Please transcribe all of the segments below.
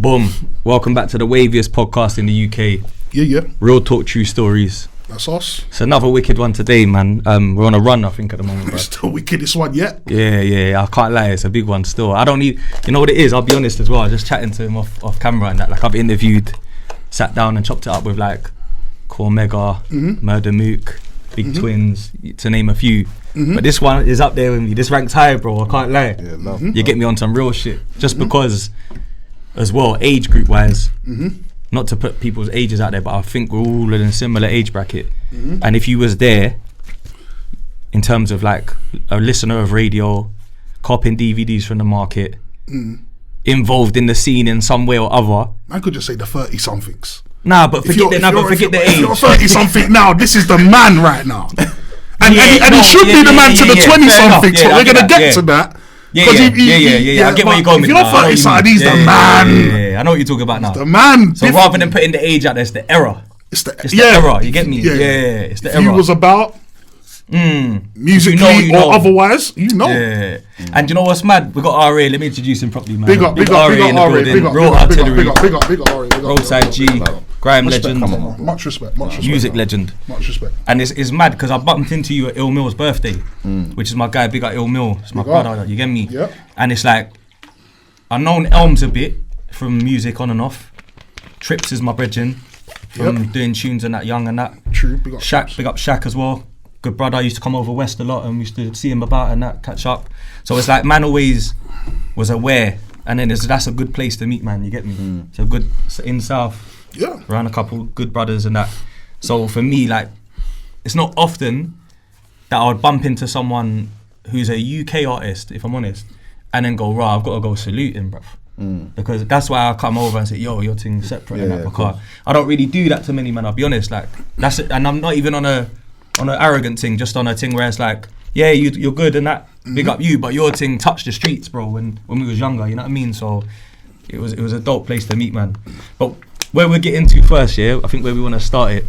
Boom. Welcome back to the waviest podcast in the UK. Yeah. Real talk, true stories. That's us. It's another wicked one today, man. We're on a run, I think, at the moment. It's the wickedest one yet. Yeah. I can't lie. It's a big one still. I don't need... You know what it is? I'll be honest as well. I was just chatting to him off camera and that. Like, I've interviewed, sat down and chopped it up with, like, Cormega, Murder Mook, Big Twins, to name a few. But this one is up there with me. This ranks high, bro. I can't lie. Yeah, You get me on some real shit. Just because, as well, age group wise, not to put people's ages out there, but I think we're all in a similar age bracket. And if you was there, in terms of like a listener of radio, copying DVDs from the market, involved in the scene in some way or other. I could just say the 30-somethings. Nah, but forget the age. If you're 30-something now, this is the man right now. And he should be the man to the 20-somethings, but we're going to get to that. Yeah. I get where you're going with that. If you're 30-something, he's the man. Yeah, I know what you're talking about now. The man. So rather than putting the age out there, it's the era. It's the era, you get me? Yeah, it's the era. If he was about musically or otherwise, Yeah. And you know what's mad? We got RA, let me introduce him properly, man. Big up RA. Real artillery. Big up RA. Roadside Gz, GRIME legend. Much respect. Music legend. Much respect. And it's mad because I bumped into you at Ill Mill's birthday, which is my guy, big up Ill Mill. It's my brother, you get me? Yeah. And it's like, I've known Elms a bit from music on and off. Trips is my brethren from doing tunes and that, young and that. True, big up Shaq, big up Shaq as well. Good brother, I used to come over west a lot and we used to see him about and that, catch up. So it's like, man always was aware, and then that's a good place to meet, man, you get me? So good, in South, around a couple good brothers and that. So for me, like, it's not often that I would bump into someone who's a UK artist, if I'm honest, and then go, I've got to go salute him, bruv. Because that's why I come over and say, yo, your thing's separate and that, because I don't really do that to many men, I'll be honest, like, that's it. And I'm not even on an arrogant thing, just on a thing where it's like, yeah, you're good and that, big up you, but your thing touched the streets, bro, when we was younger, you know what I mean? So it was a dope place to meet, man. But where we're getting to first, I think where we want to start it,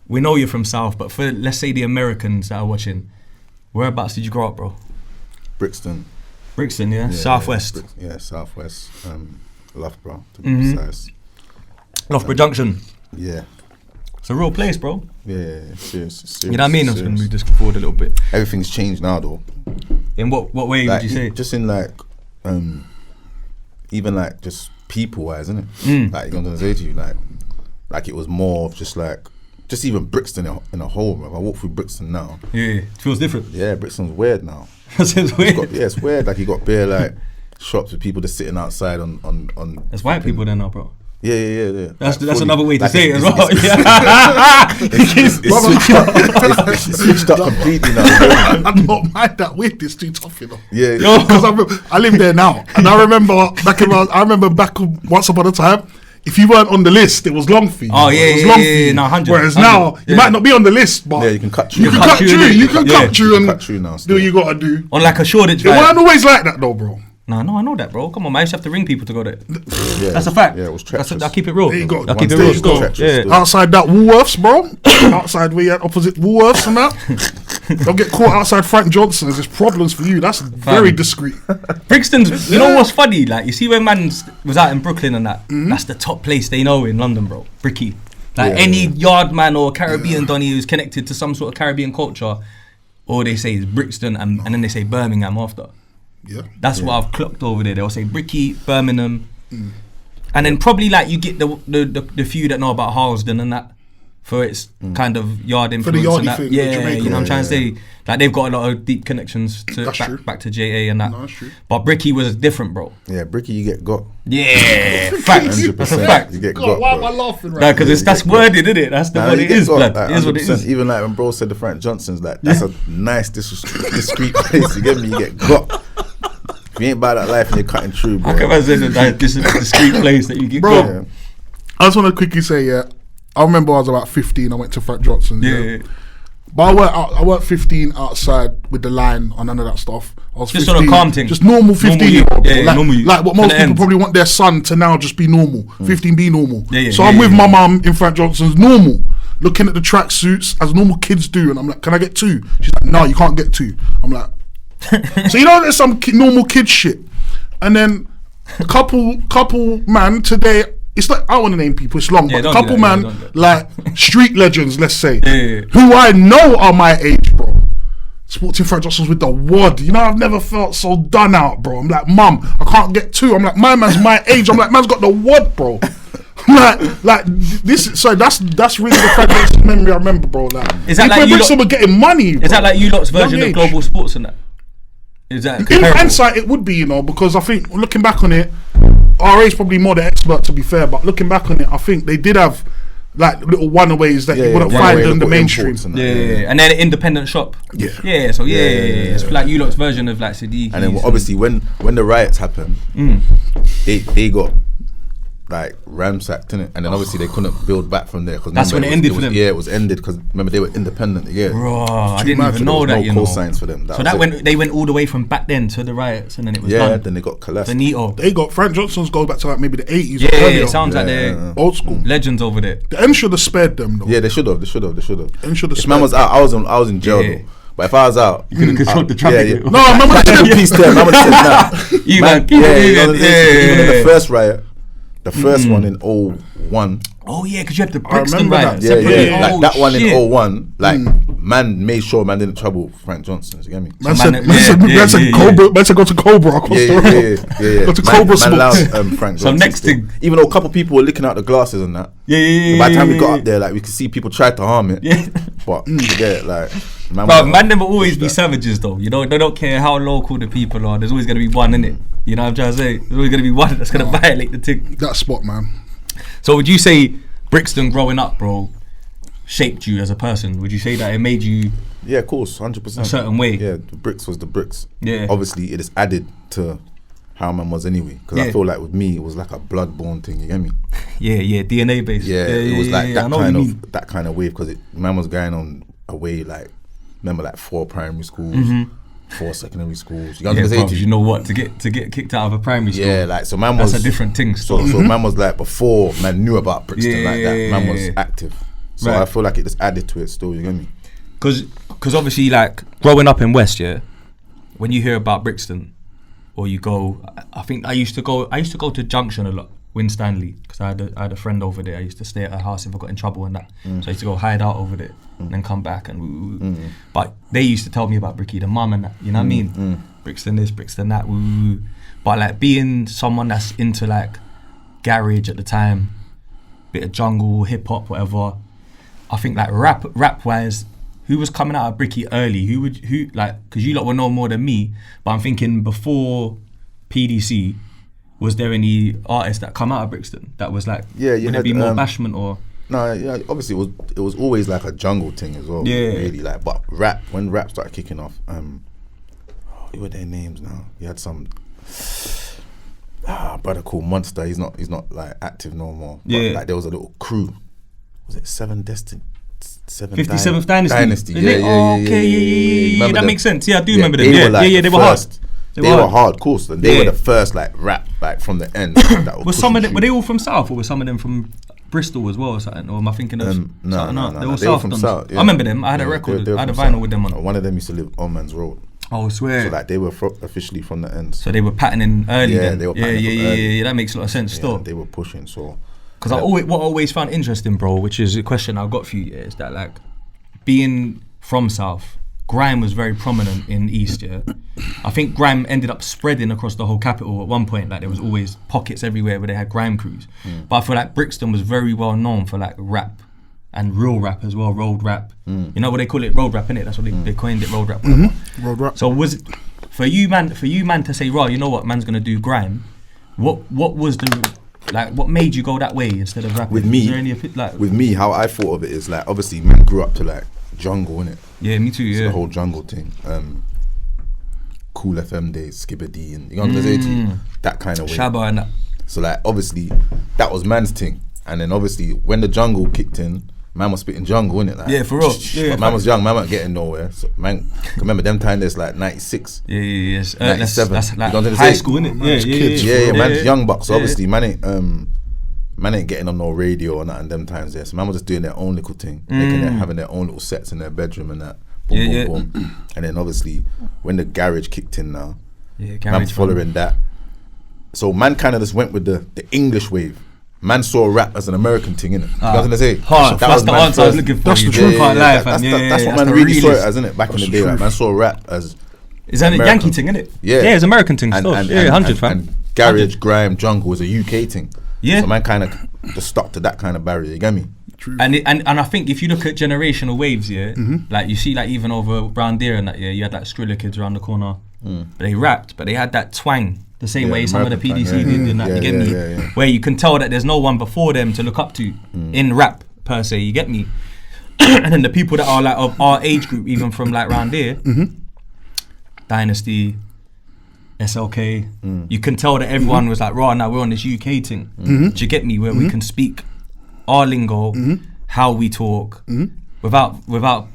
we know you're from South, but for, let's say, the Americans that are watching, whereabouts did you grow up, bro? Brixton, yeah? Southwest. Southwest. Loughborough, to be precise. Loughborough Junction. Yeah. It's a real place, bro. Yeah, serious. You know what I mean? I'm just going to move this forward a little bit. Everything's changed now, though. In what way would you say? Just in like, even like just people-wise, isn't it? Like, I'm gonna say to you, like it was more of just like, just even Brixton in a whole. Bro. I walk through Brixton now. Yeah, it feels different. Yeah, Brixton's weird now. It's weird. It's weird. Like, you got bare like shops with people just sitting outside on. There's white people there now, bro. Yeah. That's another way to say it as well. It's switched up completely now. I don't mind that weight. It's too tough, you know. Yeah. Because I live there now, and I remember back once upon a time, if you weren't on the list, it was long for you. Oh, yeah. No, 100. Whereas now, you might not be on the list, but you can cut through. You can cut through and now. Do what you gotta do. On like a Shoreditch. It weren't always like that though, bro. No, I know that, bro. Come on, man. I used to have to ring people to go there. Yeah, that's a fact. Yeah, it was treacherous. I keep it real. There you go. I keep it real still. Yeah. Outside that Woolworths, bro. Outside where you had opposite Woolworths and that. Don't get caught outside Frank Johnson's. There's problems for you. That's very discreet. Brixton's, you know what's funny? Like, you see when man was out in Brooklyn and that, that's the top place they know in London, bro. Bricky. Like, any yard man or Caribbean Donny who's connected to some sort of Caribbean culture, all they say is Brixton and then they say Birmingham after. Yeah, that's what I've clocked over there. They'll say Bricky, Birmingham, and then probably like you get the few that know about Harlesden and that for its kind of yard influence. For the and that. thing, yeah, Jamaica, you know what I'm trying to say. Like they've got a lot of deep connections to back to JA and that. No, that's true. But Bricky was different, bro. Yeah, Bricky, you get got. Yeah, facts. That's a fact. You get got. Why am I laughing right now? Because that's worded, isn't it? That's what it is, blood. It is what it is. Even like when bro said the Frank Johnson's, like that's a nice discreet place. You get me? You get got. If you ain't by that life and you're cutting through, bro. I can imagine that this is a discreet place that you get bro, got. I just want to quickly say, I remember I was about 15, I went to Frank Johnson's. Yeah. But I worked 15 outside with the line on none of that stuff. I was just 15, on a calm thing. Just normal 15-year-old. Like what most people end. probably want their son to now just be normal. 15 be normal. So I'm with my mum in Frank Johnson's, normal. Looking at the tracksuits as normal kids do. And I'm like, can I get 2? She's like, no, you can't get 2. I'm like, so you know there's some normal kid shit. And then couple man today. It's like, I don't want to name people, it's long, but a couple man, like street legends, let's say, who I know are my age, bro. Sporting Frank Johnson's with the wad. You know, I've never felt so done out, bro. I'm like, mum, I can't get two. I'm like, my man's my age. I'm like, man's got the wad, bro. like this. So that's really the Frank Johnson memory I remember, bro. Like, is that like you lot, were getting money? Bro. Is that like you lot's version of global sports and that? Is that comparable? In hindsight, it would be, you know, because I think looking back on it, RA's probably more the expert, to be fair. But looking back on it, I think they did have like little one-aways that you wouldn't find in the mainstream. And then an independent shop. So it's like you lot's version of like Sadiq. And then obviously when the riots happened, they got like ransacked, innit? And then obviously they couldn't build back from there. That's when it ended for them. Yeah, it was ended because remember they were independent. Yeah, bro, I didn't even know that. No co-signs for them. So they went all the way from back then to the riots, and then it was done. Then they got Khalas. Benito. They got Frank Johnson's goes back to like maybe the 80s. Yeah, it sounds like they're old school legends over there. The end should have spared them though. Yeah, they should have. If man was out, I was in jail though. But if I was out, you could have controlled the traffic. No, I remember the peace term. I remember the even in the first riot. The first one in 01. Oh yeah, because you had the Brixton riot. Like that one in 01. Like man made sure man didn't trouble Frank Johnson. You get me? Man said go to Cobra across the road. Go to Cobra Sports. Frank Johnson. So next thing, even though a couple people were licking out the glasses and that. By the time we got up there, like we could see people tried to harm it. But you get it, like. Man never always be savages though. You know, they don't care how local the people are. There's always gonna be one in it. You know what I'm trying to say? There's always gonna be one that's gonna violate the thing. That spot, man. So would you say Brixton growing up, bro, shaped you as a person? Would you say that it made you? Yeah, of course, 100%. A certain way. Yeah, the bricks was the bricks. Yeah. Obviously, it is added to how man was anyway. Because I feel like with me, it was like a blood-born thing. You get me? Yeah, DNA based. Yeah, it was like that kind of wave because man was going on away like. Remember, like 4 primary schools, 4 secondary schools. You know what to get kicked out of a primary school. Yeah, like so. Man was that's a different thing. So man was like before man knew about Brixton like that. Man was active. So I feel like it just added to it still. You get me? Because obviously, like growing up in West, when you hear about Brixton, or you go, I think I used to go to Junction a lot. Winstanley, because I had a friend over there. I used to stay at her house if I got in trouble and that. So I used to go hide out over there and then come back and But they used to tell me about Bricky, the mum and that. You know what I mean? Brixton this, Brixton that. But like being someone that's into like garage at the time, bit of jungle, hip hop, whatever. I think like rap wise, who was coming out of Bricky early? Who like? Because you lot will know more than me. But I'm thinking before PDC. Was there any artists that come out of Brixton that was like, would it be more bashment or? No, yeah, obviously it was always like a jungle thing as well. Yeah, really like. But when rap started kicking off, what were their names now? You had some brother called Monster. He's not like active no more. But, like there was a little crew. Was it 57th Dynasty? Yeah. That makes sense. Yeah, I do remember them. They were hard. They were hardcore, and they were the first like rap like from the end. Were some of them? Were they all from South, or were some of them from Bristol as well, or something? Or am I thinking of no, they were South from South. Yeah. I remember them. I had a record. I had a vinyl with them on. One of them used to live on Man's Road. Oh, I swear. So like they were officially from the end. So they were patterning early. Yeah, then. They were patterning early. Yeah. That makes a lot of sense. Still, they were pushing. So because what I always found interesting, bro, which is a question I've got for you, is that like being from South. Grime was very prominent in East, I think Grime ended up spreading across the whole capital at one point. Like there was always pockets everywhere where they had Grime crews. But I feel like Brixton was very well known for like rap and real rap as well, road rap. You know what they call it, road rap, innit? That's what they coined it, road rap. Road rap. So was it for you man to say, right, you know what, man's gonna do Grime? What was the like? What made you go that way instead of rapping? With me, how I thought of it is like obviously man grew up to like jungle, innit? Yeah, me too. It's yeah, the whole jungle thing. Cool FM days, Skibber D, and you know what I'm saying to you? That kind of way. Shabba and that. So like obviously that was man's thing, and then obviously when the jungle kicked in, man was spitting jungle, innit? Like, yeah, for real. But man was young, man wasn't getting nowhere. So man, remember them time there's like 96. Yeah. 97. That's like you know high school, innit? Yeah, man's young bucks. So obviously man ain't getting on no radio or nothing them times there. So man was just doing their own little thing, having their own little sets in their bedroom and that. Boom. And then obviously when the garage kicked in now, man was following that. So man kind of just went with the English wave. Man saw rap as an American thing, innit? You know what I'm gonna say? That's the answer I was looking for. That's the truth. That's what man really saw it as, innit? Back in the day, like, man saw rap as. Is that a Yankee thing, innit? Yeah, it's American thing. Yeah, 100 fam. And garage, grime, jungle was a UK thing. Yeah. So man kind of just stuck to that kind of barrier. You get me? True. And I think if you look at generational waves, like you see, like even over around there and that, you had like Skrilla kids around the corner, but they rapped, but they had that twang. The same way some of the PDC did, and that, you get me? Where you can tell that there's no one before them to look up to in rap per se, you get me? And then the people that are like of our age group, even from like around there, Dynasty, SLK, you can tell that everyone was like, right now we're on this UK thing. Do you get me? Where we can speak our lingo, how we talk, without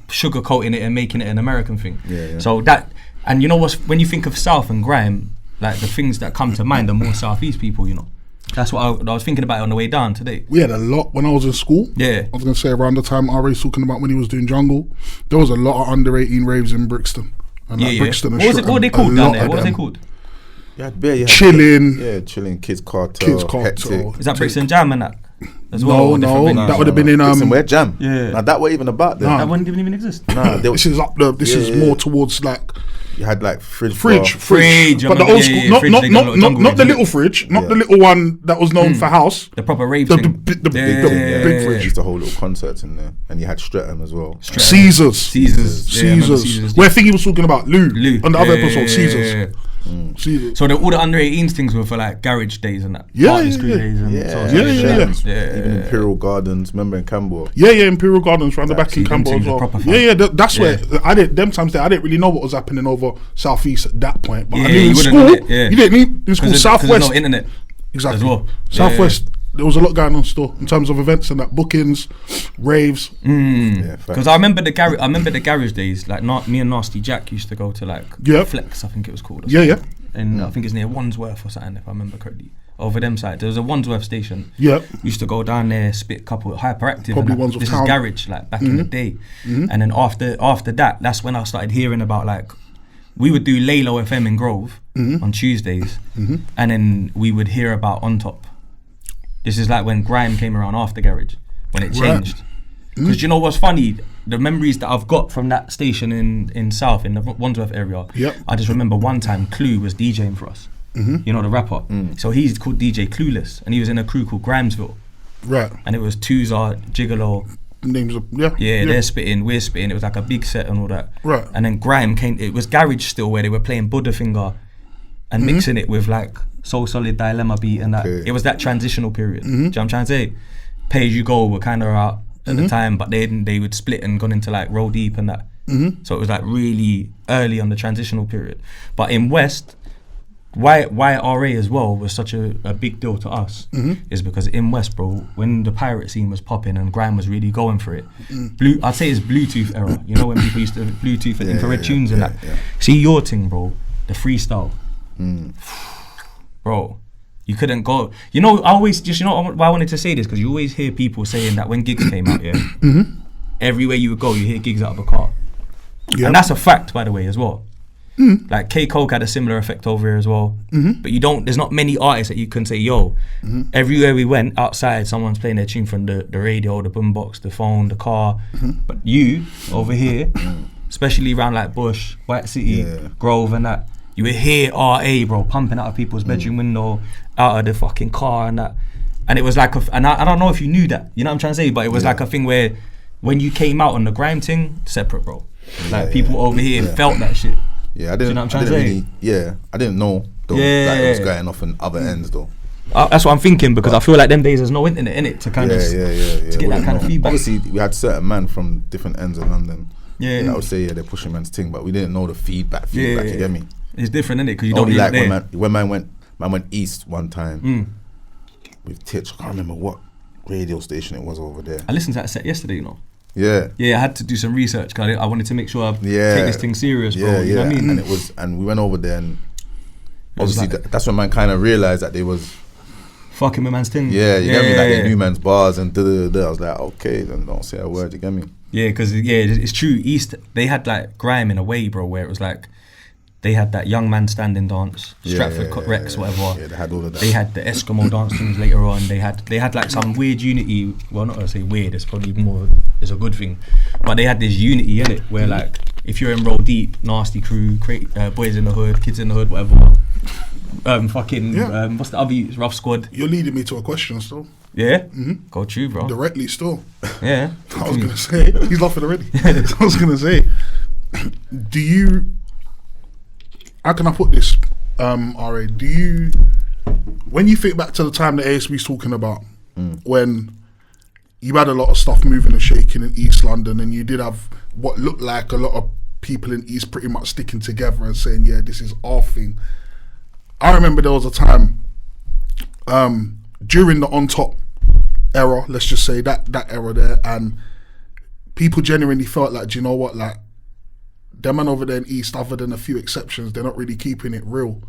sugarcoating it and making it an American thing. So that, and you know what's, when you think of South and grime, like the things that come to mind are more Southeast people, you know. That's what I was thinking about on the way down today. We had a lot when I was in school. Yeah. I was going to say around the time RA was talking about when he was doing jungle, there was a lot of under 18 raves in Brixton. And Brixton and what were they called down there? What were they called? Chilling. Yeah, chilling. Kids Cartel. Hectic. Is that Brixton Jam and that? As well, no, that would have been in Brixton where Jam. Yeah. Now that wasn't even about them. That one didn't even exist. Nah, this is up the. This is more towards like. You had like fridge, but the old school, not the little fridge, not the little one that was known for house. The proper rave the thing. big fridge. Used to hold little concerts in there, and you had Streatham as well. Caesars. Where I think he was talking about Lou on the other episode. Caesars. So all the under 18s things were for like garage days and that. Even Imperial Gardens, remember in Camberwell? Yeah, Imperial Gardens round the back in Camberwell as well. That's where I didn't really know what was happening over Southeast at that point. But I knew in school, you didn't need in school Southwest. There's no internet. Exactly. As well. Southwest. There was a lot going on still in terms of events and that, bookings, raves. Because I remember the garage days. Like me and Nasty Jack used to go to like Flex, I think it was called. And I think it's near Wandsworth or something, if I remember correctly. Over them side, there was a Wandsworth station. We used to go down there, spit a couple Hyperactive. Probably ones of this town. Is garage, like back in the day. And then after that, that's when I started hearing about like, we would do Laylo FM in Grove on Tuesdays, and then we would hear about On Top. This is like when grime came around after garage, when it changed. Because you know what's funny? The memories that I've got from that station in South, in the Wandsworth area, I just remember one time Clue was DJing for us. You know, the rapper. So he's called DJ Clueless, and he was in a crew called Grimesville. And it was Tuzar, Gigolo. Names of, they're spitting, we're spitting. It was like a big set and all that. And then grime came, it was garage still, where they were playing Buddha Finger and mixing it with like Soul Solid Dilemma beat and that. It was that transitional period. Do you know what I'm trying to say? Pay As You Go were kind of out at the time, but they would split and gone into like Roll Deep and that. So it was like really early on the transitional period. But in West, why RA as well was such a big deal to us is because in West, bro, when the pirate scene was popping and grime was really going for it, I'd say it's Bluetooth era. You know, when people used to Bluetooth and infrared tunes and that. See your thing, bro, the freestyle. Bro, you couldn't go. You know, I always just, you know why I wanted to say this, because you always hear people saying that when GIGGS came out, everywhere you would go, you hear GIGGS out of a car. And that's a fact, by the way, as well. Like K Coke had a similar effect over here as well. But there's not many artists that you can say, yo, everywhere we went outside, someone's playing their tune from the radio, the boombox, the phone, the car. But you over here, especially around like Bush, White City, Grove and that, you would hear RA, bro, pumping out of people's bedroom window, out of the fucking car and that. And it was like, and I don't know if you knew that, you know what I'm trying to say, but it was like a thing where when you came out on the grime thing, separate, bro. Like people over here felt that shit. Yeah, I didn't. You know what I'm trying to say? I didn't know though that it was going off in other ends though. That's what I'm thinking, because I feel like them days there's no internet in it to kind of to get that kind of feedback. Obviously, we had certain men from different ends of London. I would say they're pushing man's thing, but we didn't know the feedback. You get me? It's different, innit? Because you don't like when man went east one time with Titch. I can't remember what radio station it was over there. I listened to that set yesterday, you know. Yeah, I had to do some research because I wanted to make sure I take this thing serious, bro. You know what I mean? And we went over there, and obviously that's when man kind of realised that they was fucking with man's thing. You get me? Like they knew man's bars and I was like, okay, then don't say a word. You get me? Yeah, because it's true. East, they had like grime in a way, bro, where it was like They had that young man standing dance, Stratford Rex, whatever. Yeah, they had all of that. They had the Eskimo dance things later on. They had like some weird unity. Well, not to say weird. It's probably more. It's a good thing, but they had this unity in it where like if you're in Roll Deep, Nasty Crew, Boys in the Hood, Kids in the Hood, whatever. What's the other Rough Squad? You're leading me to a question still. Yeah, go true, bro. Directly still. Yeah, I was gonna say he's laughing already. I was gonna say, do you? How can I put this, RA? Do you, when you think back to the time that ASB's talking about, when you had a lot of stuff moving and shaking in East London, and you did have what looked like a lot of people in East pretty much sticking together and saying, yeah, this is our thing. I remember there was a time during the On Top era, let's just say that era there, and people genuinely felt like, do you know what, like, them man over there in East, other than a few exceptions, they're not really keeping it real.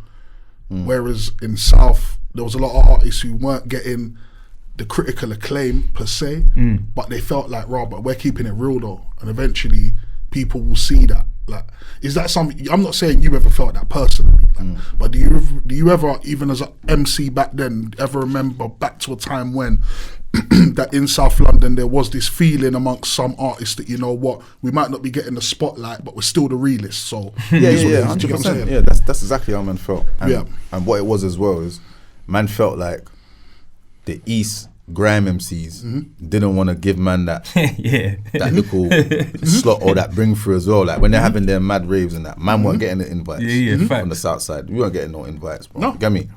Whereas in South, there was a lot of artists who weren't getting the critical acclaim per se, but they felt like, right, but we're keeping it real though. And eventually people will see that. Like, is that something, I'm not saying you ever felt that personally, like, but do you ever, even as an MC back then, ever remember back to a time when that in South London there was this feeling amongst some artists that, you know what, we might not be getting the spotlight, but we're still the realists. So yeah, 100%. Yeah, that's exactly how man felt. And, and what it was as well is, man felt like the East grime MCs didn't want to give man that that little slot or that bring through as well. Like when they're having their mad raves and that, man weren't getting the invites from the South Side. We weren't getting no invites, bro. You get me?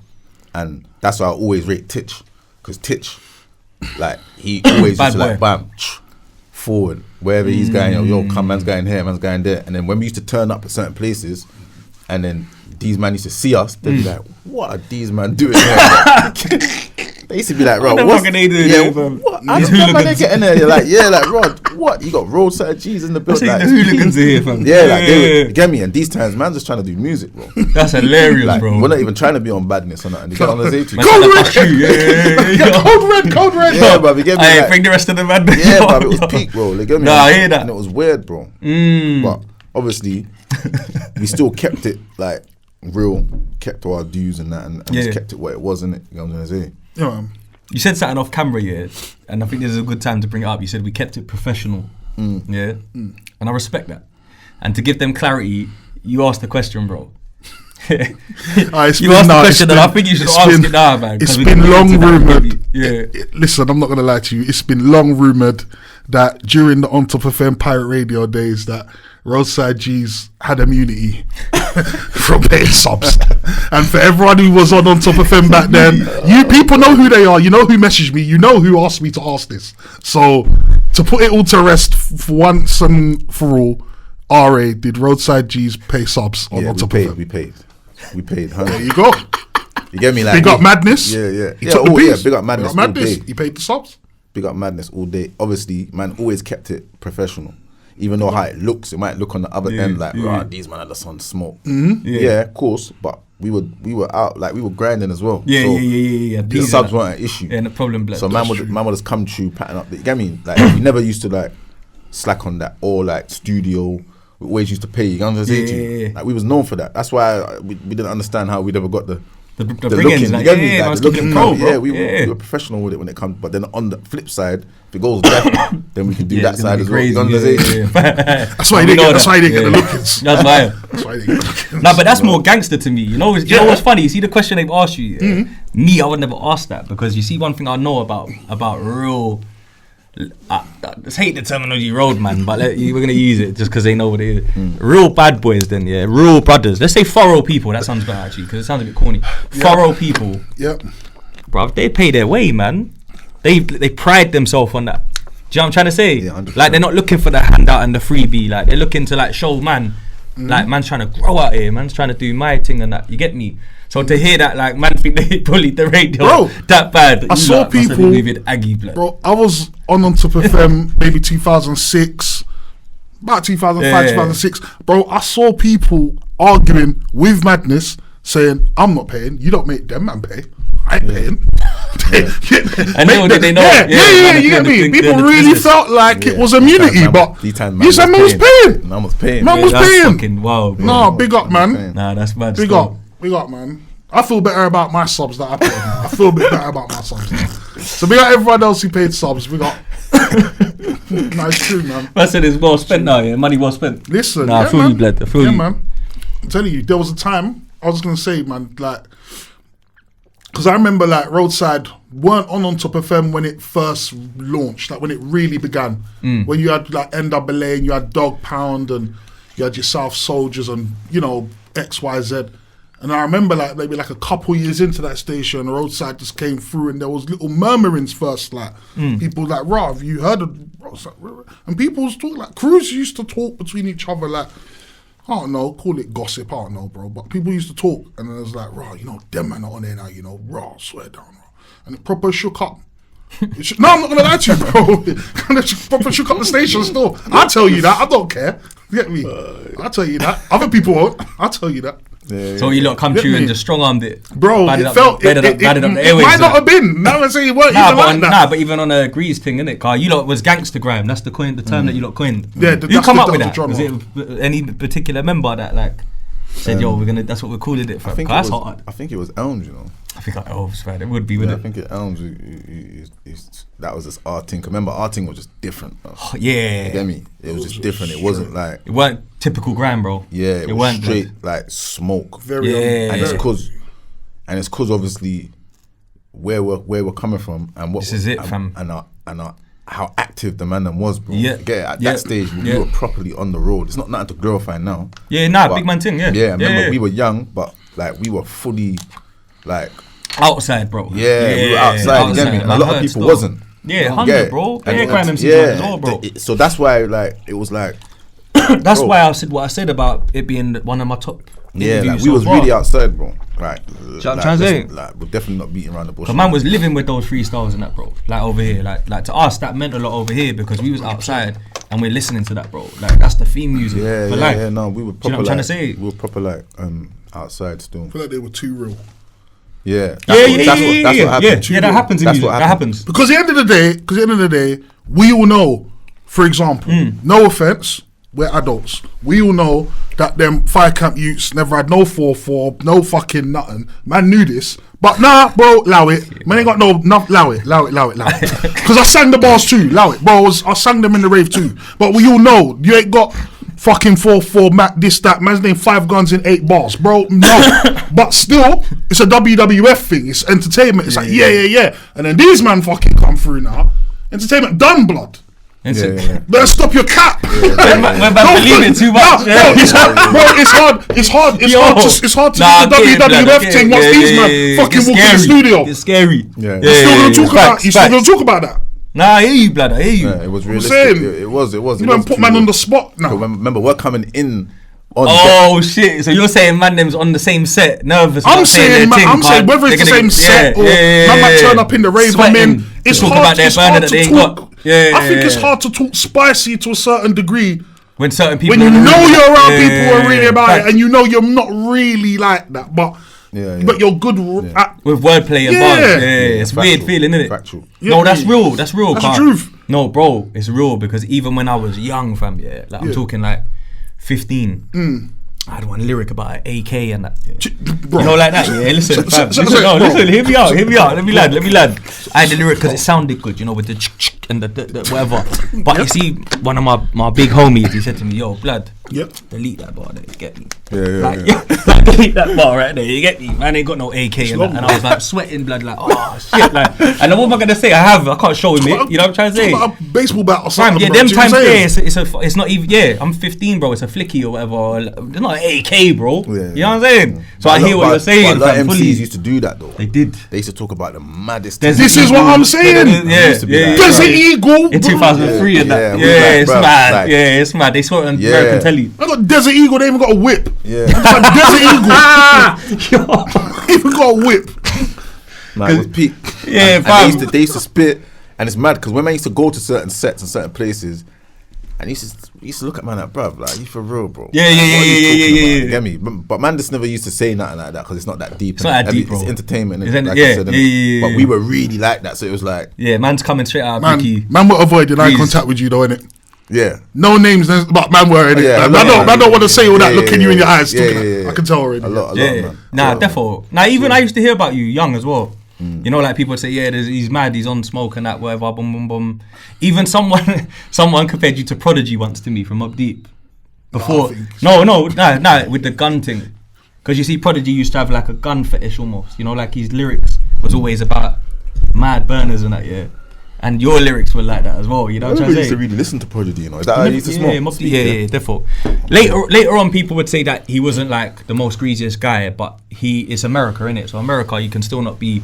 And that's why I always rate Titch, because Titch, like, he always used to like bam forward wherever he's going. Yo, come, man's going here, man's going there. And then when we used to turn up at certain places, and then these man used to see us, they'd be like, "What are these man doing here?" They used to be like, "Rod, what? They what? I don't know how they're getting there." You're like, "Yeah, like Rod, what? You got Roadside Gz in the building." Like, the hooligans are here, fam. Yeah, like they would get me. And these times, man's just trying to do music, bro. That's hilarious, like, bro. We're not even trying to be on badness or nothing. They get on the safety. Cold red. Yeah, bro. Get me. Like, bring the rest of the madness. Yeah, bro. It was peak, bro. They get me. Nah, I hear that. And it was weird, bro. But obviously, we still kept it like real, kept to our dues and that, and just kept it what it was, innit? You know what I'm gonna say? Yeah, man. You said something off camera, and I think this is a good time to bring it up. You said we kept it professional, and I respect that. And to give them clarity, you asked the question, bro. You asked the question, and I think you should ask it now, man. It's been long rumoured. Listen, I'm not going to lie to you. It's been long rumoured that during the On Top of FM Pirate Radio days that Roadside Gz had immunity from paying subs. And for everyone who was on Top of FM back then, you people know who they are. You know who messaged me. You know who asked me to ask this. So to put it all to rest for once and for all, RA, did Roadside Gz pay subs on Top of FM? We paid. There you go. You get me? Like, big up Madness. He took the piece. Big up Madness. All day. He paid the subs. Big up Madness all day. Obviously, man always kept it professional. Even though how it looks, it might look on the other end like, these man are just on smoke. Yeah, of course, but we were out, like we were grinding as well. Yeah. These subs weren't an issue. Yeah, no problem. Black. So man would just come through, pattern up. You get me? Like we never used to like slack on that or like studio. We always used to pay. You know what I'm saying? Like we was known for that. That's why we didn't understand how we never got the looking. Like, the looking pro, bro. We were professional with it when it comes. But then on the flip side, if it goes left, then we can do that side as well. You know what I'm saying? That's why they get the lookings. That's why they get the lookings. Nah, but that's more gangster to me. You know what's funny? You see the question they've asked you. Me, I would never ask that, because you see one thing I know about real. I hate the terminology roadman, but we're going to use it just because they know what it is. Real bad boys then, real brothers. Let's say thorough people. That sounds better actually, because it sounds a bit corny. Thorough people. Yep. Bruv, they pay their way, man. They pride themselves on that. Do you know what I'm trying to say? Yeah, like they're not looking for the handout and the freebie. Like they're looking to like show man, like man's trying to grow out here. Man's trying to do my thing and that. You get me? So to hear that, like, man think they bullied the radio that bad. I saw people, bro, I was on Top of FM maybe 2006, about 2005, 2006. Bro, I saw people arguing with Madness, saying, I'm not paying, you don't make them man pay. I ain't paying. And they know. Yeah, you get me. People really felt like it was immunity, but you said man was paying. Man was paying. Man was paying. Fucking wow, bro. No, big up, man. Nah, that's mad. Big up, man. I feel better about my subs that I paid. I feel a bit better about my subs. So big up everyone else who paid subs. Big up. Nice true, man. I said it's well spent now, yeah. Money well spent. Listen, nah, I feel you, blood. I feel you, man. I'm telling you, there was a time I was gonna say, man, like, because I remember like Roadside weren't on Top FM when it first launched, like when it really began. When you had like NWA and you had Dog Pound and you had your South Soldiers and you know XYZ. And I remember like maybe like a couple years into that station, Roadside just came through and there was little murmurings first, like people like, "Rah, have you heard of Roadside?" And people was talking like crews used to talk between each other like, I don't know, call it gossip, I don't know, bro. But people used to talk and it was like, "Rah, you know, them man are on there now, you know, rah, swear down, rah." And it proper shook up. No, I'm not gonna lie to you, bro. It proper shook up the station still. I'll tell you that, I don't care. You get me? I'll tell you that. Other people won't. I'll tell you that. Yeah. So you lot come through and just strong-armed it, bro. It felt it might not have been. Now I say it weren't even like that. Nah, but even on a GRIME thing, innit? Car, you lot was gangster grime. That's the term that you lot coined. Yeah, you come up with that? Was it any particular member that like said, "Yo, we're gonna"? That's what we're calling it. For that's hard. I think it was Elms, you know. I think like Elms, right? It would be, wouldn't it? I think it Elms. That was just our thing. Remember, our thing was just different. Yeah, you get me? It was just different. It wasn't like it weren't typical grime, bro. Yeah, it was straight like smoke. Very and it's cause obviously where we're coming from and what this is it, fam. And how active the man was, bro. Yeah, at that stage we were properly on the road. It's not nothing to glorify now. Yeah, nah, big man thing. Yeah, remember we were young, but like we were fully like outside, bro. Yeah, we were outside. You get me? And a lot of people wasn't. Yeah, 100, bro. Crime MCs as well, bro. So that's why, like, it was like. That's why I said what I said about it being one of my top. Yeah, like we was really outside, bro. Right. Like we're definitely not beating around the bush. The man was living with those freestyles and that, bro. Like over here, like to us that meant a lot over here because we was outside and we're listening to that, bro. Like that's the theme music. Yeah. No, we were proper. You know what I'm trying to say? We were proper like outside still. I feel like they were too real. Yeah, that's what happened. Yeah, that happens in music. That happens. Because at the end of the day, we all know, for example, no offense, we're adults. We all know that them fire camp youths never had no 4-4, no fucking nothing. Man knew this. But nah, bro, allow it. Man ain't got no, allow it. Because I sang the bars too, allow it. Bro, I sang them in the rave too. But we all know, you ain't got fucking 4-4, Mac, this, that. Man's named 5 guns in 8 bars, bro. No. But still, it's a WWF thing. It's entertainment. It's like, yeah. And then these man fucking come through now. Entertainment done, blood. Better stop your cap. We're about believing too much. It's hard to do the WWF thing once these man fucking walk in the studio. It's scary. You're still gonna talk about that. Nah, I hear you, blood. I hear you. Yeah, it was realistic. It was. You don't put man on the spot now. Remember, we're coming in. Shit! So you're saying man them's on the same set, nervous? I'm saying whether it's the same set or man might turn up in the rave I'm in. It's hard to talk. I think it's hard to talk spicy to a certain degree when certain people, when you know you're around people who are really about it, and you know you're not really like that, but you're good at with wordplay and bars. It's a weird feeling, isn't it? Factual. No, that's real. That's real. That's the truth. No, bro, it's real because even when I was young, fam, I'm talking like 15. I had one lyric about an AK and that. You know, like that. Yeah, listen, fam. Listen. Hear me out. Let me land. I had the lyric because it sounded good, you know, with the and the whatever. But you see, one of my big homies, he said to me, "Yo, blood, delete that bar there, you get me? Like, delete that bar right there, you get me? Man ain't got no AK and that." And I was like sweating blood, like, oh shit, like. And then what am I gonna say? I can't show him it. You know what I'm trying to say? Like a baseball bat or something. Yeah, them times it's not even. Yeah, I'm 15, bro. It's a flicky or whatever. It's not an AK, bro. You know what I'm saying? So I hear what you're saying. But MCs used to do that though. They did. They used to talk about the maddest. This is what I'm saying. Yeah. Eagle in 2003 and that. It's mad. It's mad. They saw it on American telly. I got Desert Eagle. They even got a whip. Desert Eagle. Even got a whip. Nah, it was peak. Yeah, and they used to spit, and it's mad because when I used to go to certain sets and certain places, And he used to look at man like, bruv, like, you for real, bro? Yeah. You get me? But man just never used to say nothing like that because it's not that deep. It's not that deep, bro. It's entertainment. It's yeah. But we were really like that, so it was like... Yeah, man's coming straight out of Man will avoid eye contact with you, though, innit? Yeah. No names, but man were in it. I don't want to say all that looking you in your eyes. I can tell already. A lot, man. Nah, defo. Now, even I used to hear about you young as well. You know, like people would say, yeah, he's mad, he's on smoke and that, whatever, boom, boom, boom. Even someone compared you to Prodigy once to me from Up Deep. Before, no, with the gun thing. Because you see, Prodigy used to have like a gun fetish almost. You know, like his lyrics was always about mad burners and that, yeah. And your lyrics were like that as well, you know what I'm saying? I used to really listen to Prodigy, you know. Is that how you used to smoke? Yeah, definitely. Later on, people would say that he wasn't like the most greasiest guy, but it's America, innit? So America, you can still not be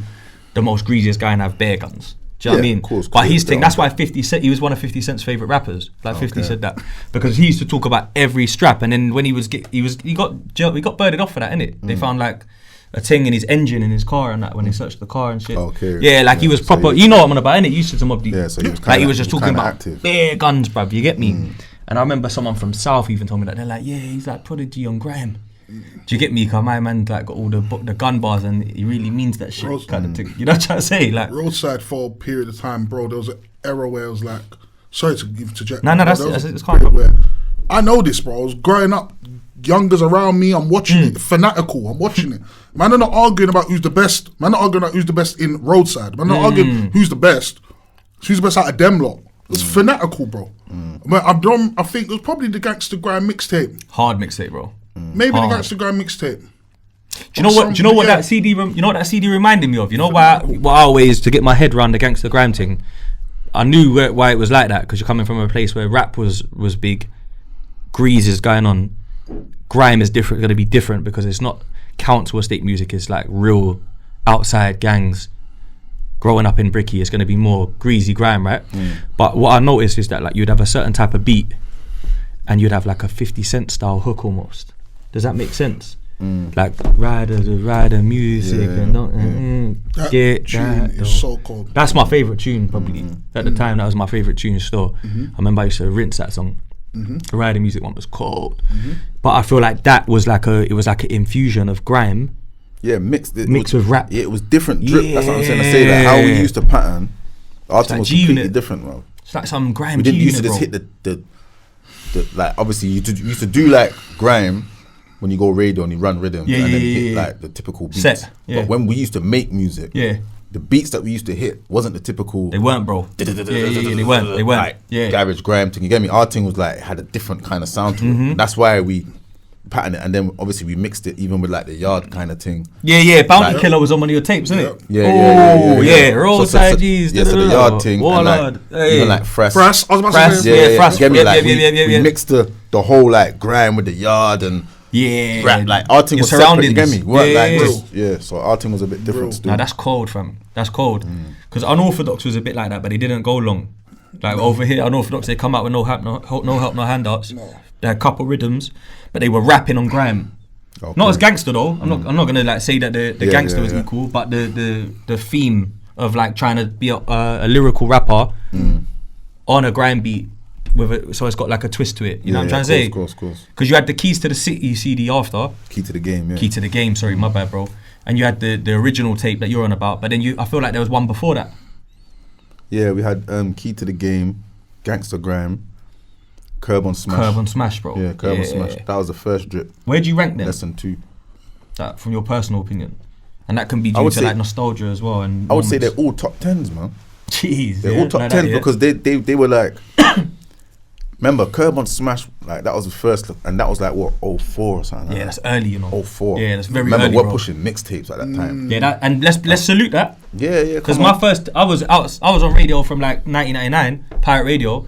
the most greasiest guy and have bear guns. Do you know what I mean? Course, but his thing, that's why 50 Cent, he was one of 50 Cent's favourite rappers. Like 50 said that. Because he used to talk about every strap, and then when he got birded off for that, innit? They found like a thing in his engine in his car and that when they searched the car and shit. Okay. Yeah, like he was proper, you know what I'm on about, innit? He used to some of the, yeah, so he was just talking about bare guns, bruv, you get me? And I remember someone from South even told me that, they're like, yeah, he's like Prodigy on Grime. Do you get me? Cause my man like got all the gun bars and he really means that shit kind of thing. You know what I'm trying to say? Like Roadside for a period of time, bro. There was an era where I was like, sorry to interject. No, that's can't. I know this, bro. I was growing up, youngers around me. I'm watching it, fanatical. I'm watching it. Man, are not arguing about who's the best. Man, not arguing about who's the best in Roadside. Man, not arguing who's the best. Who's the best out of them lot? It's fanatical, bro. Man, I think it was probably the Gangsta Grime mixtape. Hard mixtape, bro. Maybe the Gangsta Grime mixtape. Do you know what? Do you know what that CD? You know what that CD reminded me of? You know why? What I always to get my head around the Gangsta Grime thing. I knew why it was like that because you're coming from a place where rap was big, grease is going on, grime is different. Going to be different because it's not council estate music. It's like real outside gangs. Growing up in Bricky, it's going to be more greasy grime, right? But what I noticed is that like you'd have a certain type of beat, and you'd have like a 50 Cent style hook almost. Does that make sense? Like rider music and that get tune that. Is so cold. That's my favourite tune probably. At the time, that was my favourite tune still. I remember I used to rinse that song. The rider music one was cold. But I feel like that was like an infusion of grime. Yeah, mixed with rap. Yeah, it was different drip. That's what I'm saying. I say that how we used to pattern. Our thing was completely different, bro. It's like some grime. We didn't used to just hit the like obviously you used to do like grime when you go radio and you run rhythm and then hit like the typical beats. Set, But when we used to make music, the beats that we used to hit wasn't the typical. They weren't, bro. They weren't. Like, garage grime thing. You get me? Our thing was like had a different kind of sound to it. That's why we patterned it, and then obviously we mixed it even with like the yard kind of thing. Bounty Killer was on one of your tapes, isn't it? Yeah. Roadside Gz. So the yard thing, and like, even like Fresh. I was about to say. Fresh. Get me? Like we mixed the whole like grime with the yard and rap. Like our thing was separate. You get me? So our thing was a bit different still. Nah, that's cold, fam. That's cold. Because Unorthodox was a bit like that, but they didn't go long. Like over here, Unorthodox, they come out with no help, no handouts. They had a couple rhythms, but they were rapping on grime. Not as gangster though. I'm not gonna like say that the gangster was equal, but the theme of like trying to be a lyrical rapper on a grime beat so it's got like a twist to it. You know what I'm trying to say? Of course. Because you had the Keys to the City CD after. Key to the Game. Key to the Game. Sorry, my bad, bro. And you had the original tape that you're on about, but then I feel like there was one before that. Yeah, we had Key to the Game, Gangsta Grime, Curb on Smash. Curb on Smash, bro. Yeah, Curb on Smash. That was the first drip. Where do you rank them? Lesson 2. That from your personal opinion, and that can be due to like nostalgia as well. And I would say they're all top 10s, man. Jeez, they're all top 10s because they were like. Remember, Curb on Smash, like that was the first, and that was like what 04 or something. Yeah, that's early, you know. 04. Yeah, that's very Remember, early. We're pushing mixtapes at that time. Yeah, and let's salute that. Yeah. Because my first, I was on radio from like 1999, pirate radio,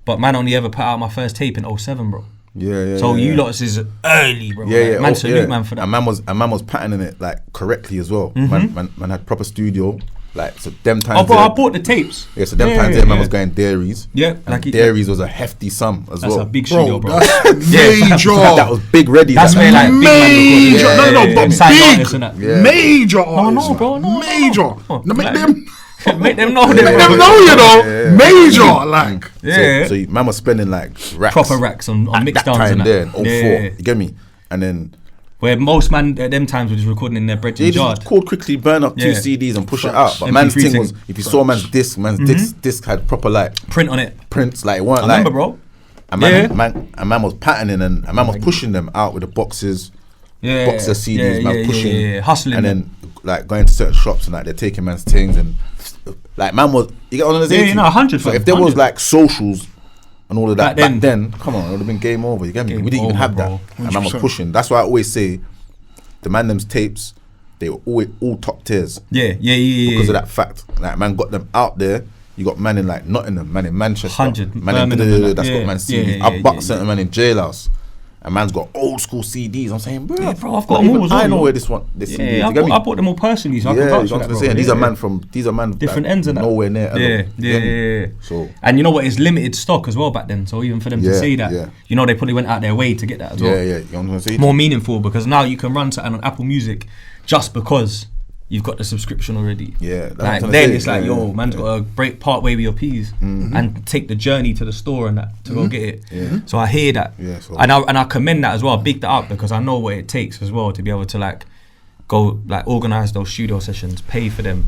but man only ever put out my first tape in 07, bro. Yeah. So you lot is early, bro. Yeah. Man, salute man for that. And man was patterning it like correctly as well. Man had proper studio. Like so, them times. Oh, bro, I bought the tapes. Yeah, so them times man was going dairies. Yeah, like dairies was a hefty sum as well. That's a big studio, bro. That's major. That was big ready. That's where like major. Big Major. No, bro, no. Major. No. Make them. Make them know. Make them know, you know. Major, like. Yeah. So man was spending like racks. Proper racks on mixed downs and that. There, in 04, you get me? And then... Where most man at them times were just recording in their bread yard. Just called quickly, burn up 2 CDs and push it out. But man's thing was, if you saw man's disc had proper like print on it. Prints like it weren't I remember, bro. And man was patterning and man was pushing them out with the boxes. Boxer CDs, man pushing, hustling, and then like going to certain shops and like they're taking man's things and like man was you get on the you know 100. So if there was like socials and all of that back then, come on, it would have been game over. You get me? We didn't even have that, and man was pushing. That's why I always say the man them's tapes, they were always all top tiers. Because of that fact, like man got them out there. You got man in like Nottingham, man in Manchester, 100, man in that's got man CDs. I bucked certain man in Jailhouse. And man's got old school CDs. I'm saying, bro, I've got them all as well. I know where this CD is. I bought them all personally, so I can vouch for that, bro. These are man different ends and that. Nowhere near. Yeah. So, and you know what? It's limited stock as well back then. So even for them to say that, you know, they probably went out their way to get that as well. Yeah. You know what I'm saying? More meaningful because now you can run something on Apple Music just because you've got the subscription already. Yeah. Like then it's like, yo, man's got to break part way with your P's and take the journey to the store and that to go get it. Yeah. So I hear that. Yeah, so and I commend that as well. I big that up because I know what it takes as well to be able to like go like organize those studio sessions, pay for them,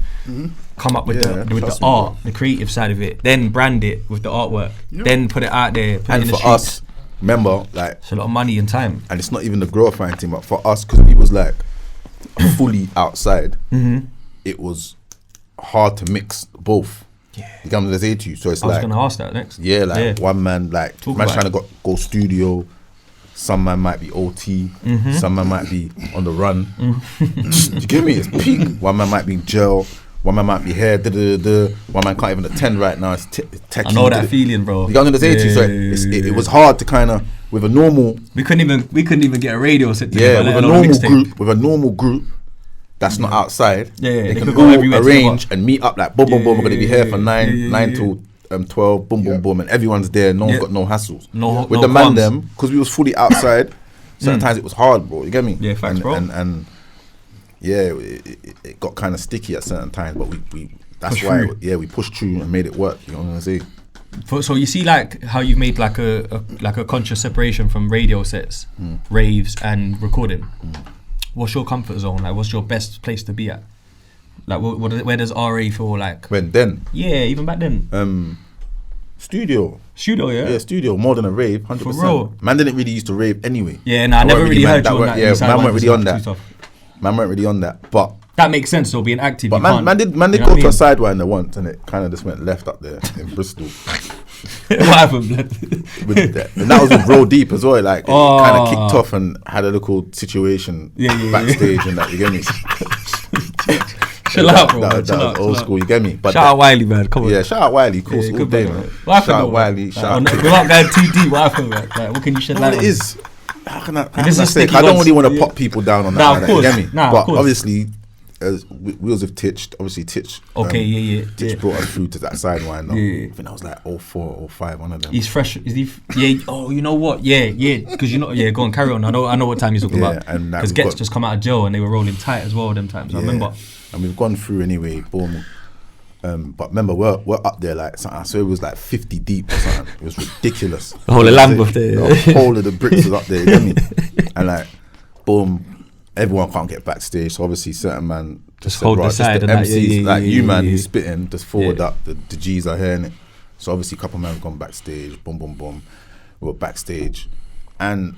come up with the art, the creative side of it, then brand it with the artwork, then put it out there. Put and it in for the us, remember, like it's a lot of money and time. And it's not even the glorifying thing, but for us, because we was like fully outside, it was hard to mix both. You come to say to you, so it's I was like gonna ask that next. One man like man's trying to go studio. Some man might be OT, some man might be on the run. You get me? It's peak. One man might be in jail. One man might be here. One man can't even attend right now. It's techie. I know that feeling, bro. You got to say to you, so it was hard to kind of with a normal. We couldn't even get a radio set together. With a normal group. That's not outside. They can go arrange and meet up like boom. We're gonna be here for 9 till 12. Boom, and everyone's there. No one's got no hassles. With the man them, because we was fully outside. Certain times it was hard, bro. You get me? Yeah, facts, bro. And it got kind of sticky at certain times, but we that's why we pushed through and made it work. You know what I'm saying? So you see, like how you've made like a conscious separation from radio sets, raves, and recording. What's your comfort zone? Like, what's your best place to be at? Like, where does RA feel like? When then? Yeah, even back then. Studio. Yeah, studio more than a rave. 100%. For real. Man didn't really used to rave anyway. Yeah, I never really heard you on that. Yeah, man weren't really on that. Man weren't really on that, but that makes sense. So being active, but man did go to a sidewinder once, and it kind of just went left up there in Bristol. What happened? And that was with Roll Deep as well. Like it kind of kicked off and had a little situation backstage and that. You get me? Chill out, bro. That was old school. You get me? But shout out Wiley, man. Come on. Yeah, shout out Wiley. Of course, all day, man. Shout out Wiley. Shout out. Without going too deep, what happened? Like, what can you shed light on? It is. How can I say? I don't really want to pop people down on that. You get me? But obviously, as Wheels have Titched, obviously Titch. Titch brought us through to that sidewinder. I think that was like 04, 05, one of them. He's fresh. Is he? Yeah. Oh, you know what? Yeah. Because you know. Yeah. Go on, carry on. I know what time you're talking about. Because GIGGS just come out of jail and they were rolling tight as well. Them times. I remember. And we've gone through anyway. Boom. But remember, we're up there like something. I swear it was like 50 deep or something. It was ridiculous. The whole of Lambeth there. The whole of the bricks was up there. You get me? And like, boom. Everyone can't get backstage, so obviously certain man just hold the side the MCs, like you man who's spitting, just forward up. The G's are hearing it. So obviously a couple men have gone backstage. Boom. We were backstage, and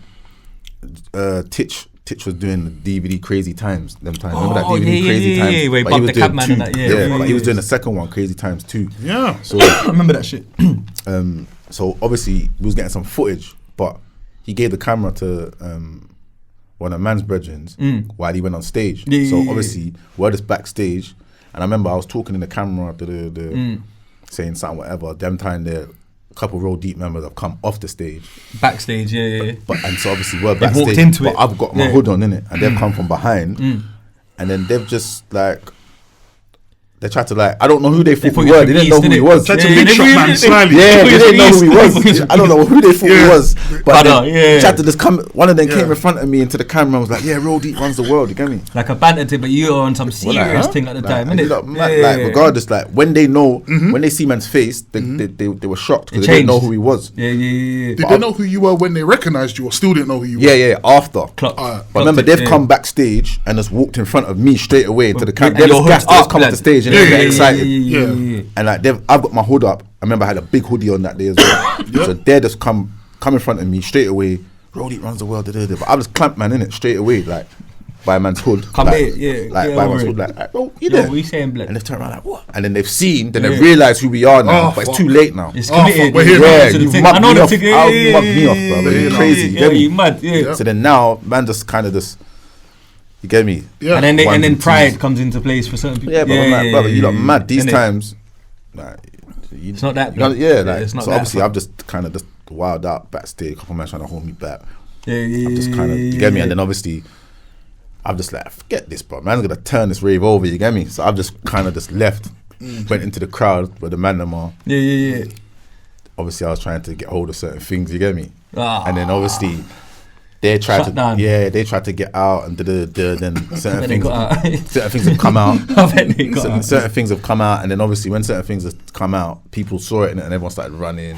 Titch was doing the DVD Crazy Times. Them times, remember that DVD Crazy Times? Where he was doing 2. And that, he was doing the second one, Crazy Times 2. Yeah. So I remember that shit. So obviously we was getting some footage, but he gave the camera to one of man's brethren while he went on stage. So obviously we're just backstage, and I remember I was talking in the camera saying something whatever. Them time there, a couple Roll Deep members have come off the stage. Backstage, yeah. But and so obviously we're backstage. Walked into but I've got my hood on, innit? And they've come from behind, and then they've just like They tried to like, I don't know who they thought we were. They didn't know who he was. Tried to big shot man slyly. Yeah, they didn't know who he was. I don't know who they thought he was. But they tried to just come. One of them came in front of me into the camera and was like, "Yeah, Road Deep runs the world." You get me? Like a banter thing, but you were on some serious thing at the time, innit? Like regardless, like when they know, when they see man's face, they were shocked because they didn't know who he was. Did they know who you were when they recognised you, or still didn't know who you were? Yeah, after. But remember, they've come backstage and just walked in front of me straight away into the camera. They're just gassed. They just come off the stage and they get excited. And like I've got my hood up. I remember I had a big hoodie on that day as well. So they just come in front of me straight away. Roadie runs the world. But I just clamped man in it straight away, like by a man's hood. Come like, here, by man's hood, like bro, you there? What are you saying, blood? And they've turned around like what? And then they've seen, then they realise who we are now. But it's too late now. It's committed. You mugged me off, bro. It's crazy. You mad? So then now, man, just kind of just. You get me? Yeah. And then pride comes into place for certain people. Yeah, but I'm like, brother, you lot mad. These times, like, it's not that. It's not so that obviously, I've just kind of just wild out backstage. A couple of men trying to hold me back. I'm just kind of, you get me? And then obviously, I'm just like, forget this, bro. Man's gonna turn this rave over. You get me? So I've just kind of just left, went into the crowd where the man them are. Yeah. Obviously, I was trying to get hold of certain things. You get me? And then obviously. They tried to get out and then certain things have come out. Certain things have come out, and then obviously when certain things have come out, people saw it and everyone started running.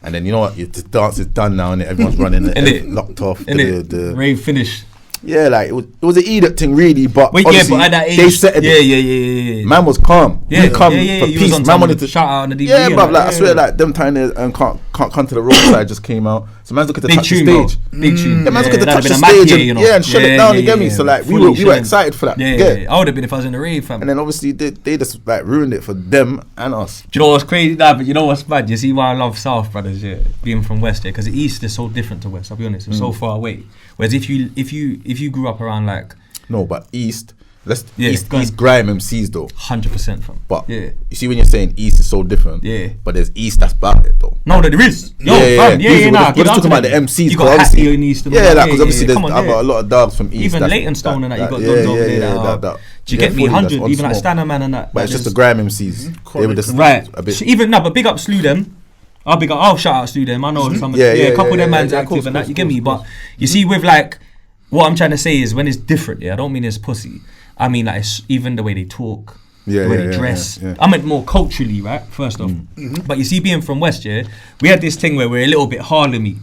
And then you know what, the dance is done now and everyone's running and locked off. The rave finished. Yeah, like it was an edict thing really, but but at that age, they set it. Man was calm. For peace. Man wanted to shout out on the DVD. Yeah, but like I swear, like them time and can't come to the roadside just came out. So man's looking to touch the stage. Big tune. Yeah, man's looking to touch the stage and shut it down. You get me? So like we were excited for that. Yeah, I would have been if I was in the rave, fam. And then obviously they just like ruined it for them and us. Do you know what's crazy? But you know what's bad? You see why I love South, brothers. Yeah, being from West, because the East is so different to West. I'll be honest, it's so far away. Whereas if you grew up around like but East grime MCs though 100% from. But you see when you're saying East is so different. But there's East that's about it though. No, there is. We're just talking about the MCs. You got Hattie in East. Because obviously I've got a lot of dogs from East. Even Leytonstone and that you got dogs over there. Do you get me? 100, even like Stannerman and that. But it's just the grime MCs. They were just a bit. Even but big up Slew them. I'll shout out Slew them. I know some a couple of them man's active and that. You get me? But you see with like. What I'm trying to say is when it's different, I don't mean it's pussy. I mean like it's even the way they talk, the way they dress. I meant more culturally, right? First off. But you see, being from West, we had this thing where we're a little bit Harlem-y.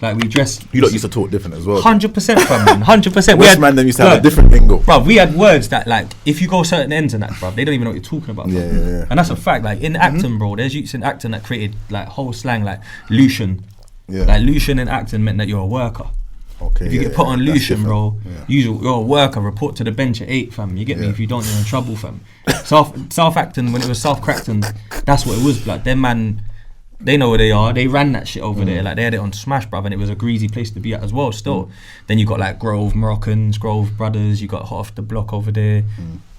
Like we dress. You lot used to talk different as well. 100% from man, 100%. West man them used to have a different lingo. Bruv, we had words that like, if you go certain ends and that, bruv, they don't even know what you're talking about. And that's a fact. Like in Acton, bro, there's youths in Acton that created like whole slang like Lucian. Like Lucian in Acton meant that you're a worker. Okay, if you get put on Lucian, bro, you're a worker, report to the bench at 8, fam. You get me? If you don't, you're in trouble, fam. South Acton, when it was South Crackton, that's what it was. Like, them man, they know where they are. They ran that shit over there. Like, they had it on Smash, bruv, and it was a greasy place to be at as well, still. Then you got, like, Grove Moroccans, Grove Brothers. You got Hot Off the Block over there.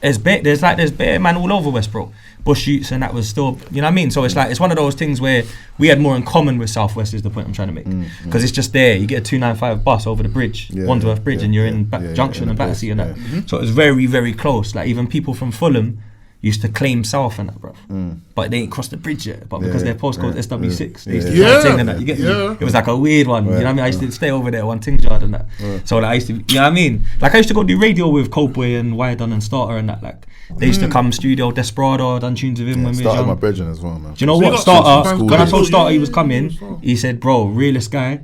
There's bare man all over West, bro. Bush Utes, and that was still, you know what I mean? So it's like, it's one of those things where we had more in common with Southwest is the point I'm trying to make. Because it's just there. You get a 295 bus over the bridge, Wandsworth Bridge, and you're in Junction and Battersea and that. So it was very, very close. Like, even people from Fulham used to claim South and that, bruv. But they ain't crossed the bridge yet. But because their postcode's SW6, they used to try thing and that. You get me? It was like a weird one. You know what I mean? I used to stay over there one thing yard and that. So like, I used to, you know what I mean? Like, I used to go do radio with Copeway and Wiredon and Starter and that. Like, they used to come studio, Desperado, done tunes with him when we was young. My brethren as well, man. Do you know what? Starter, when I told Starter he was coming, he said, bro, realest guy,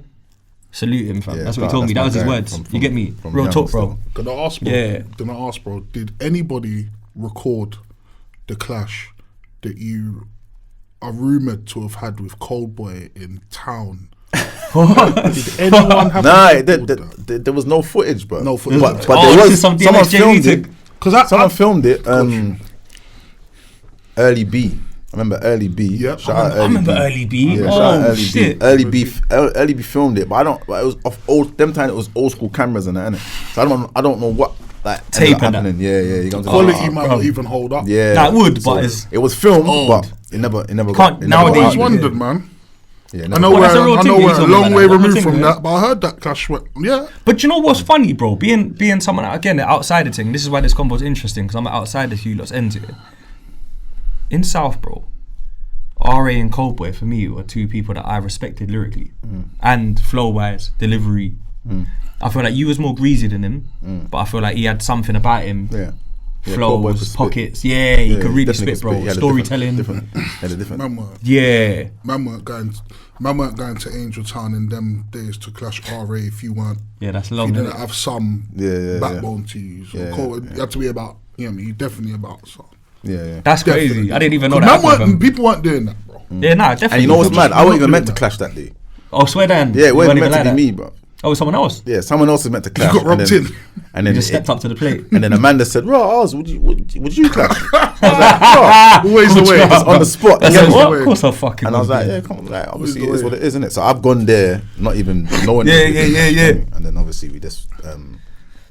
salute him, fam. That's what he told me. That was his words. You get me? Real talk, bro. Can I ask, bro, did anybody record the clash that you are rumoured to have had with Coldboy in town? Did anyone have there was no footage, bro. No footage. But there was, someone filmed it. Someone filmed it. Early B. I remember Early B. Yeah, shout out Early B. I remember Early B. Yeah, oh shit. Early B filmed it, but it was of old. Them time it was old school cameras and that, innit? So I don't know what like tape and happening. Yeah. You got quality might not even hold up. Yeah, that would, but it was filmed, but it never. Nowadays, I always wondered, man. Yeah, I know we're a long way removed from that, but I heard that clash went, But you know what's funny, bro? Being someone, again, the outsider thing, this is why this convo is interesting, because I'm an outsider who lot's ends it. in South, bro, RA and Coldboy for me were two people that I respected lyrically and flow-wise, delivery. I feel like you was more greasy than him, but I feel like he had something about him. Flows, pockets, he could really spit, bro. Storytelling. Different. Man weren't going to Angel Town in them days to clash RA if you weren't. Yeah, that's long. If you didn't have some backbone to you. So you had to be about, you know what I mean, you definitely about. So. Yeah. That's crazy. I didn't even know that. People weren't doing that, bro. Yeah, nah, definitely. And you know what's mad? I wasn't even meant to clash that day. Oh, swear down. Yeah, it wasn't meant to be me, bro. Oh, someone else? Yeah, someone else is meant to clash. You got rubbed in. And then you just stepped up to the plate. And then Amanda said, Oz, would you clash? I was like, always the way. Just on the spot. I said, what? Of course I fucking And I was like, yeah, come on, like, obviously it is what it is, isn't it? So I've gone there, not even knowing. Yeah. And then obviously we just...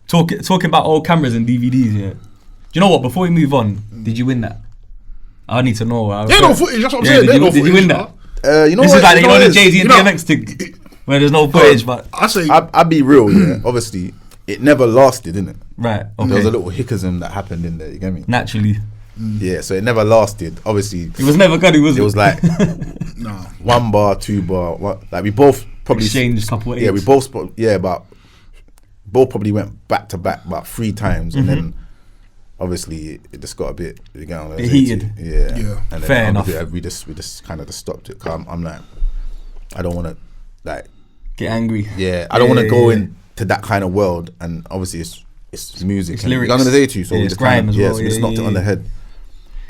Talking about old cameras and DVDs, yeah. Do you know what? Before we move on, did you win that? I need to know. There's no footage, that's what I'm saying. Did you win that? You know this what? Is like, you know the Jay-Z and DMX thing? Where there's no footage, but I say I'll be real, yeah. Obviously, it never lasted, didn't it? Right. Okay. There was a little hickism that happened in there. You get me? Naturally. Yeah. So it never lasted. Obviously, it was never good. It was like 1 bar, 2 bar. Like we both probably exchanged a couple of eights. Yeah, we both. But both probably went back to back about 3 times, and then obviously it just got a bit. You know, it heated. Yeah. And then fair enough. We just kind of stopped it. Cause I'm like, I don't want to like. Get angry. Yeah, I don't want to go into that kind of world, and obviously it's music. It's lyrics. I'm gonna say to you, so it's grime as well. So we just knocked it on the head.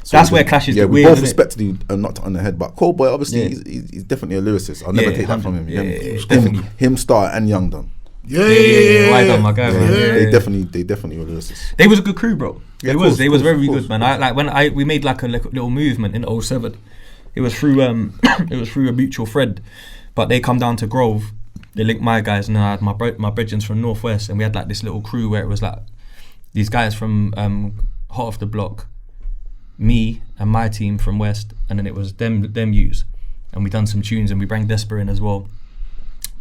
So that's where clashes. Yeah, we both respected knocked it on the head, but Coldboy obviously he's definitely a lyricist. I'll never take that from him. Definitely. Him, Star, and Young Don. Yeah. Well done, my guy. They definitely were lyricists. They was a good crew, bro. They was very good, man. I like when we made like a little movement in 07. It was through a mutual friend, but they come down to Grove. They linked my guys, and I had my brethrens from Northwest, and we had like this little crew where it was like these guys from hot off the block, me and my team from West, and then it was them youths, and we done some tunes, and we bring Desper in as well.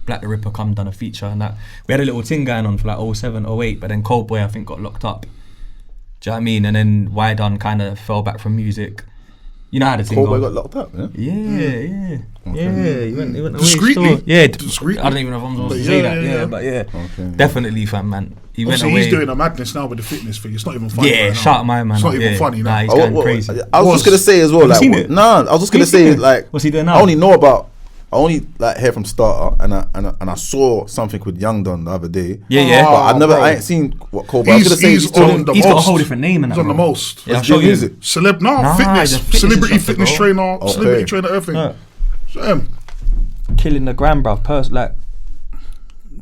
Black the Ripper done a feature, and that we had a little thing going on for like 07, 08, but then Coldboy I think got locked up. Do you know what I mean? And then Wydon kind of fell back from music. You know how the thing Coldboy got locked up, yeah? Yeah. Okay. Yeah, he went away. Discreetly. Yeah, discreetly. I don't even know if I'm supposed to say that. But yeah. Okay. Definitely, fam, man. He went away. He's doing a madness now with the fitness thing. It's not even funny. Yeah, right shut up, my man. It's not even funny now. Nah, he's going crazy. I was just gonna say as well, Have you like, seen it? I was just gonna say, like, what's he doing now? I only like hear from Starter, and I saw something with Young Don the other day. Yeah. But I ain't seen what Coldboy. I was gonna say he's got a whole different name in that. He's on the most. Yeah, I'll show you. Music. Fitness, celebrity fitness trainer, celebrity trainer, everything. So, killing the gram, bruv. Like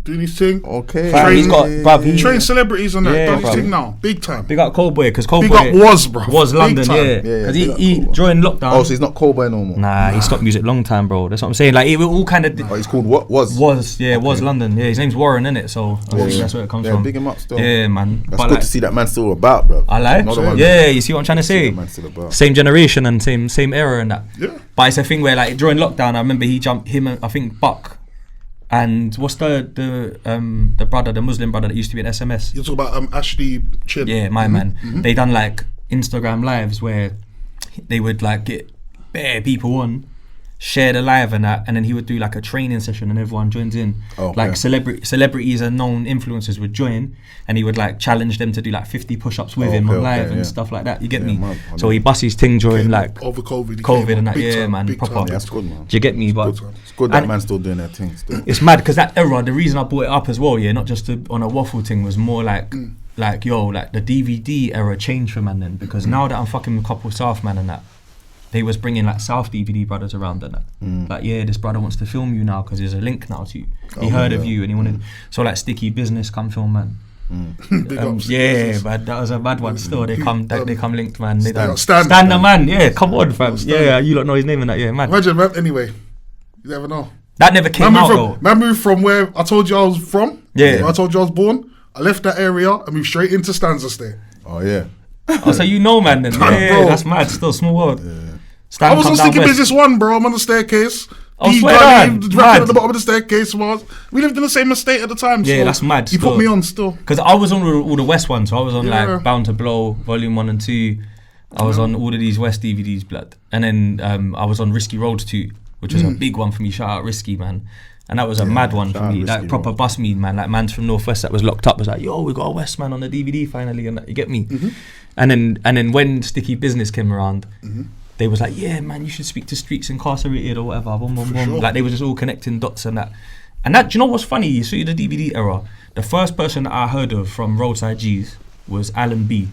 doing his thing. Okay. He's got, bruv, he train celebrities on that. Yeah, Doing his thing now, big time. Big up Coldboy, because Big Coldboy up was London, yeah. Because he during lockdown. Oh, so he's not Coldboy no more. Nah, he stopped music long time, bro. That's what I'm saying. Like it all kind of. Oh, he's called what was London. Yeah, his name's Warren, innit? So I think that's where it comes from. Big him up still. Yeah, man. That's good to see that man still about, bro. I like. Yeah, you see what I'm trying to say? Same generation and same era and that. Yeah. But it's a thing where like during lockdown, I remember him and I think Buck. And what's the brother, the Muslim brother that used to be in SMS? You're talking about Ashley Chin. Yeah, my man. They done like Instagram lives where they would like get bare people on, share the live and that, and then he would do like a training session and everyone joins in. Like celebrities and known influencers would join, and he would like challenge them to do like 50 push-ups with him on live and stuff like that. You get me? Man, so he busts his thing during like over COVID and that. Yeah, time, man, proper. Yeah, that's good, man. Do you get me? But it's good that man's still doing their thing still. It's mad because that era, the reason I brought it up as well, not just on a waffle thing, was more like like the DVD era changed for man then, because now that I'm fucking with Couple South, man, and that they was bringing like South DVD brothers around and that. Like, this brother wants to film you now because there's a link now to you. He heard of you and he wanted. So like Sticky Business come film, man. But that was a bad one. Still, they come linked, man. They stand the man. Yeah, come on, fam. Yeah, you don't know his name and that. Yeah, man. Imagine, anyway, you never know. That never came out though. Man moved from where I told you I was from. Yeah. Where I told you I was born. I left that area and moved straight into Stanza State. Oh yeah. Oh, so you know, man. Then yeah, that's mad. Still small world. Yeah. I was on Sticky Business 1, bro. I'm on the staircase. Oh, swear down. At the bottom of the staircase. We lived in the same estate at the time. Yeah, so that's mad. You put me on still. Because I was on all the West ones. So I was on like Bound to Blow, Volume 1 and 2. I was on all of these West DVDs, blood. And then I was on Risky Roads too, which was a big one for me. Shout out Risky, man. And that was a mad one for me. Like proper bus meet, man. Like man's from Northwest that was locked up was like, yo, we got a West man on the DVD finally, and that, you get me. And then when Sticky Business came around, they was like, yeah, man, you should speak to Streets Incarcerated or whatever. Boom, boom, boom. Sure. Like they were just all connecting dots and that. And that, do you know what's funny? You see the DVD era. The first person that I heard of from Roadside Gz was Alan B.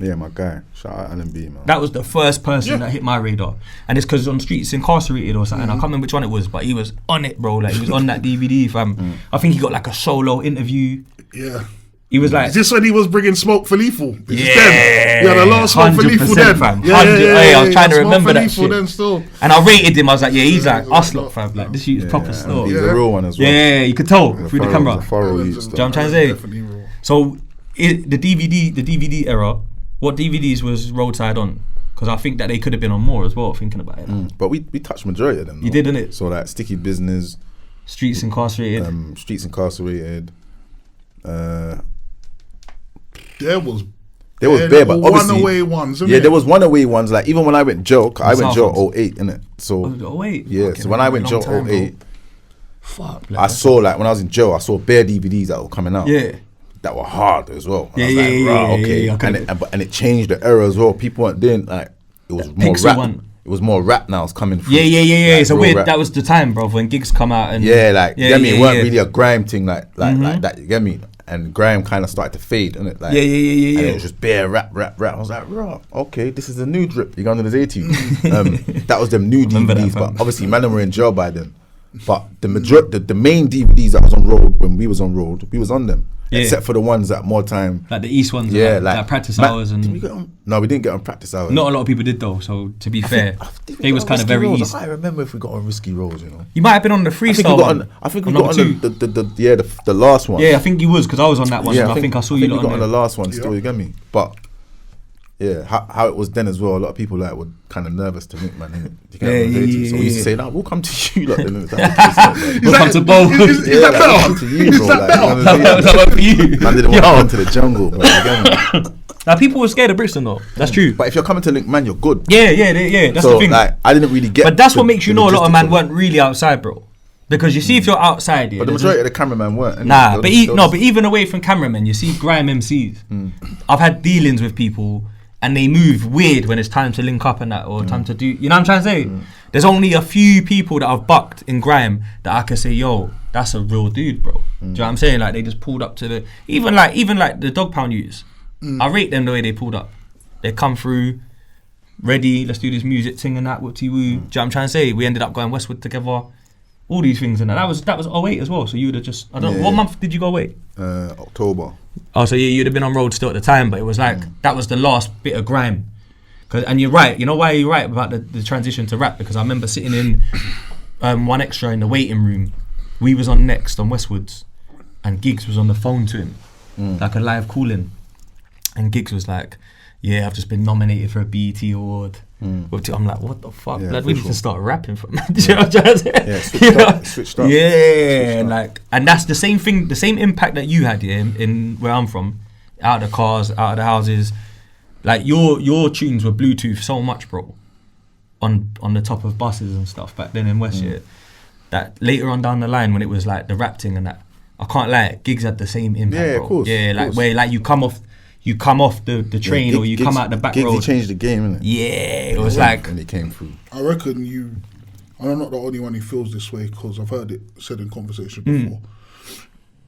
Yeah, my guy. Shout out Alan B, man. That was the first person that hit my radar. And it's because on Streets Incarcerated or something. I can't remember which one it was, but he was on it, bro. Like he was on that DVD, fam. I think he got like a solo interview. Yeah. He was like... Is this when he was bringing smoke for Lethal? Yeah. Yeah, the last smoke for Lethal then. Fam. I was trying to remember that shit. Then still. And I rated him. I was like, yeah, he's like us lot, fam. Like this shit is proper slow. He's a real one as well. Yeah, you could tell through the camera. He's a thorough. Do you know what I'm trying to say? So the DVD era, what DVDs was Roadside on? Because I think that they could have been on more as well, thinking about it. But we touched majority of them. You did, innit? So like Sticky Business, Streets Incarcerated. There was bare, but obviously one away ones. There was one away ones. Like even when I went jail, I went jail 08, innit? So 08. Yeah. So when I went jail 08, fuck. I saw like when I was in jail, I saw bare DVDs that were coming out. Yeah. That were hard as well. Yeah. And it changed the era as well. People weren't doing like it was more rap. It was more rap now. It's coming through. Yeah. Like, so weird. Rap. That was the time, bro, when GIGGS come out and you get me. It weren't really a grime thing like that. You get me? And grime kind of started to fade, innit? Like, And it was just bare rap. I was like, right, okay, this is a new drip. You got under this 80s. That was them new DVDs, but obviously, man, were in jail by then. But the main DVDs that was on road when we was on road, we was on them. Except for the ones that more time, like the East ones, like practice hours and. No, we didn't get on practice hours. Not a lot of people did though. So to be fair, they was kind of very easy. I remember if we got on Risky Roads, you know. You might have been on the freestyle. I think we got on the last one. Yeah, I think you was because I was on that one. I think I saw you got on the last one. Yeah. Still, you get me? But yeah, how it was then as well. A lot of people like were kind of nervous to meet, man. So we used to say, "No, we'll come to you." Like, we'll come to both. Is that better? We'll come to you, bro. That for you. Man didn't want to come to the jungle, bro. Now people were scared of Brixton though. That's true. But if you're coming to Link, man, you're good. Yeah. That's the thing. Like, I didn't really get. But that's what makes you know a lot of man weren't really outside, bro. Because you see, if you're outside, but the majority of the cameramen weren't. Nah, but even away from cameramen, you see grime MCs. I've had dealings with people. And they move weird when it's time to link up and that, or time to do. You know what I'm trying to say? There's only a few people that I've bucked in grime that I can say, yo, that's a real dude, bro. Do you know what I'm saying? Like they just pulled up to the even like the Dog Pound youths. I rate them the way they pulled up. They come through, ready. Let's do this music thing and that. Whoop woo. Do you know what I'm trying to say? We ended up going Westwood together. All these things and that was 08 as well. So you would have just what month did you go away? October. Oh, so you'd have been on road still at the time, but it was like that was the last bit of grime. And you're right. You know why you're right about the transition to rap? Because I remember sitting in One Extra in the waiting room. We was on Next on Westwoods, and GIGGS was on the phone to him, like a live call-in. And GIGGS was like, "Yeah, I've just been nominated for a BET award." I'm like, what the fuck? Yeah, like, we need sure. to start rapping for man. Do you know what I'm trying to say? Yeah, switched up. And that's the same thing, the same impact that you had in where I'm from, out of the cars, out of the houses. Like your tunes were Bluetooth so much, bro, on the top of buses and stuff back then in West here. That later on down the line when it was like the rap thing and that, I can't lie, GIGGS had the same impact, yeah, bro. Of course, yeah, of like course. where like you come off the train or you come out the back road. He changed the game, innit? Yeah, it was like when he came through. I reckon you. I'm not the only one who feels this way because I've heard it said in conversation before.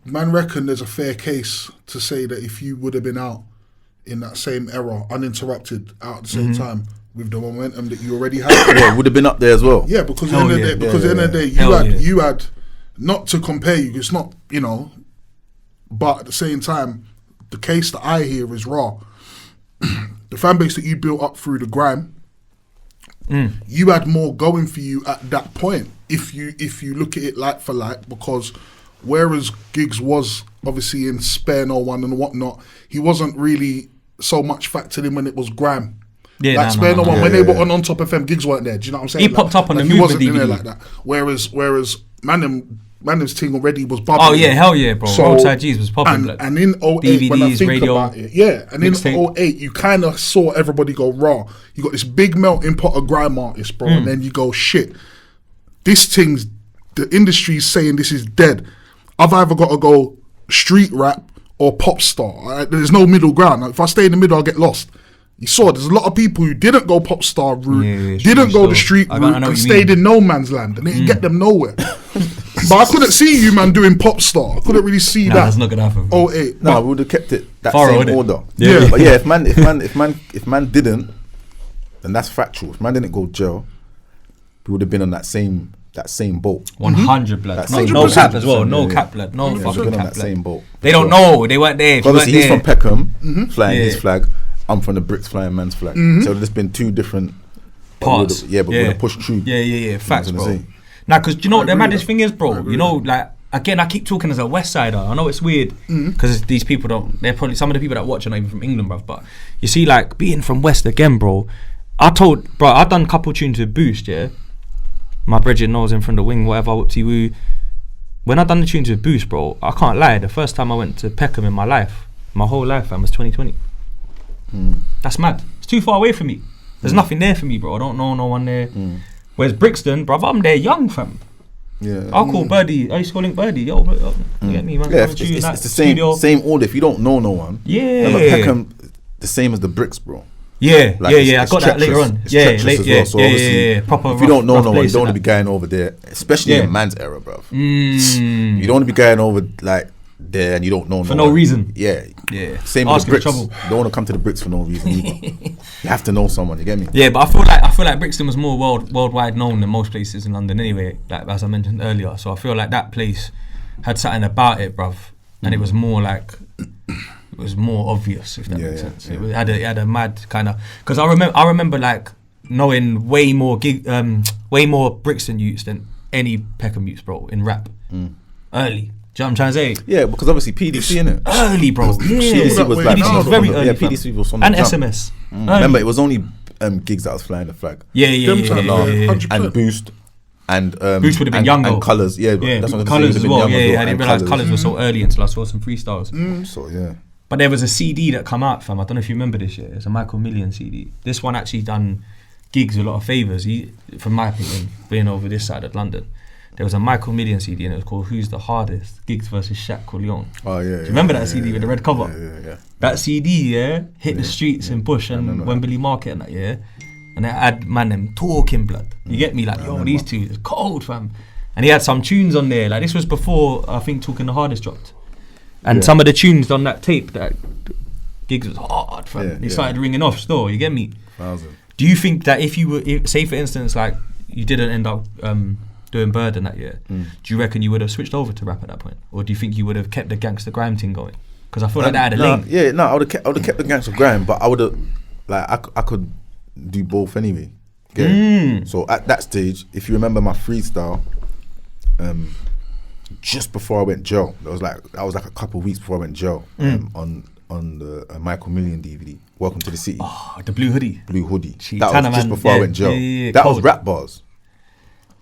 Man, reckon there's a fair case to say that if you would have been out in that same era, uninterrupted, out at the same time with the momentum that you already had, would have been up there as well. Yeah, because at the end of the day, you had not to compare you. It's not, you know, but at the same time, the case that I hear is raw. The fan base that you built up through the grime, you had more going for you at that point. If you look at it like for like, because whereas GIGGS was obviously in Spare No One and whatnot, he wasn't really so much factored in when it was grime. Yeah, like Spare No One, when they were on Top FM, GIGGS weren't there. Do you know what I'm saying? He popped up on the he movement wasn't in there DVD. like that. Whereas Man's thing already was bubbling. Oh yeah, hell yeah, bro. So, Roadside Gz was popping. And in 08, DVDs, when I think radio, about it, yeah, and mixtape. in 08, you kind of saw everybody go raw. You got this big melting pot of grime artists, bro, and then you go, shit, this thing's, the industry's saying this is dead. I've either got to go street rap or pop star. There's no middle ground. If I stay in the middle, I'll get lost. You saw there's a lot of people who didn't go pop star route, didn't go the street route, and stayed in no man's land, and it didn't get them nowhere. But I couldn't see you, man, doing pop star. I couldn't really see that. That's not gonna happen. 08. No, we would have kept it that Thorough, same order. Yeah. But yeah, if man didn't, then that's factual. If man didn't go jail, we would have been on that same boat. 100 blood. That No same cap boat. as well. No Yeah. cap blood. No Yeah, fucking we've been on cap that blood. same boat. They don't know. They weren't there. If you Obviously, weren't he's there. from Peckham, flying his Yeah. flag. I'm from the Bricks flying man's flag. So there's been two different Parts. But we're gonna push through. Yeah. Facts, You know what bro. I'm saying? Nah, because you know what the maddest thing is, bro? You know, like, again, I keep talking as a West Sider. I know it's weird because these people don't, they're probably, some of the people that watch are not even from England, bruv. But you see, like, being from West again, bro, I've done a couple tunes with Boost, yeah? My Bridget knows him from the wing, whatever, whoopty woo. When I done the tunes with Boost, bro, I can't lie, the first time I went to Peckham in my life, my whole life, fam, was 2020. That's mad. It's too far away from me. There's nothing there for me, bro. I don't know no one there. Whereas Brixton, bruv, I'm there young, fam. Yeah. I'll call Birdie. I used to call him Birdie. Yo, you get me, man. Yeah, Come and it's tune the same order. If you don't know no one, Yeah. remember Peckham, the same as the Bricks, bro. Yeah, Like, I got that later treacherous. on. It's Yeah, treacherous as well. So obviously, Proper. if you don't know rough no one, you place don't want to and be going over there, especially Yeah. in man's era, bro. that. You don't want to be going over like there and you don't know For no no one. reason. Yeah. Yeah. Same with Asking the for Bricks. trouble. You don't want to come to the Bricks for no reason either. You have to know someone. You get me? Yeah, but I feel like Brixton was more worldwide known than most places in London anyway. Like as I mentioned earlier, so I feel like that place had something about it, bruv, and it was more like. It was more obvious, if that makes sense. Yeah. It had a mad kind of, because I remember like knowing way more Brixton youths than any Peckham youths, bro, in rap. Early. Do you know what I'm trying to say? Yeah, because obviously PDC, innit? Early, bro. PDC was like, PDC was very early. yeah, fam. PDC was on the And jump. SMS. Remember, it was only GIGGS that was flying the flag. Yeah. And Boost. And Boost would have been younger. And Khalas, yeah, that's what I'm saying, Colours as well. Yeah, I didn't realise Khalas. Colours was so early until I saw some freestyles. So yeah. But there was a CD that come out, fam. I don't know if you remember this. Yeah, it's a Michael Million CD. This one actually done GIGGS a lot of favours. From my opinion, being over this side of London, there was a Michael Million CD and it was called "Who's the Hardest?" GIGGS versus Shaq Leon. Oh yeah. Do you remember that CD with the red cover? Yeah. That CD, hit the streets in Bush and Wembley Market and that, and it had them talking blood. You get me, like, yo, these two is cold, fam. And he had some tunes on there. Like this was before I think Talking the Hardest dropped. And some of the tunes on that tape, that GIGGS was hard, fam. It started ringing off still, you get me? 1,000. Do you think that if you were, say for instance, like you didn't end up doing Bird in that year, do you reckon you would have switched over to rap at that point? Or do you think you would have kept the gangster grime thing going? Because I feel like that had a lane. Yeah, no, I would have kept the gangster grime, but I would have, like, I could do both anyway. Yeah. So at that stage, if you remember my freestyle, just before I went jail, that was like a couple of weeks before I went jail, on the Michael Million DVD, Welcome to the City. Oh, the blue hoodie. Blue hoodie. Gee, that Tanner, was just man. before I went jail. Yeah, that cold. was rap bars.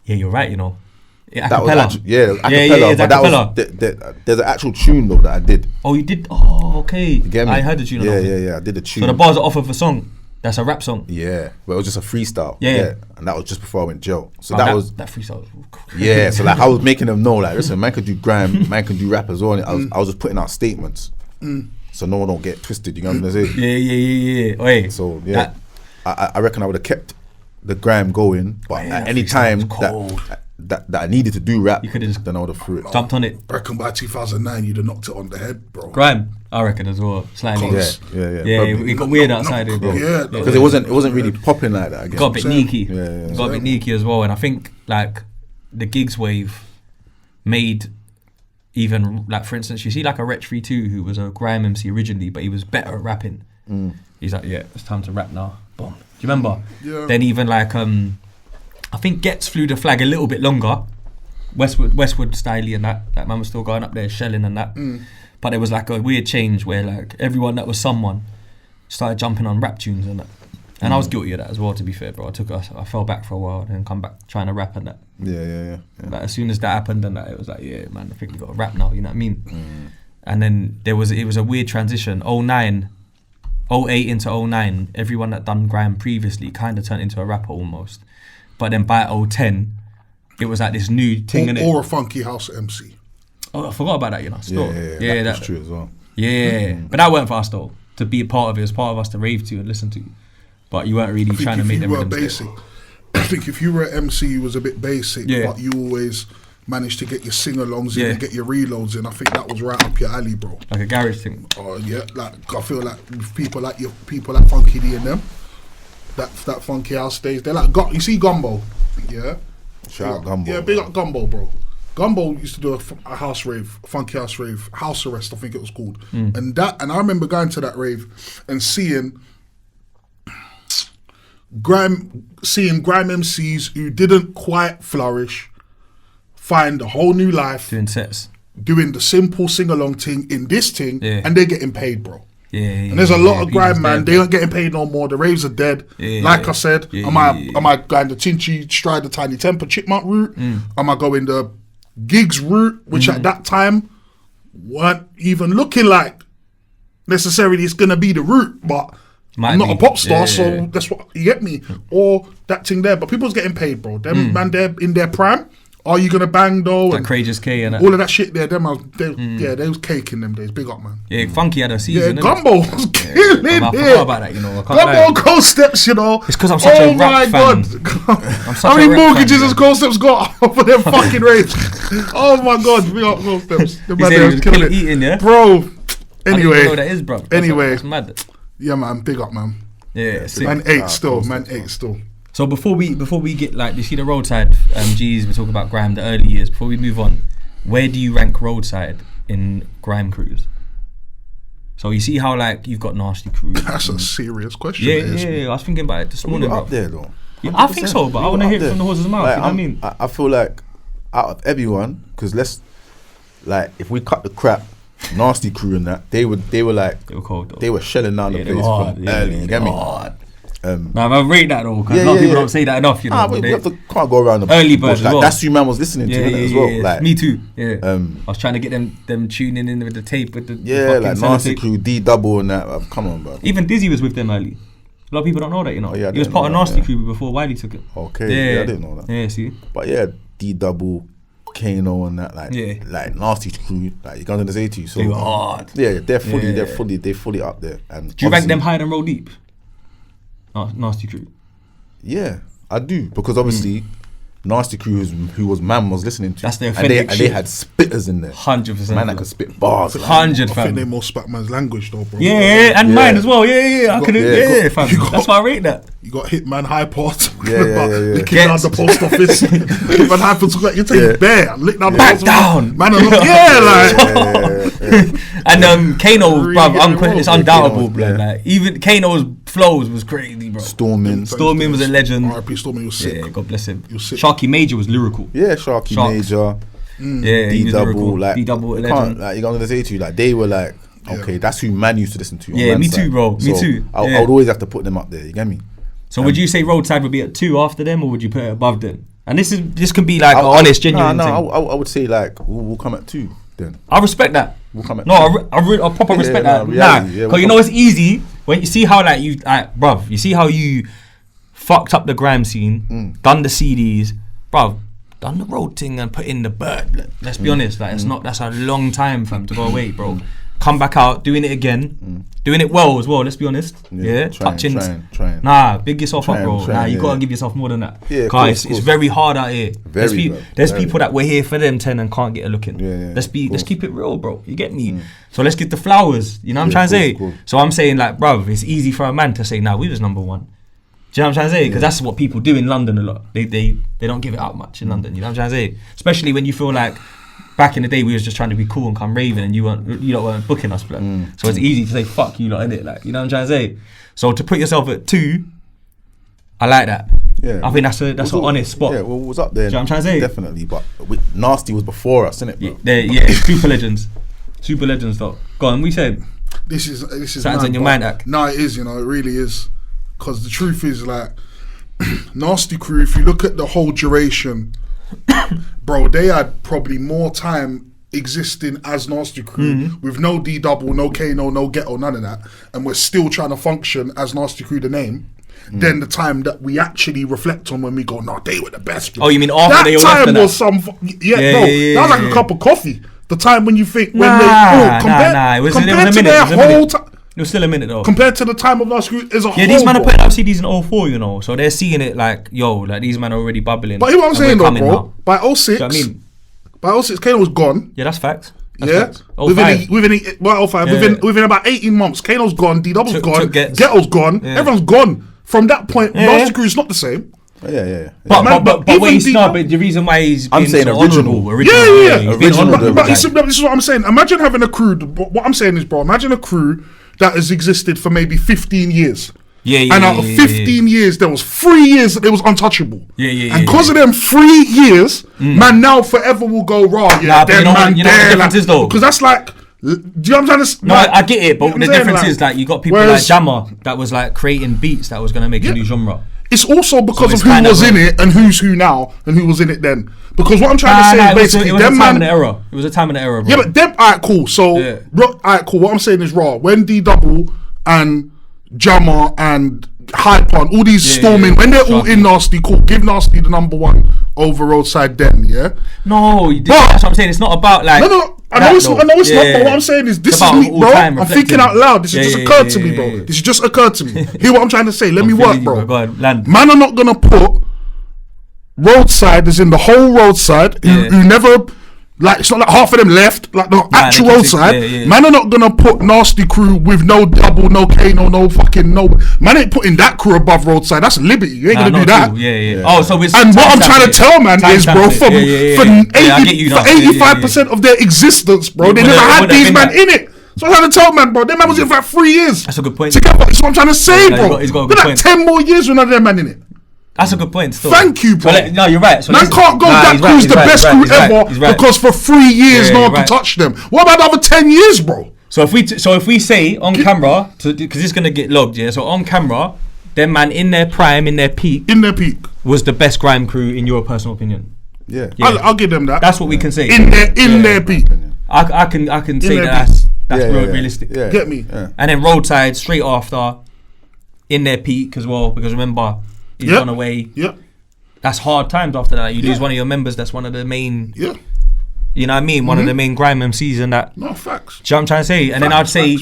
Yeah, you're right, you know. Yeah, That was acapella. acapella, but that was there's an actual tune though that I did. Oh, you did? Oh, okay. You get me? I heard the tune. Yeah, I did the tune. So the bars are off of a song. That's a rap song. Yeah, but it was just a freestyle. Yeah. And that was just before I went jail. So Oh, that was that freestyle. Was yeah. So like I was making them know, like, listen, man can do grime, man can do rap as well. And I was just putting out statements, so no one don't get twisted. You know what I'm saying? Yeah. Wait. So yeah, I reckon I would have kept the grime going, but at any time that I needed to do rap, you could have just then I would have threw it. jumped on it. I reckon by 2009 you'd have knocked it on the head, bro. Grime, I reckon as well. Slightly. Yeah. It got weird outside it. Yeah, Because it wasn't really popping like that again. Got a bit sneaky. Yeah. Got a bit sneaky as well. And I think like the GIGGS wave made even, like, for instance, you see like a Wretch 32 who was a grime MC originally, but he was better at rapping. He's like, yeah, it's time to rap now. Boom. Do you remember? Yeah. Then even like I think GETS flew the flag a little bit longer, Westwood styley and that. Like man was still going up there shelling and that. But there was like a weird change where like everyone that was someone started jumping on rap tunes and that. And I was guilty of that as well, to be fair, bro. I fell back for a while and then come back trying to rap and that. Yeah. Like, as soon as that happened, and that, it was like, yeah, man, I think we got to rap now, you know what I mean? And then it was a weird transition. 08 into 09, everyone that done grime previously kind of turned into a rapper almost. But then by 010, it was like this new thing, or a funky house MC. Oh, I forgot about that, you know. Still. Yeah, that's true as well. Yeah, but that weren't for us though. To be a part of it, it was part of us to rave to and listen to. But you weren't really trying to make them rhythms basic. I think if you were an MC, you was a bit basic, but you always managed to get your sing-alongs in and get your reloads in. I think that was right up your alley, bro. Like a garage thing. Oh yeah, like I feel like people like Funky D and them, that funky house days. They're like, you see Gumbo, yeah. Shout out Gumbo. Yeah, big up Gumbo, bro. Gumbo used to do a house rave, funky house rave, house arrest, I think it was called. And I remember going to that rave and seeing grime MCs who didn't quite flourish find a whole new life doing sets, doing the simple sing-along thing in this thing, and they're getting paid, bro. And there's a lot of grime, man. They aren't getting paid no more. The raves are dead. Like I said, am I going the Tinchy Stride, the Tiny Temper Chipmunk route? Am I going the GIGGS route, which at that time weren't even looking like necessarily it's gonna be the route, but I'm not a pop star, so that's what you get me. Or that thing there, but people's getting paid, bro. Them man, they're in their prime. Are you gonna bang though? Like Courageous K and all of that shit there. They was cake in them days. Big up, man. Yeah, Funky had a season. Yeah, Gumbo was killing it. I forgot about that, you know. Gumbo Cold Steps, you know. It's because I'm such a rap fan. How many mortgages has Cold Steps got for them fucking raves? Oh my god, big up Cold Steps. The man there was killing it, eating, yeah, bro. Anyway, I don't even know what that is, bro. Anyway, that's mad. Yeah, man. Big up, man. Yeah, man. 8 still. So before we get like, you see the Roadside Gz, we talk about grime, the early years. Before we move on, where do you rank Roadside in grime crews? So you see how like you've got Nasty Crew. That's a serious question. Yeah. I was thinking about it this morning, bro. Up there though. Yeah, I think so, but I want to hear it from the horse's mouth. Like, you know what I mean? I feel like out of everyone, because if we cut the crap, Nasty Crew and that, they were cold though. They were shelling down the place from early. You get me? Now I rate that though, because a lot of people don't say that enough, you know. We can't go around the early birds like, well. that's who man was listening to as well. Like, me too. Yeah. I was trying to get them tuning in with the tape with the like Nasty Crew, D Double and that. Come on, bro. Even Dizzy was with them early. A lot of people don't know that, you know. He was part of Nasty Crew before Wiley took it. Okay, I didn't know that. Yeah, see. But yeah, D Double, Kano and that, like Nasty Crew, like you're gonna say to you. So they were hard. Yeah, they're fully up there. And do you rank them higher than Roll Deep? Nasty Crew. Yeah, I do, because obviously Nasty Crew, who was listening to. That's their and they had spitters in there. 100%. Man that could spit bars. 100, I think they more spat man's language though, bro. Yeah, and mine as well. Yeah. I couldn't. Fam. That's why I rate that. You got Hitman High Pot. Yeah. Licking down the post office. Hitman High Pot's like, you take bear, lick down the back post down. Man, And Kano, bruv, it's undoubtable, blood. Like, even Kano's flows was crazy, bro. Stormin was a legend. R.I.P. Stormin was sick. Yeah, God bless him. He was sick. Sharky Major was lyrical. Yeah, Sharky Major. Yeah, D Double, like D Double, legend. Like, you're gonna say to you, like, they were like, okay, that's who man used to listen to. Yeah, me too, bro. Me too. I would always have to put them up there. You get me? So would you say Roadside would be at 2 after them, or would you put it above them? And this could be like an honest, genuine thing. I would say like we'll come at 2 then. I respect that. We'll come at 2. I proper respect that. Because you know it's easy when you see how bruv, you see how you fucked up the grime scene, done the CDs, bruv, done the road thing and put in the bird. Let's be honest, like that's a long time, fam, to go away, bro. Come back out, doing it again, doing it well as well. Let's be honest. Touching. Nah, big yourself up, bro. You gotta give yourself more than that. Yeah, guys, it's very hard out here. There's people that were here for them 10 and can't get a look in. Let's keep it real, bro. You get me? So let's get the flowers. You know what I'm trying to say? So I'm saying, like, bruv, it's easy for a man to say, nah, we was number 1. Do you know what I'm trying to say? Because that's what people do in London a lot. They don't give it out much in London. You know what I'm trying to say? Especially when you feel like back in the day we was just trying to be cool and come raving, and you weren't booking us, blood. So it's easy to say fuck you lot, innit? Like, you know what I'm trying to say? So to put yourself at 2, I like that. Yeah, I think that's an honest spot. Yeah, well, it was up there. Do you know what I'm trying to say? Definitely, but Nasty was before us, innit, bro? Yeah, super legends though. Go on, we said this is something's on your mind, Ak. No, it is, you know, it really is. because the truth is, like, Nasty Crew, if you look at the whole duration, bro, they had probably more time existing as Nasty Crew with no D double, no Kano, no Ghetto, none of that, and we're still trying to function as Nasty Crew, the name. Then the time that we actually reflect on when we go, no, they were the best. Bro. Oh, you mean after that they were time left was some, bro. That was like a cup of coffee. The time when you think when it was a minute. It was still a minute though. Compared to the time of Nasty Crew as a whole. Yeah, these men are putting out CDs in 04, you know, so they're seeing it like, yo, like these men are already bubbling. But you know what I'm saying though, bro? Now. By 06, you know what I mean? By 06, Kano was gone. Yeah, that's facts. That's yeah, facts. within about 18 months, Kano's gone, D Double's gone, Ghetto's gone, everyone's gone. From that point, Nasty Crew is not the same. Yeah. But the reason why he's been saying original. But this is what I'm saying. Imagine having a crew. What I'm saying is, bro, imagine a crew that has existed for maybe 15 years. And out of 15 years, there was 3 years that it was untouchable. And because of them 3 years, man, now forever will go raw. Yeah, but you know what the difference is though? Because that's like. Do you know what I'm trying to? No, I get it, but the difference is that you got people like Jammer that was like creating beats that was going to make a new genre. It's also because of who was in it and who's who now and who was in it then. Because what I'm trying to say is basically, it was a time in the era. It was a time in the era, bro. Yeah, but them, alright, cool. So, alright, cool. What I'm saying is raw. When D Double and Jammer and Hyper, all these storming, when they're all in Nasty, cool. Give Nasty the #1 over Roadside then, yeah? No, that's what I'm saying. It's not about like. No. I know it's not, but what I'm saying is, this is me, bro. I'm thinking out loud. This has just occurred to me, bro. This has just occurred to me. Hear what I'm trying to say. Let me work, bro. Man are not going to put Roadside, as in the whole Roadside, who never, like, it's not like half of them left, like the actual Roadside. Man are not going to put Nasty Crew with no double, no Kano, no fucking no. Man ain't putting that crew above Roadside. That's Liberty. You ain't going to do that. Oh, so it's. And what I'm trying to tell, man, is, bro, for 85% of their existence, bro, they never had these man in it. So I'm trying to tell, man, bro, them man was in for like 3 years. That's a good point. Together. That's what I'm trying to say, bro. He's got a good point. 10 more years with none of them man in it. That's a good point still. Thank you, bro. No, you're right. So man can't go, that crew's the best crew ever because for 3 years no one can touch them. What about the other 10 years, bro? So if we say on camera, because it's going to get logged, yeah? So on camera, them man in their prime, in their peak, was the best grime crew in your personal opinion. Yeah. I'll give them that. That's what we can say. In their peak. I can say that's realistic. Yeah. Get me. Yeah. And then Roadside straight after, in their peak as well, because remember, he's gone away. Yeah. That's hard times after that. You lose one of your members, that's one of the main. Yeah. You know what I mean? One of the main grime MCs and that. No, facts. Do you know what I'm trying to say? And then I'd say,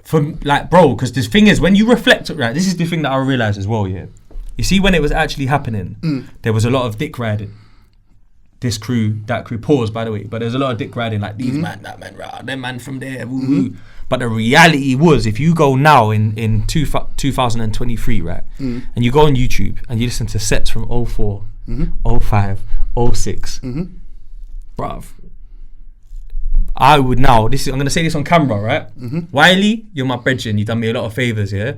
for like, bro, because the thing is, when you reflect, right, this is the thing that I realised as well, yeah. You see, when it was actually happening, there was a lot of dick riding. This crew, that crew, pause by the way, but there's a lot of dick riding, like these man, that man, rah, them man from there, woo woo. But the reality was, if you go now in 2023, right, and you go on YouTube and you listen to sets from 04, 05, 06, bruv, I would now, I'm going to say this on camera, right? Wiley, you're my brethren, you've done me a lot of favours, yeah?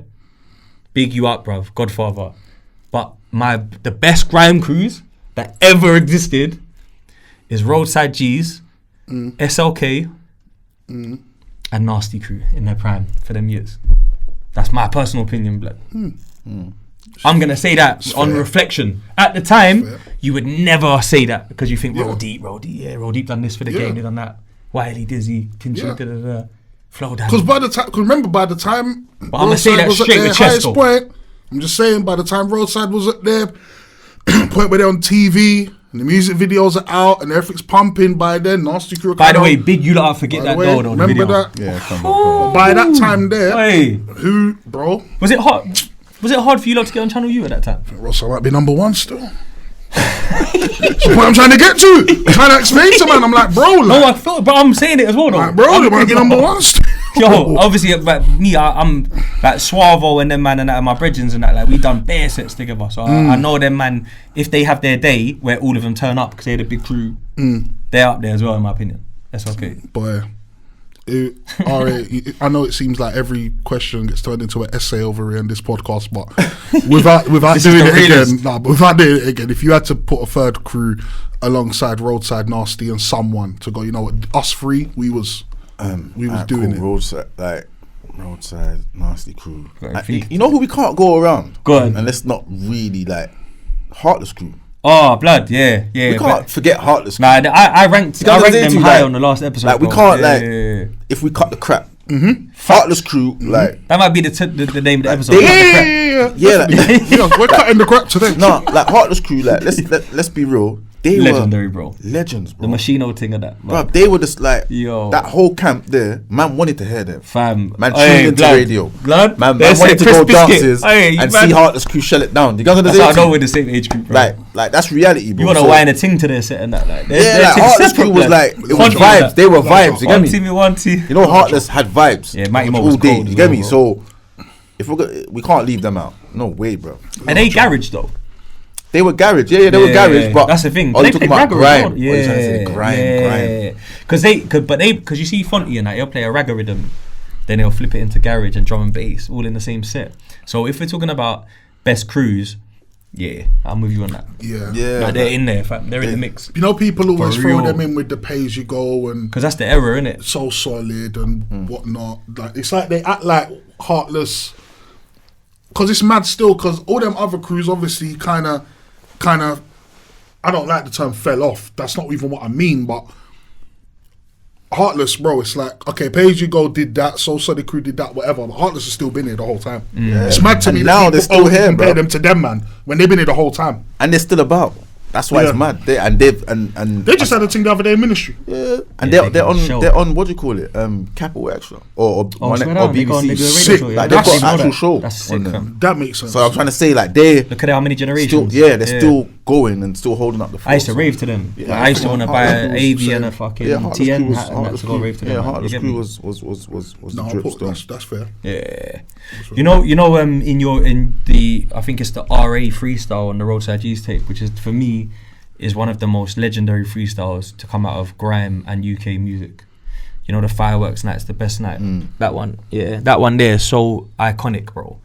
Big you up, bruv, Godfather. But the best grime crews that ever existed is Roadside Gz, SLK, and Nasty Crew in their prime for them years. That's my personal opinion, blood. I'm going to say that on reflection. At the time, you would never say that because you think, Roll Deep, Roll Deep done this for the game, they done that. Wiley, Dizzy, Tinchy, Flow down. Because by the time, remember, by the time but I'm going to say that straight with chest though. Point, I'm just saying, by the time Roadside was at their point where they're on TV, and the music videos are out and everything's pumping by then, Nasty Crew. By the way, big you lot forget that though. Remember that? Yeah, come on. By that time there, who, bro? Was it hard? Was it hard for you lot to get on Channel U at that time? Roadside might be #1 still. That's what I'm trying to get to. I'm trying to explain to man. I'm like, bro. Like, no, I felt, but I'm saying it as well though. Like, bro, they might be #1 still. Yo, obviously, like me, I'm like Suavo and them man and that, and my brethrens and that. Like we done bare sets together, so I know them man. If they have their day where all of them turn up because they're the big crew, they're up there as well, in my opinion. That's okay. Boy, I know it seems like every question gets turned into an essay over here in this podcast, but without doing it again, if you had to put a third crew alongside Roadside, Nasty, and someone to go, you know what, us three, we was doing it. Roadside, like Roadside, Nasty Crew. You know who we can't go around? Go on. And let's not really like Heartless Crew. Oh, blood, yeah. We can't forget Heartless Crew. Nah, I ranked them high on the last episode. Like, we can't, if we cut the crap. Heartless Crew, like. That might be the name of the episode. We're cutting the crap today. No, like Heartless Crew, like, let's be real. They legendary, were legends, bro. The Machino thing of that, bro. They were just like that whole camp there. Man wanted to hear them, fam. Man tuned into radio. Man wanted to go dances and see Heartless Crew shell it down. You guys understand? That's how I know we're the same age group, bro. Like that's reality, bro. You want to whine a ting to their set and that, like Heartless Crew was like it was vibes. They were vibes. You get me? One team. You know, Heartless had vibes. Yeah, Mighty Mo was cold. You get me? So if we can't leave them out. No way, bro. And they garage though. They were garage, they were garage, but that's the thing. They talking about grime, grime. Because you see Fonty and that, he'll play a ragga rhythm, then he'll flip it into garage and drum and bass, all in the same set. So if we're talking about best crews, I'm with you on that. Like they're in there, fam. They're in the mix. You know, people always throw them in with the pay as you go, and because that's the error, innit? So solid and whatnot. Like it's like they act like Heartless. Because it's mad still, because all them other crews obviously kind of, I don't like the term fell off. That's not even what I mean, but Heartless, bro, it's like, okay, Pay As You Go did that, So Solid Crew did that, whatever, but Heartless has still been here the whole time. It's mad to me now they're still here, compare them to them, man, when they've been here the whole time. And they're still about. That's why it's mad. They just had a thing the other day in Ministry. Yeah, and they're on what do you call it? Capital Extra or BBC. Sick. Like they've got an actual show. That's sick, fam. That makes sense. So I'm trying to say, like, they look at how many generations. They're still going and still holding up the fort. I used to rave to them. Yeah, I used to want to buy an AV and a fucking TN hat and that to go rave to them. Yeah, Heartless Crew was the drip stuff. That's fair. Yeah. You know, in the I think it's the RA freestyle on the Roadside Gz tape, which is for me is one of the most legendary freestyles to come out of grime and UK music. You know, the fireworks night's the best night. That one, that one there is so iconic, bro.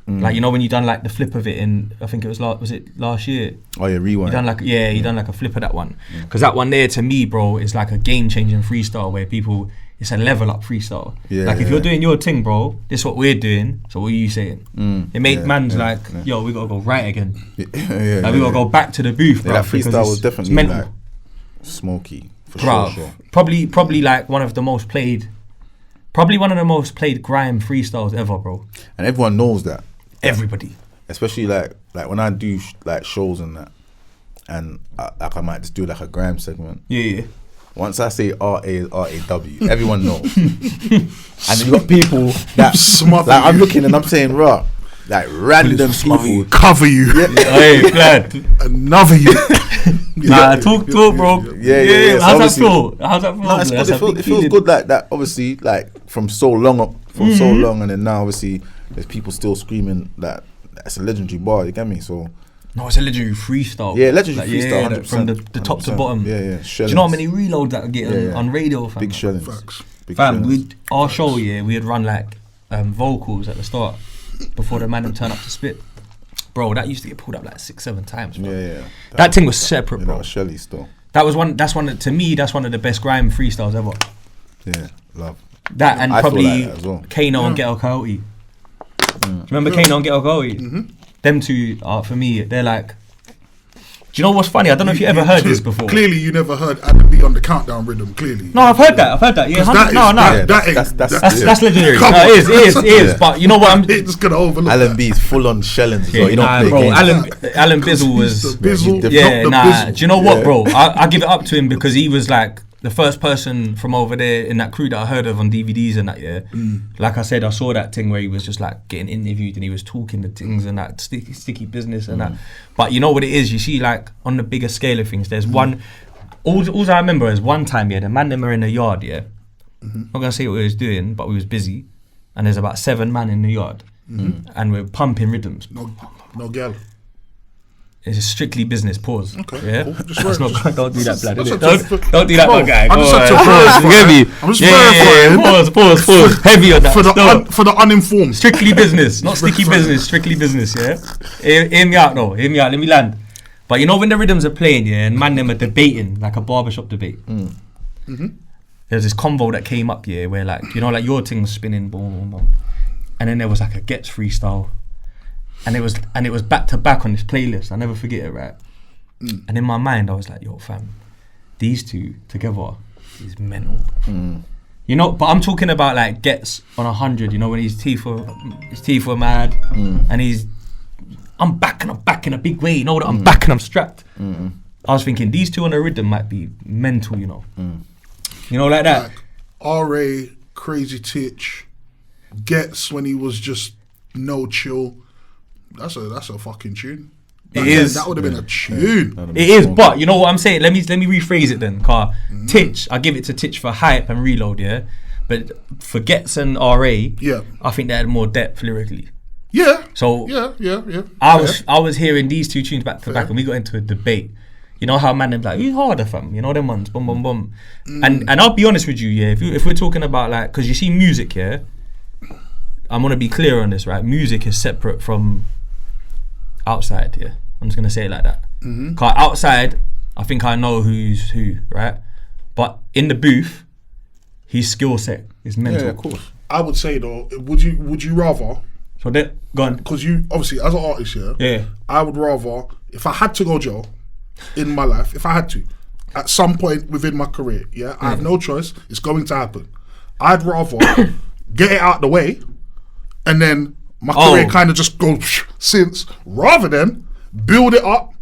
Like, you know, when you done like the flip of it in, I think it was last year? Oh yeah, Rewind. You done like a flip of that one. Because that one there to me, bro, is like a game-changing freestyle where people, it's a level up freestyle. If you're doing your thing, bro, this is what we're doing, so what are you saying? It made man's yo, we gotta go right again. We gotta go back to the booth, bro. That freestyle was definitely like smoky, for sure. Probably like one of the most played grime freestyles ever, bro. And everyone knows that. Everybody. Especially like when I do like shows and that, and I might just do like a grime segment. Yeah. Once I say R-A-W, everyone knows. And you got people that smart. Like I'm looking and I'm saying, raw, like random people cover you. Hey, glad. Another you. Talk, bro. Yeah. How's that feel? No, it feels good like that. Obviously, like from so long, and then now obviously there's people still screaming that that's a legendary bar. You get me? So. No, it's a legendary freestyle. Yeah, legendary freestyle, 100%. From the top to bottom. Yeah. Do you know how many reloads that get on radio, fam? Big shellings. Facts. Fam, our show, we'd run like vocals at the start before the man would turn up to spit. Bro, that used to get pulled up like 6-7 times, bro. Yeah. That thing was separate, bro. That was Shelly still. That's one of the best grime freestyles ever. Yeah, love. That and probably like well. Kano and Ghetto Coyote. Do you remember Kano and Ghetto Coyote? Them two are, for me, they're like... Do you know what's funny? I don't know if you ever heard this before. Clearly you never heard R&B on the countdown rhythm, clearly. No, I've heard that. Yeah, that's legendary. It is. But you know what? I'm just gonna overlook Alan B's full on shellings. So Alan Bizzle was... Do you know what, bro? I give it up to him because he was like... the first person from over there in that crew that I heard of on DVDs and that, like I said, I saw that thing where he was just like getting interviewed and he was talking the things and that sticky business and that. But you know what it is, you see like on the bigger scale of things, there's one, all I remember is one time, the man them were in the yard, I'm not gonna say what we was doing, but we was busy and there's about 7 man in the yard and we're pumping rhythms. No girl. It's a strictly business. Pause. Okay. Yeah. Cool. Don't do that, blood. Don't do that, my guy. I'm just verifying. Pause. Heavy on that. For the uninformed. Strictly business, not sticky business. Strictly business. Yeah. Hear me out, though. Hear me out. Let me land. But you know when the rhythms are playing, and man them are debating like a barbershop debate. there's this convo that came up here where like, you know, like your thing was spinning, boom, boom, boom. And then there was like a GIGGS freestyle. And it was back to back on this playlist. I'll never forget it, right? And in my mind, I was like, yo, fam, these two together is mental. You know, but I'm talking about like GIGGS on 100, you know, when his teeth were mad, and I'm back in a big way, you know, that I'm back and I'm strapped. I was thinking these two on the rhythm might be mental, you know. You know, like that. Like R.A., Crazy Titch, GIGGS when he was just no chill. That's a fucking tune. It is. That would have been a tune. It is, but you know what I'm saying? Let me rephrase it then, car. Titch, I give it to Titch for hype and reload, yeah. But for GIGGS and RA, I think they had more depth lyrically. Yeah. So yeah. I was hearing these two tunes back to back, and we got into a debate. You know how man them like, who's harder, fam? You know them ones, boom, boom, boom. And I'll be honest with you, yeah. If we're talking about like, because you see music, yeah. I'm gonna be clear on this, right? Music is separate from outside, yeah. I'm just gonna say it like that. Cause outside, I think I know who's who, right? But in the booth, his skill set is mental. Yeah, of course. I would say though, would you rather? So that gone. Because you obviously as an artist, yeah. I would rather, if I had to go jail in my life, if I had to, at some point within my career, I have no choice. It's going to happen. I'd rather get it out the way, and then my career kind of just goes since, rather than build it up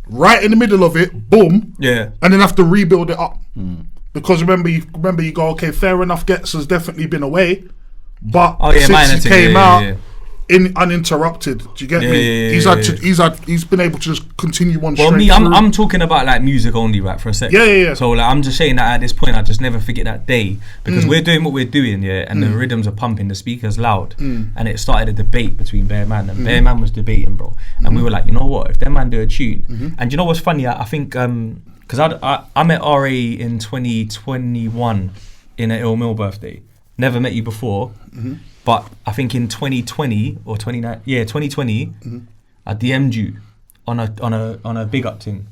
right in the middle of it, boom, and then have to rebuild it up. Because remember you go, okay, fair enough, GIGGS has definitely been away, but since he came out uninterrupted, do you get me? He's been able to just continue on. Well, me, I'm talking about like music only, right, for a second. Yeah. So like, I'm just saying that at this point, I just never forget that day, because we're doing what we're doing, and the rhythms are pumping, the speakers loud, and it started a debate between Bear Man, and Bear Man was debating, bro, and we were like, you know what, if their man do a tune, and you know what's funny, I think because I met RA in 2021 in an Ill Mill birthday, never met you before. But I think in 2020 or 2020, I DM'd you on a big up thing.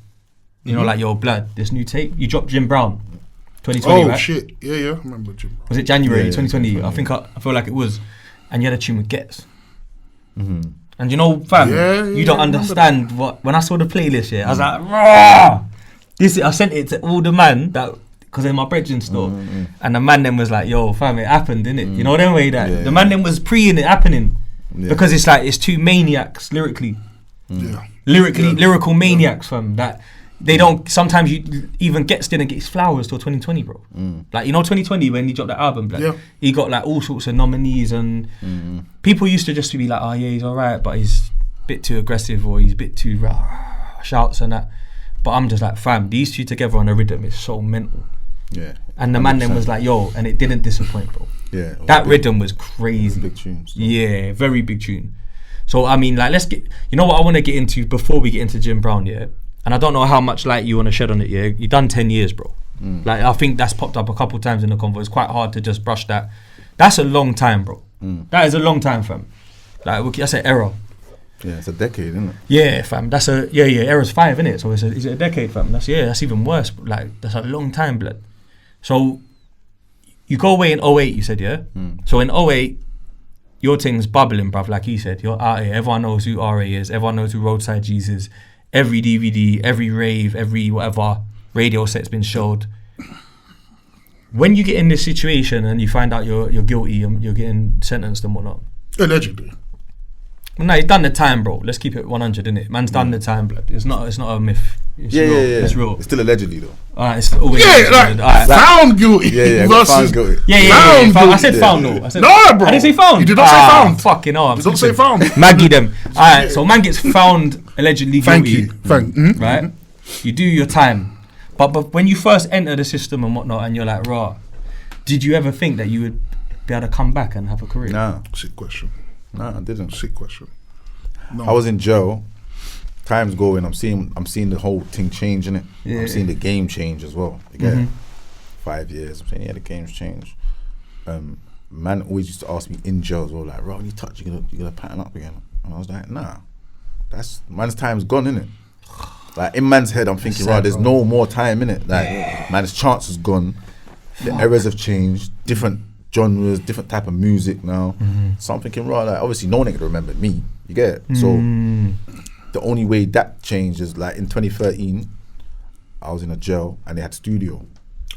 You know, like, your blood, this new tape. You dropped Jim Brown, 2020, right? Oh shit, yeah, I remember Jim Brown. Was it January 2020? I think I feel like it was. And you had a tune with GIGGS. And you know, fam, you don't understand what. When I saw the playlist, I was like, rah! I sent it to all the man that. Because in my brethren store, and the man then was like, yo, fam, it happened, innit? You know that way that the man then was pre-in it happening, because it's like, it's two maniacs lyrically, lyrical maniacs, fam, that they don't, sometimes you even didn't get his flowers till 2020, bro. Like, you know, 2020 when he dropped that album, like, he got like all sorts of nominees, and people used to just be like, oh yeah, he's alright, but he's a bit too aggressive, or he's a bit too shouts and that. But I'm just like, fam, these two together on a rhythm is so mental. Yeah. And the 100%. Man then was like, yo, and it didn't disappoint, bro. Yeah. That rhythm was crazy. Big tune. So. Yeah, very big tune. So, I mean, like, let's get, you know what I want to get into before we get into Jim Brown, And I don't know how much light you want to shed on it, You done 10 years, bro. Like, I think that's popped up a couple times in the convo. It's quite hard to just brush that. That's a long time, bro. That is a long time, fam. Like, that's an era. Yeah, it's a decade, isn't it? Yeah, fam. That's era's 5, isn't it? So is it a decade, fam? That's even worse. Like, that's a long time, blood. So you go away in 08, you said, So in 08, your thing's bubbling, bruv, like he said. You're out here. Everyone knows who RA is. Everyone knows who Roadside Gz is. Every DVD, every rave, every whatever radio set's been showed. When you get in this situation and you find out you're guilty and you're getting sentenced and whatnot. Allegedly. No, he's done the time, bro. Let's keep it 100, innit? Man's done the time, blood. It's not a myth. It's real. It's real. It's still allegedly, though. It's always found guilty. Found guilty. I said found, though. No, bro. I didn't say found. You did not say found. Fucking hell. You don't say found. Maggie them. Alright, so man gets found allegedly guilty. Thank you. Right? You do your time. But when you first enter the system and whatnot, and you're like, raw, did you ever think that you would be able to come back and have a career? Nah. Sick question. Nah, I didn't. Sick question. No. I was in jail. Time's going. I'm seeing the whole thing change, innit? I'm seeing the game change as well. Again, 5 years. I'm saying, the game's changed. Man always used to ask me in jail as well, like, "Bro, when you touch, you're gonna pattern up again." And I was like, "Nah, that's man's time's gone, innit?" Like, in man's head, I'm thinking, right, there's no more time, innit? Like, man's chance is gone. The eras have changed, different genres, different type of music now. So I'm thinking, right, like obviously no one could remember me. You get it? So the only way that changed is like in 2013, I was in a jail and they had studio.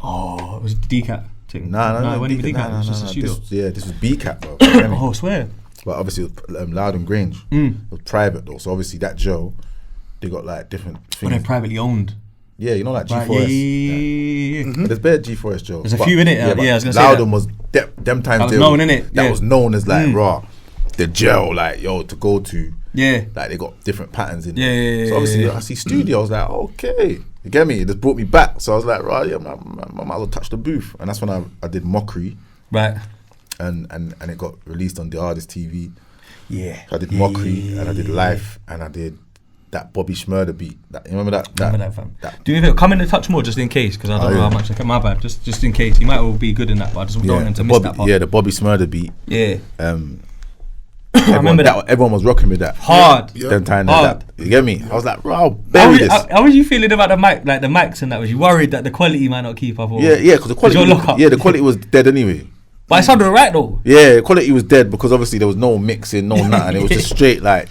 Oh, it was DCAT thing. No, it wasn't even DCAT. It was just a studio. This was BCAT, bro. Oh, I swear. But obviously it was Loudon Grange. It was private though, so obviously that jail, they got like different things. They're privately owned. Yeah, you know, like G4S. But there's bare G4S jails. There's a few in it. Yeah, I was gonna say Loudon was them times. That was known, innit? That was known as like raw, the jail, like yo to go to. Yeah, like they got different patterns in. Yeah. So obviously I see studio. I was like, okay, you get me? It just brought me back. So I was like, right, yeah, I might as well touch the booth. And that's when I did Mockery. Right. And it got released on the Ardest TV. Yeah. So I did Mockery and I did Life and I did that Bobby Schmurder beat. That, you remember that? Remember that, fam. Do you come in and touch more just in case? Because I don't know how much. My bad. Just in case. You might all be good in that, but I just don't want him to miss that part. Yeah, the Bobby Schmurder beat. Yeah. I remember that. Everyone was rocking with that. Hard. Them time that. You get me? I was like, bro, how was you feeling about the mic, like the mics and that? Was you worried that the quality might not keep up? Or yeah, because the quality. The quality was dead anyway. But it sounded right though. Yeah, the quality was dead because obviously there was no mixing, no nothing. It was just straight like.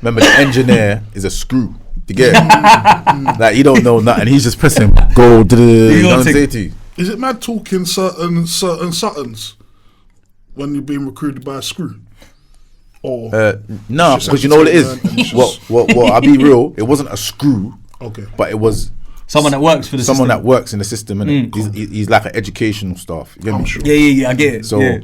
Remember, the engineer is a screw. You get it? Like he don't know nothing. He's just pressing go. You know what I'm saying to you? Is it mad talking certain suttons when you're being recruited by a screw? Or no, because you know what it is. Well, I'll be real. It wasn't a screw. Okay. But it was someone that works for the system. Someone that works in the system, innit? He's like an educational staff. You get me? Sure. Yeah, I get it. So,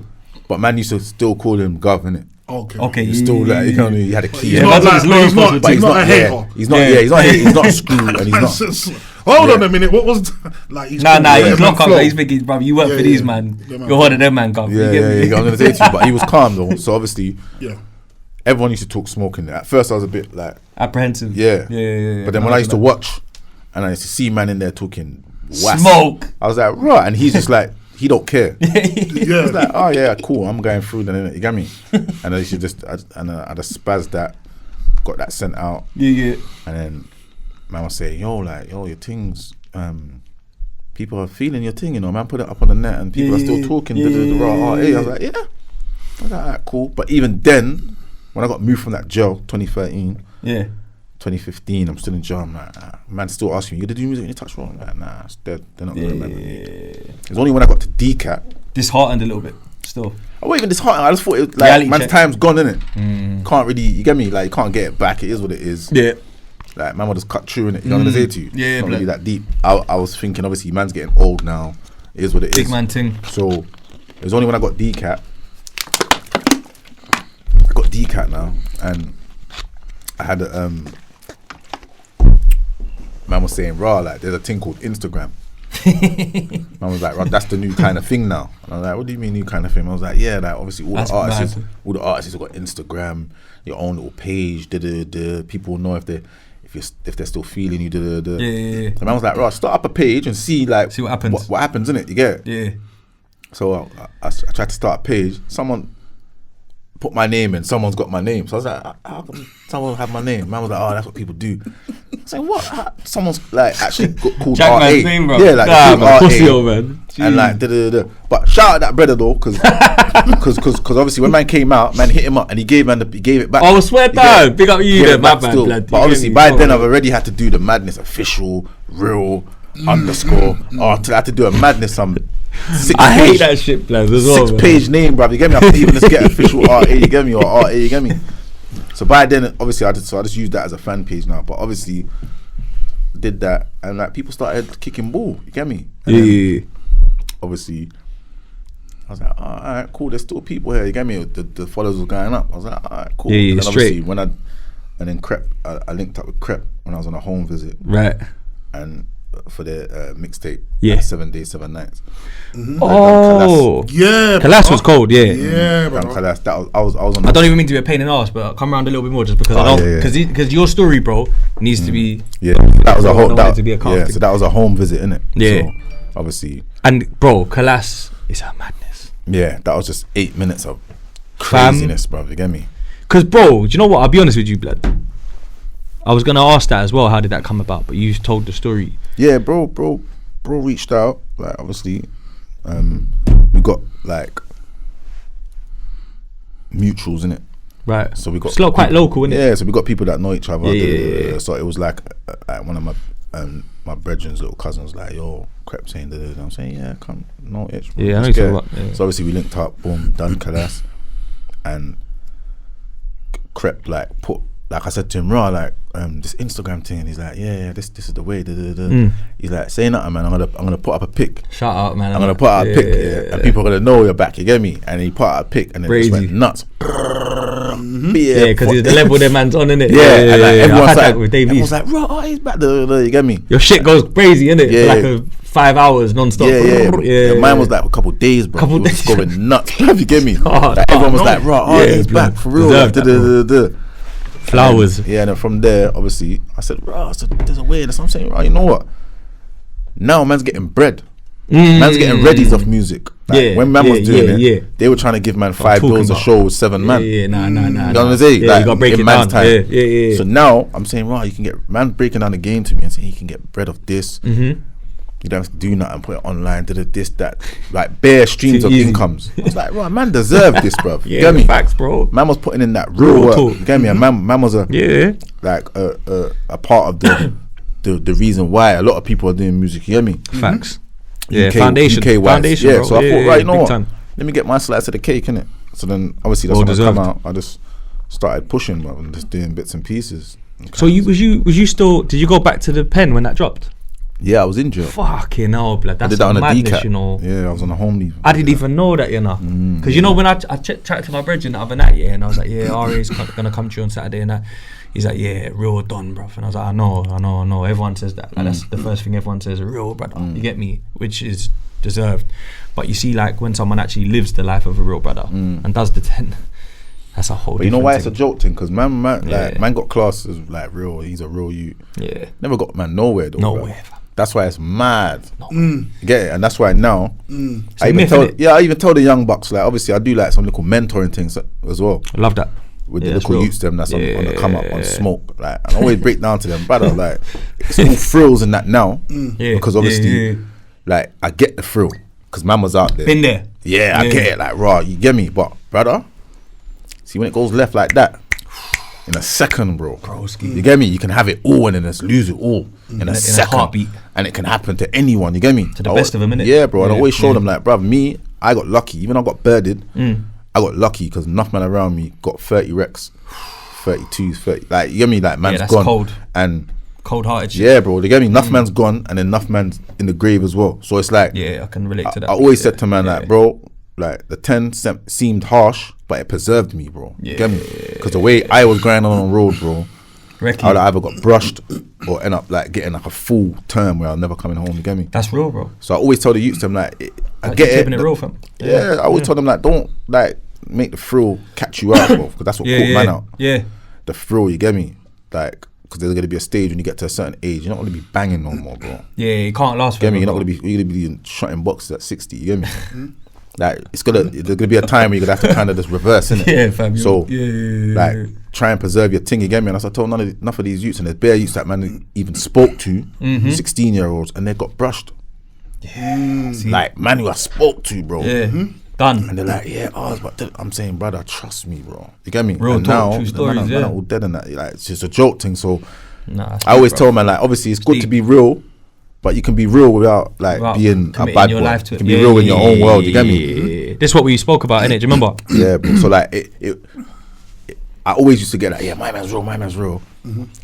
but man used to still call him Gov, innit? Okay. He's still like, you know what I mean? He had a key. He's not a hater. He's not a screw, and he's not. Hold on a minute. What was like? He's he's locked up. He's thinking, bro, you work for these man. You're one of them man, Gov. Yeah. I'm gonna say to you, but he was calm though. So obviously, everyone used to talk smoking. At first, I was a bit like apprehensive. Yeah. But then when I used to watch, and I used to see man in there talking smoke, I was like, right, and he's just like. He don't care. He's like, oh yeah, cool. I'm going through then, you get me? And then she just, I just spazzed that, got that sent out. Yeah. And then man was saying, yo, your things, people are feeling your thing, you know, man. Put it up on the net and people are still talking. I was like, yeah. I was like, alright, cool. But even then, when I got moved from that jail, 2013. 2015, I'm still in jail. I'm like, man still asking me, you did you music when you touch wrong? I'm like, nah, it's dead. They're not gonna remember me. It's only when I got to DCAT. Disheartened a little bit, still. I wasn't even disheartened. I just thought it was like, man's time's gone, innit? Can't really, you get me? Like, you can't get it back. It is what it is. Yeah. Like, man will just cut through, innit? You know what I'm gonna say to you? Yeah, it's not really that deep. I was thinking, obviously, man's getting old now. It is what it is. Big man thing. So, it was only when I got DCAT. I got DCAT now, and I had a, man was saying, raw, like, there's a thing called Instagram. Man was like, that's the new kind of thing now. And I was like, what do you mean new kind of thing? I was like, yeah, like, obviously all the artists have got Instagram, your own little page, people will know if they're still feeling you, Yeah. And man was like, right, start up a page and see what happens. What happens, innit? You get it? Yeah. So I tried to start a page. Someone put my name in. Someone's got my name. So I was like, how come someone have my name? Man was like, oh, that's what people do. I was like, what? Someone's like actually called Jack RA. Man's name, bro. Yeah, like pussy, man. And like But shout out that brother though, because obviously when man came out, man hit him up and he gave it back. Oh, swear down. Big up you, my man. But obviously by then I've already had to do the madness official, real, underscore. I had to do a madness I hate that shit, blood. 6-page name, bruv. You get me? I couldn't even just get official RA. You get me? Or RA. You get me? So by then, obviously, I just use that as a fan page now. But obviously, did that and like people started kicking ball. You get me? And obviously, I was like, all right, cool. There's still people here. You get me? The followers was going up. I was like, all right, cool. Yeah, and straight. And then Krept, I linked up with Krept when I was on a home visit. Right. And for their mixtape, 7 Days, 7 Nights. Oh, yeah, Khalas was cold, yeah, bro. Khalas, I was on. I don't even mean to be a pain in the ass, but I'll come around a little bit more just because I don't, because your story, bro, needs to be. Yeah, that was a whole. So that was a home visit, innit? Yeah, so, obviously. And bro, Khalas is a madness. Yeah, that was just 8 minutes of craziness, bro. You get me? Because, bro, do you know what? I'll be honest with you, blood. I was gonna ask that as well. How did that come about? But you told the story. Yeah, bro reached out. Like, obviously, we got like mutuals in it. Right. So we got quite local, innit? Yeah. So we got people that know each other. Yeah. So it was like one of my brethren's little cousins like, yo, Krept saying da. I'm saying, yeah, come, no itch. Bro. Yeah, I know So obviously we linked up, boom, done Khalas, and Krept like put, like I said to him, raw, like this Instagram thing, and he's like, yeah, this is the way. He's like, say nothing, man. I'm gonna put up a pic. Shout out, man. I'm gonna put out a pic, and people are gonna know you're back. You get me? And he put out a pic, and then it just went nuts. Yeah, because the level their man's on, innit? Yeah, and like, everyone's like, raw, he's back. You get me? Your shit goes crazy, innit? Yeah, for like 5 hours non-stop. Yeah. Mine was like a couple days, bro. It was going nuts. You get me? Like, everyone was like, raw, he's back for real. Flowers. And then from there, obviously, I said, "Bro, there's a way." That's what I'm saying. Right, you know what? Now man's getting bread. Man's getting readies off music. Like, when man was doing it, they were trying to give man $5 a show with 7 man. Nah. You know what I'm saying? Like, you got to break it down. Time. Yeah. So now I'm saying, right, you can get man breaking down the game to me and saying he can get bread of this. You don't have to do nothing, put it online, this, that, like bare streams of incomes. I was like, right, man deserved this, bro. You get me? Facts, bro. Man was putting in that real work. Talk. You get me? And man was a part of the reason why a lot of people are doing music. You get me? Facts. UK, foundation, UK foundation. Yeah, bro. so I thought, right, you know what? Time. Let me get my slice of the cake, innit? So then, obviously, that's when I come out. I just started pushing, bro, and just doing bits and pieces. So was you still? Did you go back to the pen when that dropped? Yeah, I was in jail. Fucking hell, blood. That's I did that on a madness, decap. you know. Yeah, I was on a home leave. I didn't even know that, you know. Because you know when I chatted to my brethren the other night, and I was like, yeah, Ari's gonna come to you on Saturday and that. He's like, yeah, real done, bruv. And I was like, I know. Everyone says that. Like, that's the first thing everyone says, real brother. You get me? Which is deserved. But you see, like, when someone actually lives the life of a real brother and does the 10, that's a whole. But you know why it's a joke thing? Because man got class as like real. He's a real youth. Yeah. Never got man nowhere though. Nowhere. That's why it's mad. No. You get it? And that's why now I even tell the young bucks, like, obviously I do like some little mentoring things as well. I love that. With the little youths them that's on the come up on smoke. Like, I always break down to them, brother, like, it's all thrills in that now. Because obviously like I get the thrill because man was out there. Been there. Yeah, I get it, like, raw, you get me? But brother, see when it goes left like that, in a second, bro. You get me? You can have it all and then just lose it all in a second. Heartbeat. And it can happen to anyone, you get me? To the best of them, innit? Yeah, bro. And I always show them, like, bruv, me, I got lucky. Even I got birded, I got lucky because enough man around me got 30 wrecks, 32s, 30. Like, you get me? Like, man's gone. Cold. And cold-hearted shit. Yeah, bro. You get me? Enough man's gone and then enough man's in the grave as well. So it's like, yeah, I can relate to that. I always said to man, like, bro, like, the 10 seemed harsh, but it preserved me, bro. You get me? Because the way I was going on the road, bro, I would either got brushed or end up like getting like a full term where I'm never coming home. You get me? That's real, bro. So I always tell the youths them, like, I get it. It real, fam. Yeah, I always tell them, like, don't like make the thrill catch you out, bro, because that's what caught man out. Yeah, the thrill, you get me? Like, because there's gonna be a stage when you get to a certain age, you're not gonna be banging no more, bro. Yeah, you can't last. Get me? You're gonna be shotting boxes at 60. You get me? Like, there's gonna be a time where you're gonna have to kind of just reverse, innit? Yeah, fam. So, like, try and preserve your thing, you get me? And as I told enough of these youths, and there's bare youths that man even spoke to, 16-year-olds, and they got brushed. Yeah. Like, man who I spoke to, bro. Yeah. Done. And they're like, yeah, but I'm saying, brother, trust me, bro. You get me? Real and talk, now, true stories, man are all dead and that. Like, it's just a joke thing. So, I always tell man, like, obviously, it's good to be real, but you can be real without being a bad boy. You can be real in your own world. You get me? This is what we spoke about, innit? Do you remember? Yeah, bro. So like, I always used to get like, yeah, my man's real.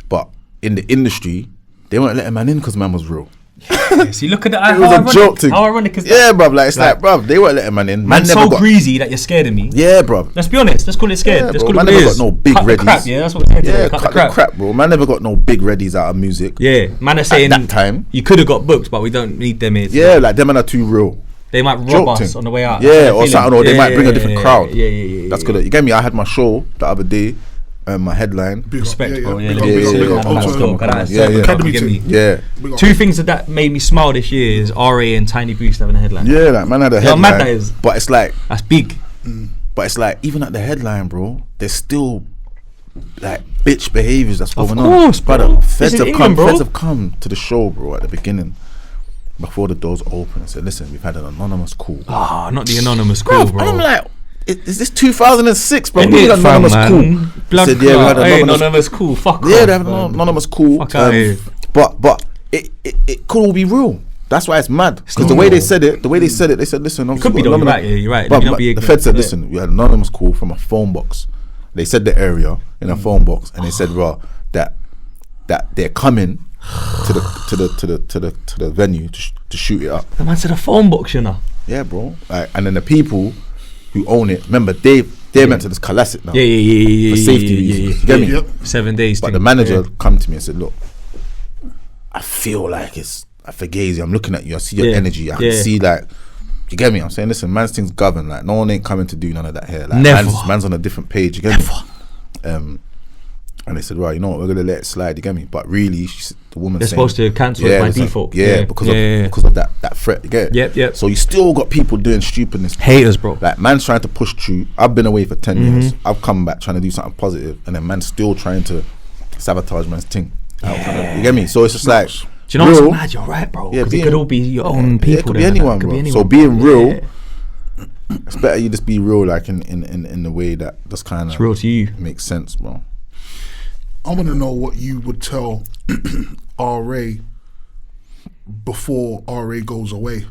But in the industry, they weren't letting man in because man was real. See, look at that. It was a joke thing. How ironic is that? Yeah, bruv. Like, it's like, bruv, they weren't letting man in. Man so greasy that you're scared of me. Yeah, bruv. Let's be honest. Let's call it scared. Let's call it man never got no big readies. Crap, yeah, that's what we're saying. Yeah, cut the crap, bro. Man never got no big readies out of music. Yeah, man are saying at that time you could have got booked, but we don't need them here. Yeah, like them man are too real. They might rob us on the way out. Yeah, or something, or they might bring a different crowd. Yeah. That's good. You get me? I had my show the other day. My headline. Respect, bro. Yeah. Two things that made me smile this year is RA and Tiny Boost having a headline. Yeah, like, man had a headline. Mad that is. But it's like, that's big. But it's like, even at the headline, bro, there's still like bitch behaviors that's going on. Of course, bro. Feds have come to the show, bro, at the beginning. before the doors open and said, listen, we've had an anonymous call. Not the anonymous call, bro. And I'm like, is this 2006, bro? We We need had anonymous call. Blood Said, yeah, we had anonymous call. Fuck off. Yeah, they have an anonymous call. Fuck out here. But it could all be real. That's why it's mad. Because the way they said it, they said, listen, it could be done. You're right. But the Fed said, listen, we had an anonymous call from a phone box. They said the area in a phone box, and they said, bro, that they're coming to the venue to shoot it up. The man said a phone box, you know. Yeah, bro. Like, and then the people who own it, remember they're meant to just Khalas it now. Yeah. For safety reasons. You get me? Yep. 7 days. But the manager come to me and said, look, I feel like it's Gz. I'm looking at you. I see your energy. I can see, like, you get me? I'm saying, listen, man's things govern. Like, no one ain't coming to do none of that here. Like, Never. Man's on a different page. You get me? And they said, right, you know what? We're gonna let it slide. You get me? But really, the woman they're supposed to cancel it by default. Because of that threat. You get it? Yep. So you still got people doing stupidness. Haters, bro. Like, man's trying to push through. I've been away for 10 years. I've come back trying to do something positive, and then man's still trying to sabotage man's thing. You get me? So it's just like, do you know what's mad? You're right, bro. Because it could all be your own people. It could be anyone, bro. So being real, it's better you just be real, like in the way that just kind of real to you makes sense, bro. I want to know what you would tell RA before RA goes away.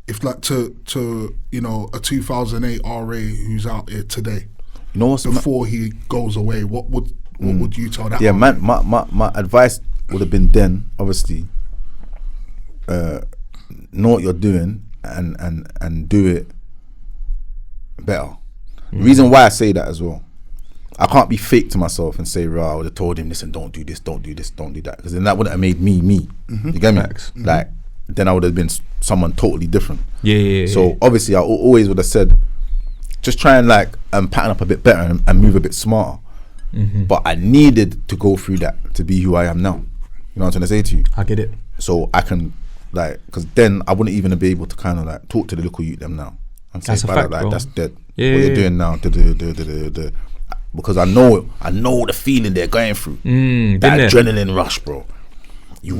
If like to you know, a 2008 RA who's out here today, you know what's before he goes away, what would you tell that? Yeah, man, my advice would have been then, obviously, know what you're doing and do it better. The reason why I say that as well, I can't be fake to myself and say, I would have told him, listen, don't do this, don't do this, don't do that, because then that wouldn't have made me. You get me? Like, then I would have been someone totally different. So obviously I always would have said, just try and like pattern up a bit better and move a bit smarter. But I needed to go through that to be who I am now. You know what I'm trying to say to you? I get it. So I can, like, because then I wouldn't even be able to kind of like talk to the local youth them now and say, that's a fact, like, bro. that's dead. What you're doing now, because I know the feeling they're going through. That adrenaline rush, bro. You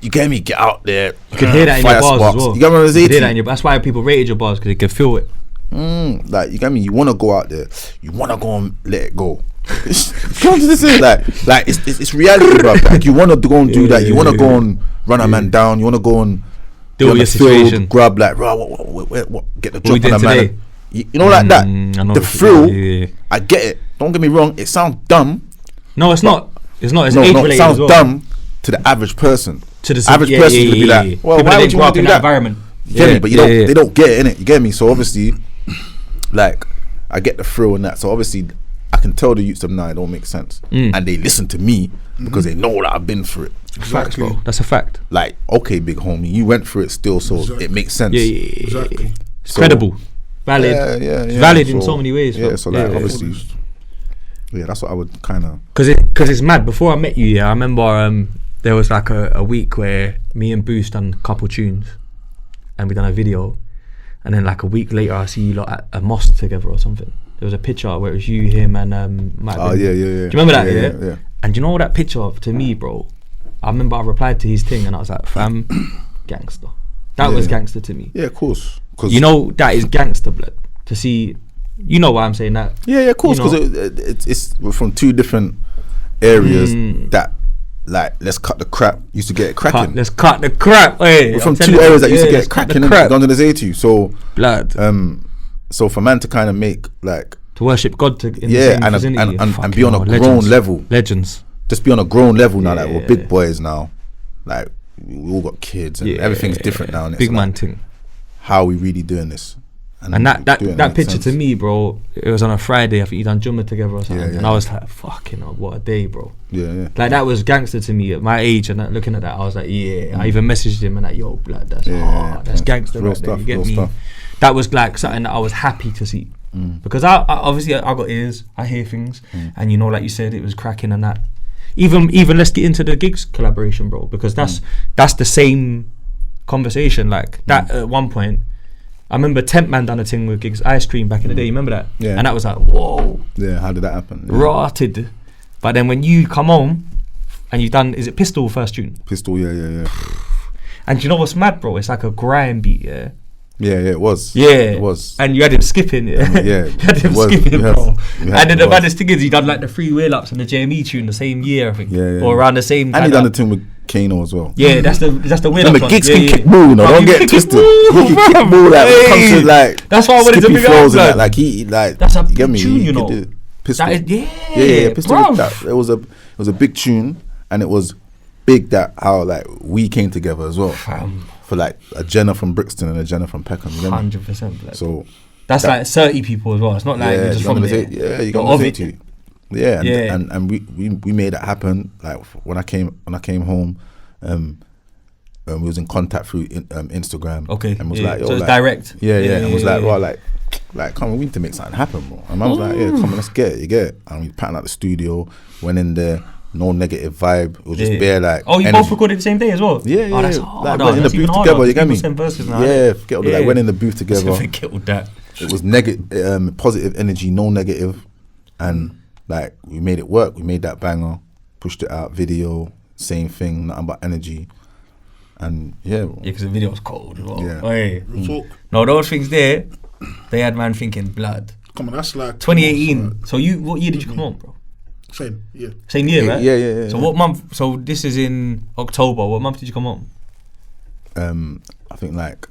get me? Get out there. You can hear that in your bars as well. You get what I'm saying? That's why people rated your bars, because they can feel it. Like, you get me? You want to go out there. You want to go and let it go. like it's reality, bro. Like, you want to go and do that. You want to go and run a man down. You want to go and deal with your situation. Grab like, what? Get the drop on a man. You know, like that. The thrill. I get it. Don't get me wrong. It sounds dumb. No, it's not. It's not. It's age related. It sounds as well. dumb to the average person. To the average person would be like, well, why would you want to do that environment? Get me? But they don't get it, innit? You get me? So obviously, like, I get the thrill and that. So obviously, I can tell the youths of now it don't make sense, and they listen to me because they know that I've been through it. Facts, bro. That's a fact. Like, okay, big homie, you went through it still, so it makes sense. Exactly. It's credible, valid, valid in so many ways. Yeah, so like obviously, that's what I would kind of. Because it's mad. Before I met you, I remember there was like a week where me and Boost done a couple tunes, and we done a video, and then like a week later, I see you lot at a mosque together or something. There was a picture where it was you, him, and Matt. Oh yeah. Do you remember that? Yeah. And you know that picture to me, bro? I remember I replied to his thing, and I was like, "Fam, gangster." That was gangster to me. Yeah, of course. You know that is gangster blood. To see, you know why I'm saying that? Yeah, of course. Because it's from two different areas that, like, let's cut the crap. Used to get it cracking. Let's cut the crap. Hey, we're from two areas that used to get it cracking. Don't to say to you. So blood. So for man to kind of make like to worship God and be on a grown level, legends. Just be on a grown level now. Like, we're big boys now. Like, we all got kids and everything's different now. And big it's man like, thing. How we really doing this? And that picture to me, bro, it was on a Friday. I think you done Jumma together or something, and I was like, "Fucking hell, what a day, bro!" Yeah. Like, that was gangster to me at my age, and looking at that, I was like, "Yeah." I even messaged him and like, "Yo, blood, that's hard. That's gangster right there." You get me? Stuff. That was like something that I was happy to see, because I obviously I got ears, I hear things, and you know, like you said, it was cracking and that. Even let's get into the GIGGS collaboration, bro, because that's the same conversation. Like that at one point. I remember Temp Man done a thing with GIGGS Ice Cream back in the day. You remember that? Yeah. And that was like, whoa. Yeah. How did that happen? Yeah. Rotted. But then when you come home and you've done, is it Pistol first tune? Pistol, yeah. And you know what's mad, bro? It's like a grime beat, yeah. Yeah, it was. Yeah, it was. And you had him skipping, yeah. Yeah, you had him skipping, bro. And then the maddest thing is, he done like the 3 wheel ups and the JME tune the same year, I think, or around the same. And he done the tune with Kano as well. Yeah, that's the wheel ups. The GIGGS can kick ball, no, don't get twisted. He can kick ball like when it comes to like. That's why I wanted to big up. Like he like. That's a big tune, you know. Pistol. Yeah, pistol. It was a big tune, and it was big that how like we came together as well. For like a Jenna from Brixton and a Jenna from Peckham. 100%. So that's like 30 people as well. It's not like you're just from there. Yeah, you got to. Yeah, and we made it happen. Like when I came home, we was in contact through Instagram. Okay, and was like, so it's direct. Yeah, and was like, well, like, come on, we need to make something happen, bro. And I was like, yeah, come on, let's get it. You get it. And we patterned out the studio, went in there. No negative vibe. It was just bare like. Oh, you energy. both recorded the same day as well. Yeah. Oh, that's hard. Like, went in the booth together. You get me? Now, Like went in the booth together. That. It was negative, positive energy, no negative, and like we made it work. We made that banger, pushed it out. Video, same thing, nothing but energy, and yeah, because the video was cold as well. Yeah. Hey. No, those things there, they had man thinking blood. Come on, that's like 2018. So what year did you come on, bro? Same year, right? Yeah. So what month? So this is in October. What month did you come on? I think like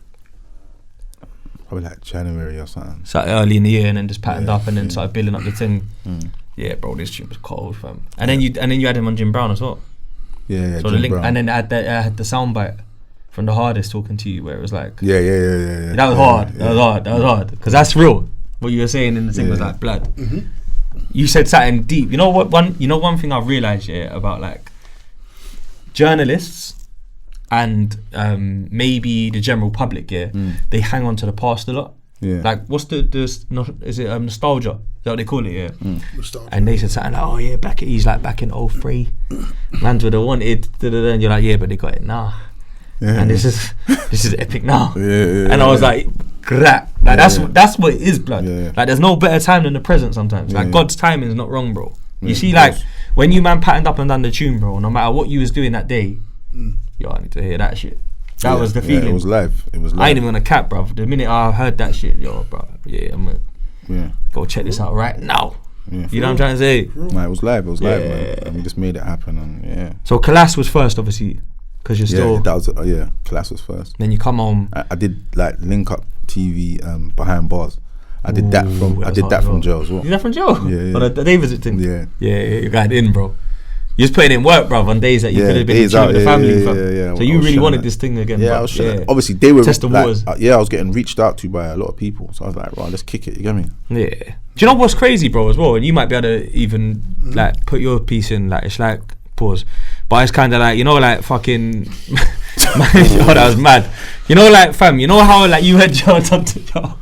probably like January or something. So early in the year, and then just patterned up, and then started building up the thing. Yeah, bro, this tune was cold, fam. And then you had him on Jim Brown as well. Yeah. So the link, and then I had the soundbite from the Ardest talking to you, where it was like, yeah. That was hard. That was hard, because that's real. What you were saying in the thing was like blood. You said something deep. You know what? One thing I've realised about like journalists and maybe the general public, they hang on to the past a lot. Yeah. Like what's is it nostalgia? Is that what they call it? Yeah. Nostalgia. And they said something like, oh yeah, he's like back in 03. Mans would have wanted, and you're like, yeah, but they got it now. Yeah. And this is epic now. Yeah. And I was like, crap. Like that's what it is, blood. Yeah. Like there's no better time than the present sometimes. Like God's timing is not wrong, bro. You see, like when you man patterned up and done the tune, bro, no matter what you was doing that day, yo, I need to hear that shit. That was the feeling. It was live. I ain't even gonna cap, bro. The minute I heard that shit, yo, bro, I'm gonna go check this out right now. Yeah, you know what I'm trying to say? No, it was live, man. And we just made it happen, and So Khalas was first, obviously, because you're still. That was Khalas was first. Then you come home. I did like Link Up TV behind bars. I did that from jail as well. You did that from jail? Yeah. On the day visit thing. Yeah. You got it in, bro. You just putting in work, bro, on days that you could have been chilling with the family. So you really wanted this thing again. Yeah, I was trying. Obviously, they were test the waters. I was getting reached out to by a lot of people. So I was like, right, let's kick it. You get me? Yeah. Do you know what's crazy, bro, as well? And you might be able to even like put your piece in. Like it's like pause, but it's kind of like, you know, like fucking. Oh, that was mad. You know, like fam. You know how like you had your done to your.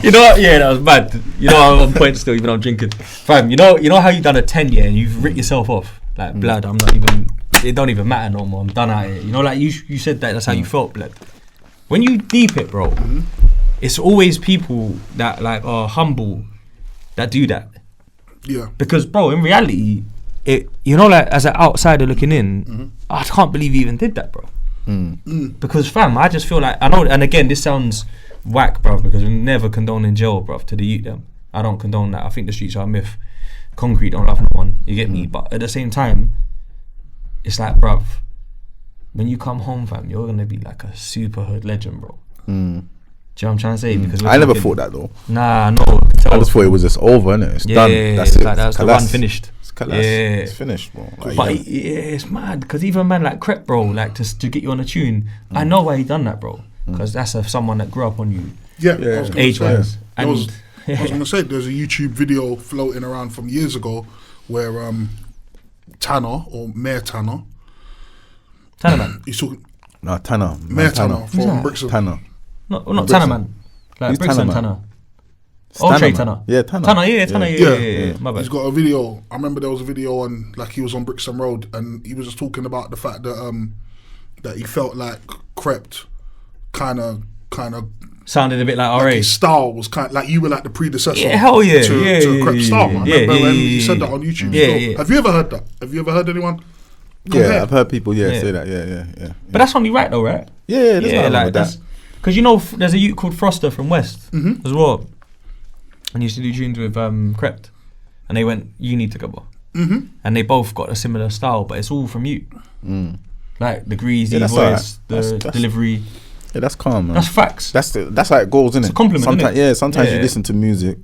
You know what? Yeah, that was mad. You know, I'm on point still, even though I'm drinking. Fam, you know how you done a 10 year and you've written yourself off. Like blood, I'm not even. It don't even matter no more. I'm done out here. You know, like you said that's how you felt, blood. When you deep it, bro, it's always people that like are humble that do that. Yeah. Because, bro, in reality, you know, like as an outsider looking in, I can't believe you even did that, bro. Because, fam, I just feel like I know. And again, this sounds whack, bro, because we never condone in jail, bro, to the youth them. I don't condone that. I think the streets are a myth. Concrete don't love no one. You get me? But at the same time, it's like, bruv, when you come home, fam, you're gonna be like a super hood legend, bro. Do you know what I'm trying to say? Because I never thought that though. Nah, no. I just thought it was just over, innit? It's done. That's it. Like, that's the run finished. It's Khalas. It's finished, bro. Like, but it's mad because even a man like Krept, bro, like to get you on a tune, I know why he done that, bro. Because that's someone that grew up on you. Yeah. Age-wise. I was gonna say there's a YouTube video floating around from years ago where Tanner or Mayor Tanner. Tanner man. He's talking. No, Tanner. Mayor Tanner from Brixton. Tanner. Not Tanner man. Like Brixton Tanner. Tanner. Tanner. Yeah, Tanner. Tanner, yeah. My bad. He's got a video. I remember there was a video on, like, he was on Brixton Road and he was just talking about the fact that that he felt like Krept kind of sounded a bit like RA. His style was kind of like you were like the predecessor. Yeah, hell yeah. To Krept's style. I remember when he said that on YouTube. Yeah. Have you ever heard that? Have you ever heard anyone Yeah, I've heard people say that. Yeah. But that's only right though, right? Yeah, like that's because there's a youth called Froster from West as well, and he used to do tunes with Krept, and they went uni together, and they both got a similar style, but it's all from you, like the greasy voice, the delivery. Yeah, that's calm, man. That's facts. That's how it goes, isn't it? It's a compliment, sometimes, isn't it? Sometimes you listen to music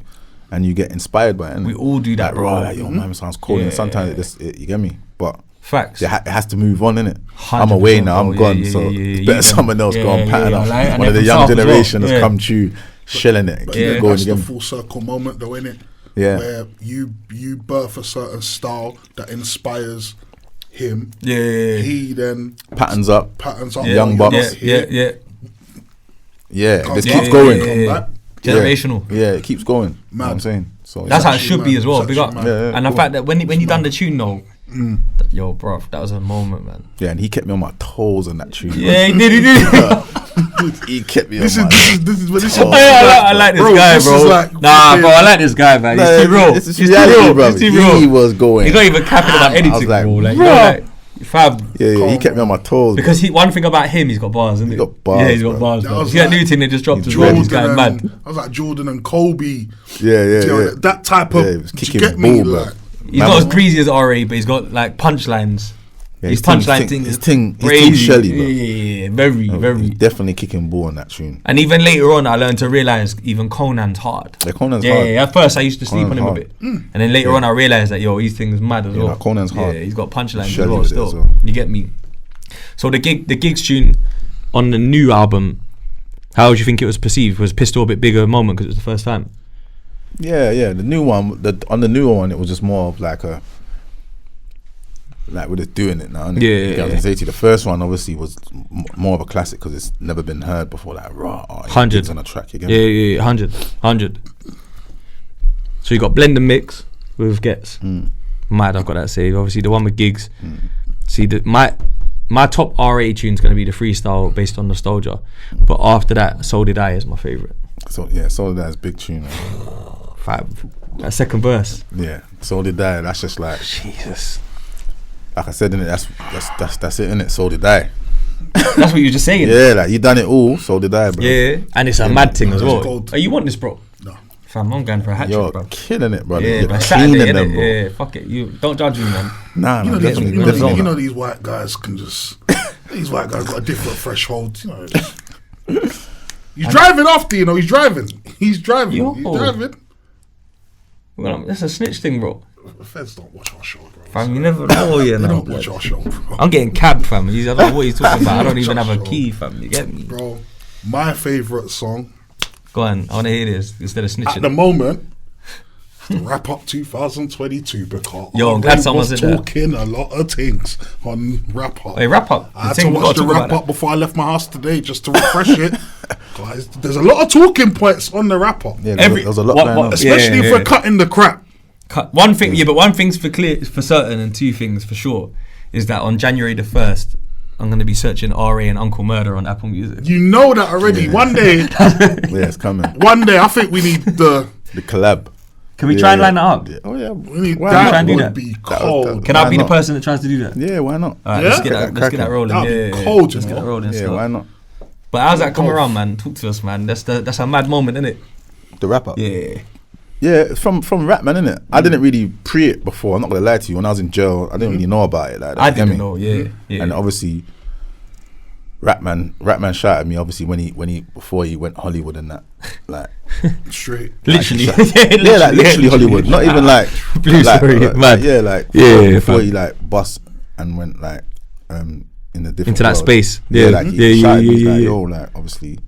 and you get inspired by it. We all do that, bro. Like, yo, man, sounds cool. And sometimes you get me, but facts. It has to move on, innit? I'm away now. I'm gone. So it's better someone else go and pattern up. Like, one of the young generation has come through, shelling it. Keep it going. That's the full circle moment, though, innit? Yeah. Where you birth a certain style that inspires him. Yeah. He then patterns up. Young bucks. Yeah, this keeps going. Generational. Yeah, it keeps going. You know what I'm saying? So that's how it should be as well. Big up. And the fact that when you done the tune though, yo, bro, that was a moment, man. Yeah, and he kept me on my toes on that tune. Yeah, he did. He kept me this on my toes. I like this guy, bro. Bro, I like this guy, man. He's too real. He's too real. He was going. He's not even capping about anything, bro. Like, fam. Yeah, he kept me on my toes. Because one thing about him, he's got bars, isn't he? He's got bars. Yeah, he's got bars. See that new thing they just dropped as well. He's going mad. I was like Jordan and Kobe. Yeah. That type of. Yeah, kicking ball, bro. He's not as greasy as RA, but he's got like punchlines. Yeah, his punchline thing is crazy. He's Shelly, bro. Yeah, very. He's definitely kicking ball on that tune. And even later on, I learned to realise even Conan's hard. Yeah, Conan's hard. Yeah, at first I used to sleep on him a bit. And then later on I realised that, his thing's mad as well. Like Conan's hard. Yeah, he's got punchlines as well still. You get me? So the GIGGS tune on the new album, how would you think it was perceived? Was Pistol a bit bigger moment because it was the first time? Yeah. The new one, on the newer one, it was just more of like we're just doing it now. Yeah. I can say to you, the first one obviously was more of a classic because it's never been heard before. Like 100 on a track again. Yeah, 100. So you got Blend and Mix with GETS. Mad, I've got that saved. Obviously the one with GIGGS. See, my top RA tune's gonna be the freestyle based on nostalgia, but after that, So Did I is my favourite. So Did I is big tune. That second verse. Yeah, So Did I. That's just like Jesus. Like I said, innit, that's it, innit? So did I. That's what you were just saying. Yeah, like you done it all. So did I, bro. Yeah, and it's a mad thing as well. Cold. Oh, you want this, bro? No. Fam, I'm going for a hat trick, bro. You're killing it, bro. Yeah, you're Saturday, them, bro. Yeah, fuck it. You don't judge me, man. Nah, you definitely. know these white guys can just. These white guys got a different threshold. You know. He's driving after. He's driving. He's driving. Well, that's a snitch thing, bro. The feds don't watch our show, bro. Fam, you never know, They don't watch our show, bro. I'm getting cabbed, fam. I don't know what he's talking about. I don't even have a key, fam. You get me? Bro, my favourite song. Go on, I want to hear this instead of snitching. At the moment, the Wrap Up 2022 because I'm glad someone said that. Talking a lot of things on Wrap Up. Hey, Wrap Up. I had to watch the Wrap Up before I left my house today just to refresh it. Guys, there's a lot of talking points on the Wrap Up. Yeah, there's a lot going on. Especially if we're cutting the crap. One thing, but one thing's for certain, and two things for sure, is that on January the 1st, I'm going to be searching RA and Uncle Murder on Apple Music. You know that already. Yeah. One day, yeah, it's coming. One day, I think we need the collab. Can we try and line that up? Yeah. Oh yeah, we need that. Would be cold. Can I be the person that tries to do that? Yeah, why not? Alright, let's get that rolling. That'd be cold. Let's get that rolling. Yeah, why not? But how's that come around, man? Talk to us, man. That's a mad moment, isn't it? The Wrap Up. Yeah. Yeah, from Rapman, innit? I didn't really pre it before. I'm not gonna lie to you. When I was in jail, I didn't really know about it. Like that, I didn't know. Yeah. And obviously, Rapman shouted me. Obviously, before he went Hollywood and that, like straight, literally, literally Hollywood. Not even like blue story, mad. Before he like bust and went like in the different into that world. space. Yeah, like he shouted me like, yo, like obviously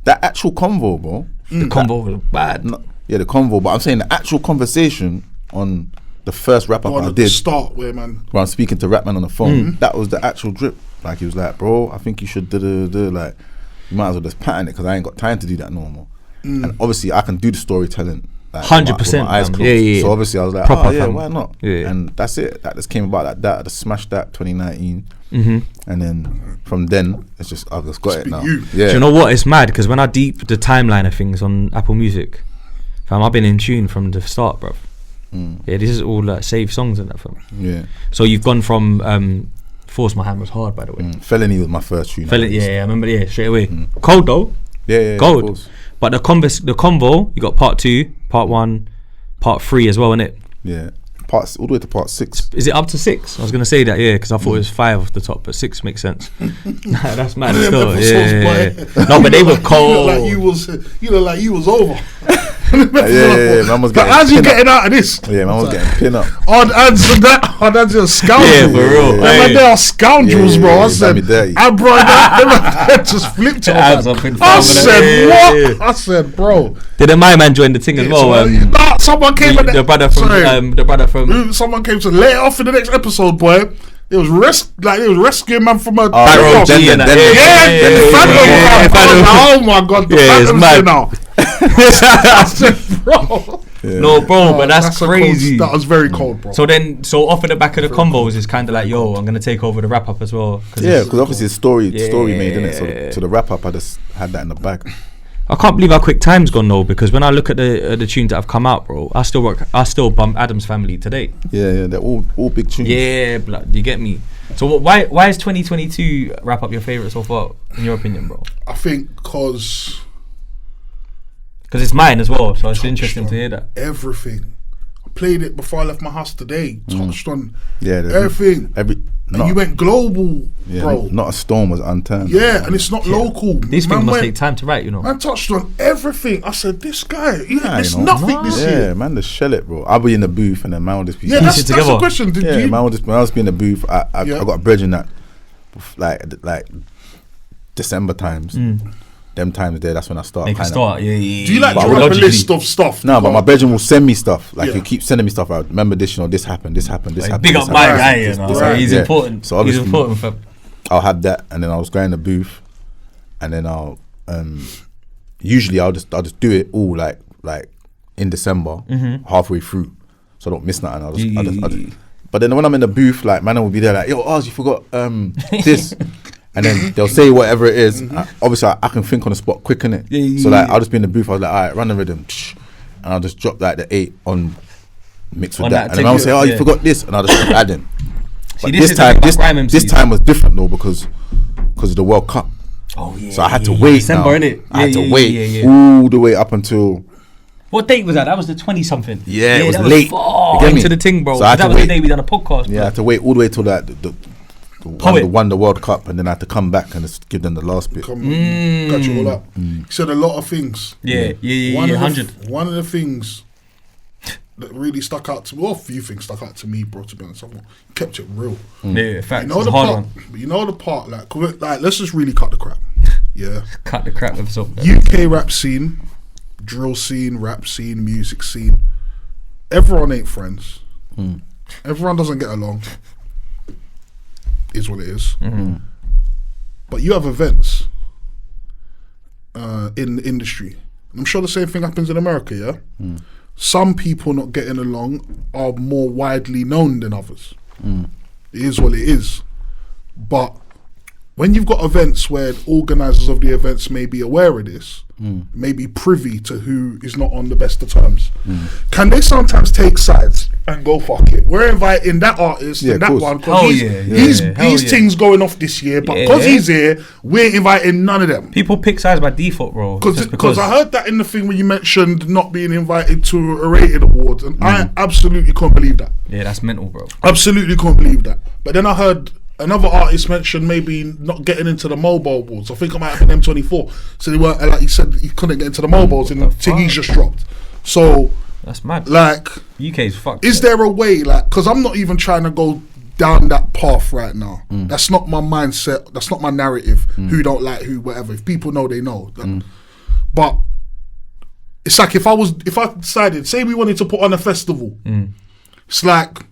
that actual convo, bro. The convo was bad. Yeah, the convo, but I'm saying the actual conversation on the first Wrap Up I did. Start where I'm speaking to Rapman on the phone. That was the actual drip. Like he was like, bro, I think you should like you might as well just pattern it because I ain't got time to do that no more. And obviously I can do the storytelling. Like, 100%. Eyes closed. Yeah. So obviously I was like, proper why not? Yeah. And that's it. That just came about like that. I just smashed that 2019. And then from then it's just I've just got it now. Yeah. Do you know what? It's mad because when I deep the timeline of things on Apple Music, fam, I've been in tune from the start, bro. Yeah, this is all like saved songs and that, fam. Yeah. So you've gone from Force My Hand was hard, by the way. Felony was my first tune. I remember. Yeah, straight away. Cold though. Yeah, gold. But the convo, you got part 2, part 1, part 3 as well, innit? Yeah. Parts all the way to part 6. Is it up to 6? I was gonna say that, because I thought it was 5 off the top, but 6 makes sense. Nah, that's mad still. No, but they were cold. You look like you was over. Man was but as you getting out of this, man was getting pinned up. Hard ads are scoundrels. Yeah, for real. They are scoundrels, bro. I said, I bro, that just flipped it off. I said, what? I said, bro. Did my man join the thing as well? Someone came. The brother from. Someone came to lay it off in the next episode, boy. It was rescuing man from a. Oh my god, the it's mad now. I said, bro. Yeah. No, bro, but that's crazy. That was very cold, bro. So off of the back of the combos, it's kind of like, yo, I'm gonna take over the wrap up as well. Because obviously it's story made, isn't it? So the wrap up, I just had that in the bag. I can't believe how quick time's gone though, because when I look at the tunes that have come out, bro, I still bump Adam's Family today. Yeah, they're all big tunes. Yeah, blood, you get me. So why is 2022 wrap up your favorite so far, in your opinion, bro? I think because it's mine as well, so it's interesting to hear that. Everything. I played it before I left my house today. Touched on everything. And you went global, bro. Not a stone was unturned. Yeah, and it's not local. These things must take time to write, you know. Man touched on everything. I said, this guy, there's nothing this year. Yeah, man, just shell it, bro. I'll be in the booth and then man will just be. Yeah, that's the question. Man will just be in the booth. I got a bridging that, like December times. Them times there, that's when I start. Do you like draw up a list of stuff? No, but my brethren will send me stuff. Like you keep sending me stuff. I remember this, this happened. Big up my guy, he's important. So obviously, he's important. I'll have that, and then I'll just go in the booth, and then I'll usually I'll just do it all like in December, halfway through, so I don't miss nothing. I'll just but then when I'm in the booth, like man will be there, like, yo, Oz, you forgot this. And then they'll say whatever it is. Obviously, I can think on the spot quick, innit? So like, I'll just be in the booth. I was like, all right, run the rhythm, and I'll just drop like the 8 on mix with that. And then I'll say, oh, you forgot this, and I'll just keep adding. But this time was different though because of the World Cup. Oh yeah. So I had to wait. December, innit? I had to wait all the way up until. What date was that? That was the 20-something. Yeah, it was late. Into the thing, bro. So that was the day we done a podcast. Yeah, I had to wait all the way till that. Won the World Cup, and then I had to come back and just give them the last bit. Catch it all up. He said a lot of things. Yeah, 100. One of the things that really stuck out to me, well, a few things stuck out to me, bro, to be honest. I kept it real. Yeah, facts. You know the part, like, let's just really cut the crap. Yeah. Cut the crap episode. UK rap scene, drill scene, rap scene, music scene. Everyone ain't friends. Everyone doesn't get along. Is what it is. But you have events in the industry. I'm sure the same thing happens in America, yeah? Some people not getting along are more widely known than others. It is what it is. But when you've got events where organisers of the events may be aware of this, may be privy to who is not on the best of terms, can they sometimes take sides and go, fuck it, we're inviting that artist and that one because his thing's going off this year, but because he's here, we're inviting none of them. People pick sides by default, bro. Because I heard that in the thing when you mentioned not being invited to a rated awards, and I absolutely can't believe that. Yeah, that's mental, bro. Absolutely can't believe that. But then I heard another artist mentioned maybe not getting into the mobile awards. I think I might have been M24. So they were like, he said he couldn't get into the mobiles and the thing he's just dropped. So that's mad. Like UK's fucked. Is there a way, like, because I'm not even trying to go down that path right now. That's not my mindset. That's not my narrative. Who don't like who, whatever. If people know, they know. But it's like if I decided, say we wanted to put on a festival, it's like,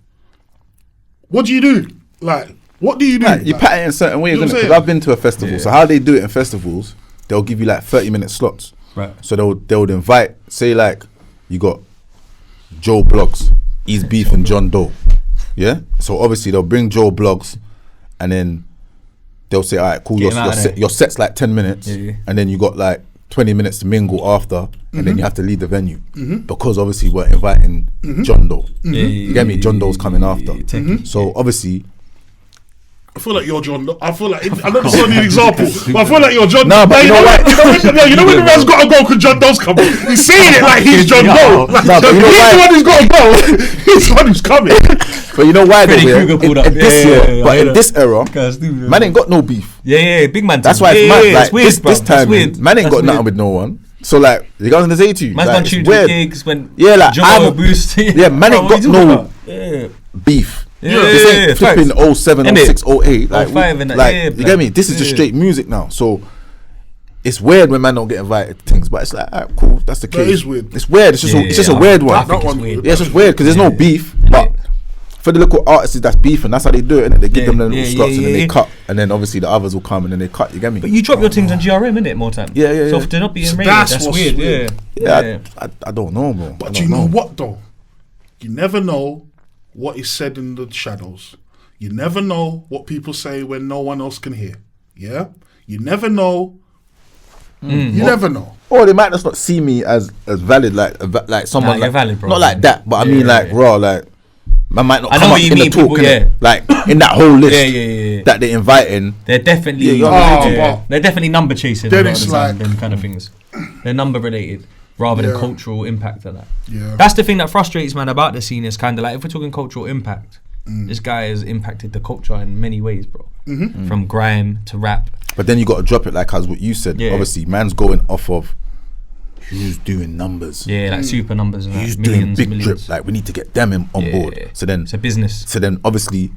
what do you do? Like, what do you do? Like, you pat it in certain ways, because I've been to a festival. So how they do it in festivals, they'll give you like 30-minute slots. Right. So they would invite, say like you got Joe Bloggs, he's beefing John Doe. Yeah. So obviously they'll bring Joe Bloggs, and then they'll say, all right, cool, your set's like 10 minutes, and then you got like 20 minutes to mingle after, and then you have to leave the venue because obviously we're inviting John Doe. You get me? John Doe's coming after. So obviously, I feel like you're John. I feel like I know this is only an example, but I feel like you're John. No, but you know what? You know when the man's got to go because John Doe's coming. He's saying it like he's John Doe. Like, no, but you know he's the one who's got to go. He's the one who's coming. But you know why? Freddy Krueger pulled up. In this era, man ain't got no beef. Yeah, big man. That's why it's mad. Like weird, this time, man ain't got nothing with no one. So like, you guys gonna say to you, man's done tunes with gigs when like Joe Boost. Yeah, man ain't got no beef. This ain't flipping 07, 06, 08. Like, you get me? This is just straight music now. So it's weird when man don't get invited to things, but it's like, alright, cool, that's the case. It is weird. It's weird. It's just a weird one. Yeah, it's just weird because there's no beef, but for the local artists that's beefing, that's how they do it, and they give them the little slots and then they cut, and then obviously the others will come and then they cut. You get me? But you drop your things on GRM, innit? More time. Yeah. So to not be in radio, that's weird. Yeah. I don't know, bro. But you know what though? You never know what is said in the shadows. You never know what people say when no one else can hear. Yeah? You never know. You never know. Or they might just not see me as valid, like someone. You're valid, bro. Not like that, but I mean, like, raw, like, man might not I come know up what you in mean, the talk, people, like, in that whole list that they inviting. They're definitely, they're definitely number chasing. Then it's like them kind of things. They're number related rather than cultural impact of that. Yeah. That's the thing that frustrates man about the scene is kind of like, if we're talking cultural impact, this guy has impacted the culture in many ways, bro. From grime to rap. But then you got to drop it like as what you said. Obviously, man's going off of who's doing numbers. Yeah, like super numbers and who's like doing millions, big drip. Like we need to get them on board. So then it's a business. So then obviously,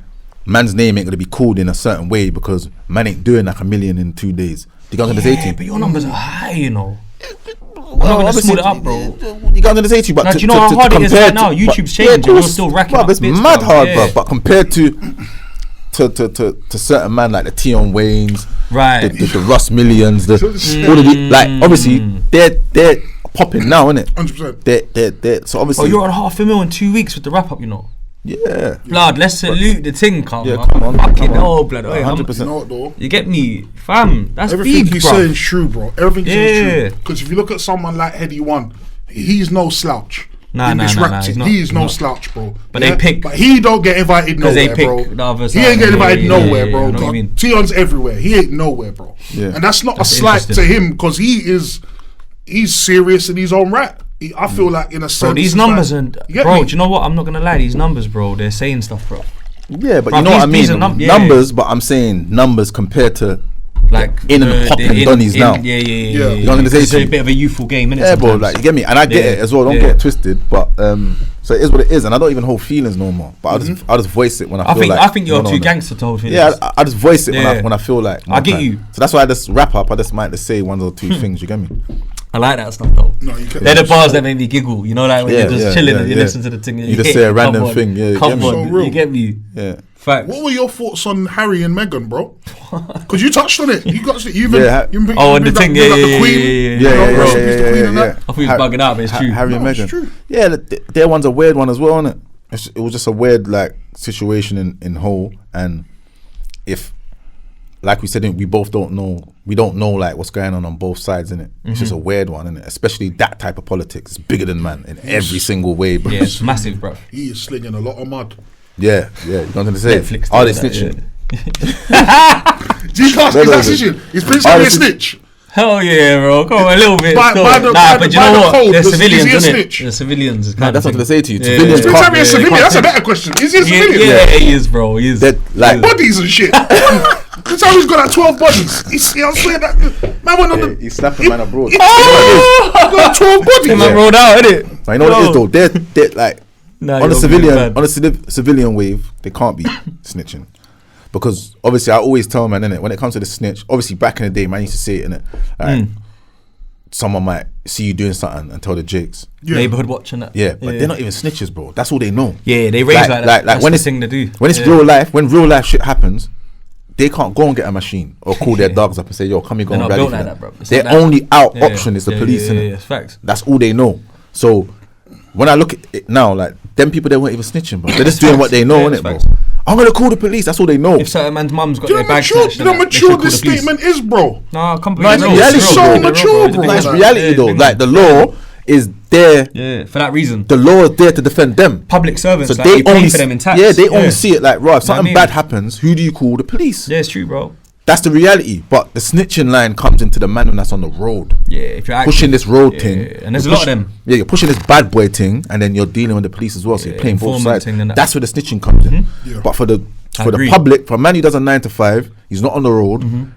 man's name ain't gonna be called in a certain way because man ain't doing like 1 million in 2 days. You guys gonna say to you? But your numbers are high, you know. Well, obviously, it up, bro. You guys gonna say to you, but now, do you know how hard it is right now? YouTube's changed, and you're still racking up it's bits, mad bro. hard, bro. But compared to certain man like the Tion Waynes, right? The Russ Millions, all of the like. Obviously, they're popping now, innit? 100%. They're so obviously. Oh, you're on 500,000 in 2 weeks with the wrap up, you know. Yeah. Blood, let's salute the thing, come on. Come on. Fucking hell, blood. 100%. You know what though? You get me? Fam, that's everything big, he's bro. saying is true, bro. Everything he's saying is true. Because if you look at someone like Heady One, he's no slouch. Nah, he is no slouch, bro. But they pick. But he don't get invited nowhere, they pick bro. The other he ain't getting invited nowhere, bro. I know what you mean. Tion's everywhere. He ain't nowhere, bro. Yeah. And that's not a slight to him because he's serious in his own rap. I feel like in a sense. Bro, these numbers like, and bro, do you know what? I'm not gonna lie. These numbers, bro, they're saying stuff, bro. Yeah, but bro, you know what I mean. Numbers, yeah. but I'm saying numbers compared to like in and popping Donnies now. Yeah. You know what I'm saying? It's a bit of a youthful game, innit? Yeah, bro. Like you get me, and I get it as well. Don't get it twisted, but so it is what it is, and I don't even hold feelings no more. But I just voice it when I feel like. I think you're too gangster to hold feelings. Yeah, I just voice it when I feel like. I get you. So that's why I just wrap up. I just might just say one or two things. You get me? I like that stuff though. No, they're the bars that make me giggle. You know, like when you're just chilling and you listen to the thing. You just say a random thing. Yeah, come on, you get me? Yeah. Facts. What were your thoughts on Harry and Meghan, bro? Because you touched on it. You got it. On the thing, yeah. I thought he was bugging out, but it's true. Harry and Meghan. Yeah, their one's a weird one as well, isn't it? It was just a weird like situation in whole, and if. Like we said, we both don't know. We don't know like what's going on both sides, innit? It's just a weird one, innit? Especially that type of politics. It's bigger than man in every single way, bro. Yeah, it's massive, bro. He is slinging a lot of mud. Yeah. You know what I'm gonna say? Are they snitching? G-Class, is that snitching? Is Prince Harry a snitch? Hell yeah, bro. Come on, a little bit. But you know what? They're civilians, isn't it? They're civilians. That's what I'm gonna say to you. Is Prince Harry a civilian? That's a better question. Is he a civilian? Yeah, he is, bro. He is. Like bodies and shit. That's how he's got like 12 bodies. I'm saying that man went on the. He's slapping man abroad. He got 12 bodies. Man rolled out, innit? I know what it is though. They're like on the civilian wave. They can't be snitching because obviously I always tell man, innit, when it comes to the snitch. Obviously back in the day, man used to say it, innit. Like someone might see you doing something and tell the GIGGS. Neighborhood watching that. Yeah, but they're not even snitches, bro. That's all they know. Yeah, they raise like that. Like when it's the thing to do. When it's real life, when real life shit happens. They can't go and get a machine or call their dogs up and say, "Yo, come here, go and rally for them." Their only out option is the police. Yeah, facts. That's all they know. So when I look at it now, like them people, they weren't even snitching, bro. They're just doing what they know, innit, bro? I'm gonna call the police. That's all they know. If certain man's mum's got their bag snatched, you know how mature this statement is, bro. No, completely. It's so mature, bro. It's reality though. Like the law is there. Yeah, for that reason. The law is there to defend them. Public servants, so like, they pay for them in tax. Yeah, they only see it like, right, if something I mean, bad happens, who do you call? The police. Yeah, it's true, bro. That's the reality. But the snitching line comes into the man when that's on the road. Yeah, if you're pushing this road thing. And there's a lot of them. Yeah, you're pushing this bad boy thing, and then you're dealing with the police as well. So you're playing both sides. That's where the snitching comes in. Yeah. But for the public, for a man who does a 9 to 5, he's not on the road.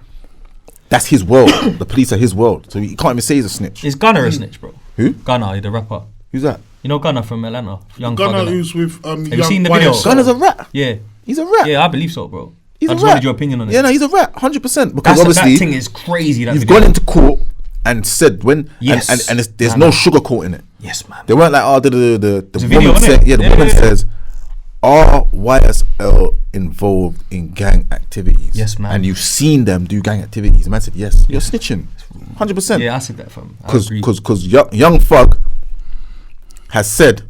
That's his world. The police are his world. So you can't even say he's a snitch. Is Gunna a snitch, bro? Who? Gunna, the rapper. Who's that? You know Gunna from Atlanta? Young Gunna who's with Have you seen the video? Gunna's a rat. Yeah. He's a rat. Yeah, I believe so, bro. He's I just wanted your opinion on it. Yeah, no, he's a rat, 100%. Because obviously, that thing is crazy. You've gone into court and said when, yes, and there's no sugarcoating it. Yes, man. They weren't like, the woman woman said, the woman says, are YSL involved in gang activities? Yes, man. And you've seen them do gang activities. The man said, yes, you're snitching, 100%. Yeah, I said that from. Because Young Thug has said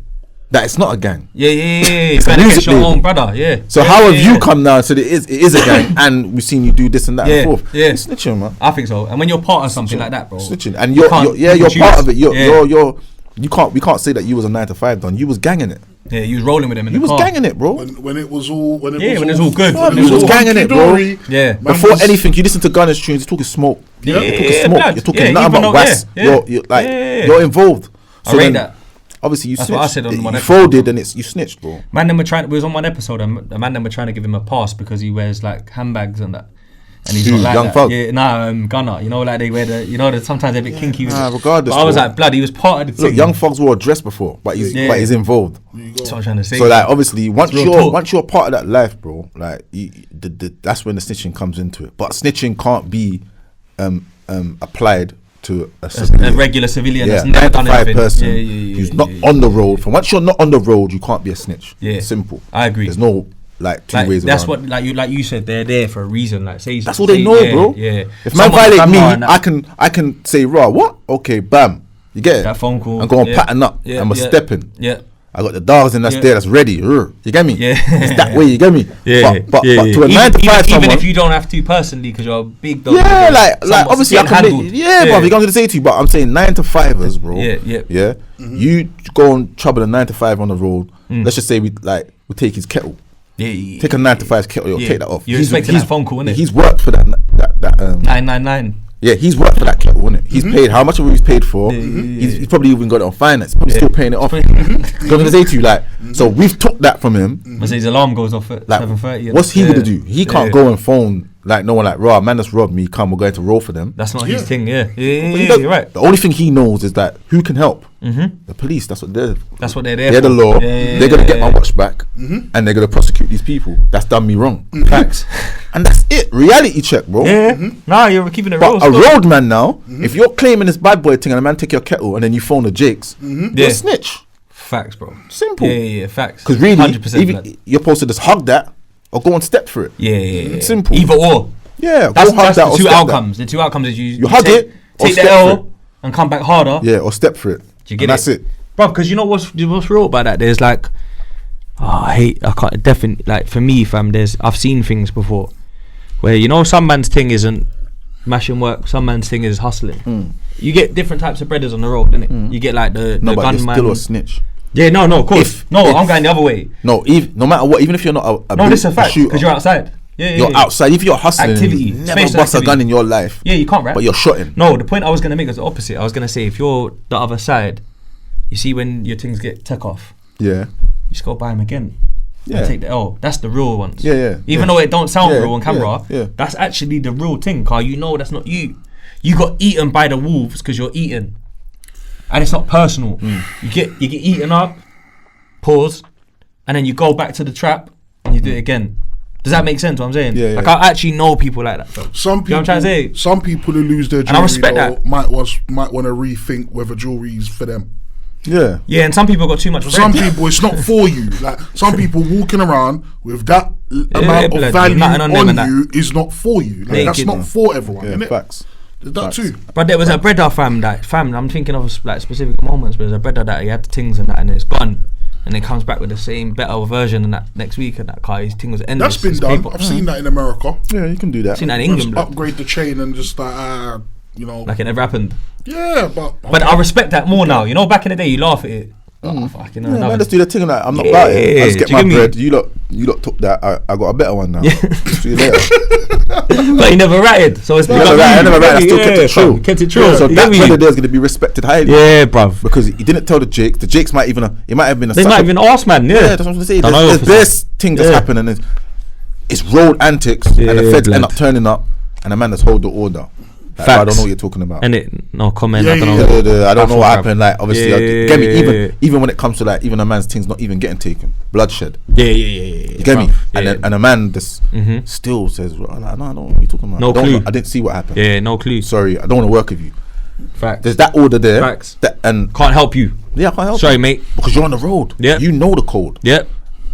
that it's not a gang. Yeah. It's against your own brother. Yeah. So how have you come now and said it is a gang, and we've seen you do this and that and forth? Yeah. It's snitching, man. I think so. And when you're part of something like that, bro, snitching, and you're part of it. We can't say that you was a 9 to 5 done. You was ganging it. Yeah, you was rolling with him in the car. You was ganging it, bro. When it was all when it was all good. When it was ganging it, bro. Yeah. Before anything, you listen to Gunna's tunes. You're talking smoke. Yeah. You're talking smoke. You're talking nothing but was. You're involved. I rate that. Obviously, you That's snitched. what I said on one you episode. folded and you snitched, bro. We was on one episode and the man them were trying to give him a pass because he wears like handbags and that. And he's Who, not like Young that. Thug? Yeah, Gunna. You know, like they wear sometimes they're a bit kinky. Regardless. But I was like, blood, he was part of the team. Look, Young Thugs wore a dress before, but he's involved. That's what I'm trying to say. So like, obviously, once you're part of that life, bro, like that's when the snitching comes into it. But snitching can't be applied to a regular civilian that's 9 never to done 5 anything. person who's not on the road. From once you're not on the road, you can't be a snitch. Yeah, simple. I agree. There's no two ways that's around. What like you said, they're there for a reason. Like that's all they know, bro. Yeah. If man violate me, I can say raw. What? Okay, bam. You get it. That phone call. I'm going pattern up. I'm a stepping. Yeah. I got the dogs and that's there, that's ready. You get me? Yeah. It's that way, you get me? Yeah. But to a 9 to 5 even if you don't have to personally because you're a big dog. Yeah, like obviously I can bro, you're going to say to you, but I'm saying 9 to 5ers, bro. Yeah. You go and trouble a 9 to 5 on the road. Let's just say we take his kettle. Yeah. Take a 9 to 5's kettle, take that off. You're expecting that phone call, innit? He's worked for that 999. Yeah, he's worked for that kettle, innit? He's paid how much of it he's paid for. He's probably even got it on finance. Probably still paying it off. I'm gonna say to you, like, so we've took that from him. But his alarm goes off at 7:30. What's he gonna do? He can't go and phone like no one like, raw man that's robbed me. Come, we're going to roll for them. That's not his thing. Yeah, you're right. The only thing he knows is that who can help. The police. That's what they're there. They're the law. They're gonna get my watch back, and they're gonna prosecute these people that's done me wrong. Facts. And that's it. Reality check, bro. Yeah. Nah, you're keeping it real. But a road man now, if you're claiming this bad boy thing and a man take your kettle and then you phone the GIGGS, you're a snitch. Facts, bro. Simple. Yeah, facts. Because really, you're supposed to just hug that or go and step for it. Yeah. Simple. Either or. Yeah, that's the two outcomes. The two outcomes is you hug it, take the L and come back harder. Yeah, or step for it. Do you get it? That's it. Bro, because you know what's real about that? There's like, I can't definitely, like for me, fam, I've seen things before where, you know, some man's thing isn't mashing work, some man's thing is hustling. You get different types of brothers on the road, innit? You get like the but gunman. You're still a snitch. Yeah, no, of course. I'm going the other way. No matter what, even if you're not a no, this is a fact, because you're outside. You're outside. If you're hustling, activity, never bust a gun in your life. Yeah, you can't rap. But you're shotting. No, the point I was going to make was the opposite. I was going to say, if you're the other side, you see when your things get took off, you just go buy them again. And take the L. That's the real ones. Even though it don't sound real on camera, that's actually the real thing, car. You know that's not you. You got eaten by the wolves because you're eaten, and it's not personal. You get eaten up, pause, and then you go back to the trap and you do it again. Does that make sense? What I'm saying? Yeah. Like I actually know people like that. Though. Some people, you know what I'm trying to say? Some people who lose their jewelry, and I respect that. might want to rethink whether jewelry is for them. Yeah, and some people got too much. Some people, it's not for you. Like some people walking around with that amount of value on you is not for you. Like, that's not for everyone. Yeah, facts. There's that too. But there was a brother fam. I'm thinking of like specific moments. But there's a brother that he had the things and that, and it's gone. And it comes back with the same better version than that next week, and that car, his thing was endless. That's been done. I've seen that in America. Yeah, you can do that. I've seen that in England. Upgrade the chain and just like you know, like it never happened. Yeah, but I respect that more now. You know, back in the day, you laugh at it. Oh, fucking yeah, man, let's do the thing. Like, I'm not about it. I just get my bread. You lot took that. I got a better one now. See you later. But he never ratted, so it's I never ratted. I still kept it true. Kept it true. So that brother there is going to be respected highly. Yeah, bruv. Because he didn't tell the Jakes. The Jakes might even he might have been a. They might have been arse man. Yeah, that's what I'm going to say. There's this thing that's happening. And it's road antics, and the feds end up turning up, and the man that's hold the order. Like, I don't know what you're talking about. And it no comment. I don't know. I don't know what happened. Like obviously, get me. Even when it comes to like even a man's thing's not even getting taken. Bloodshed. Yeah. You get me? And a man just still says, "No, I don't know what you're talking about. No clue. I didn't see what happened. Yeah, no clue. Sorry, I don't want to work with you." Facts. There's that order there. Facts. And can't help you. Yeah, I can't help. Sorry, mate. Because you're on the road. Yeah. You know the code. Yeah.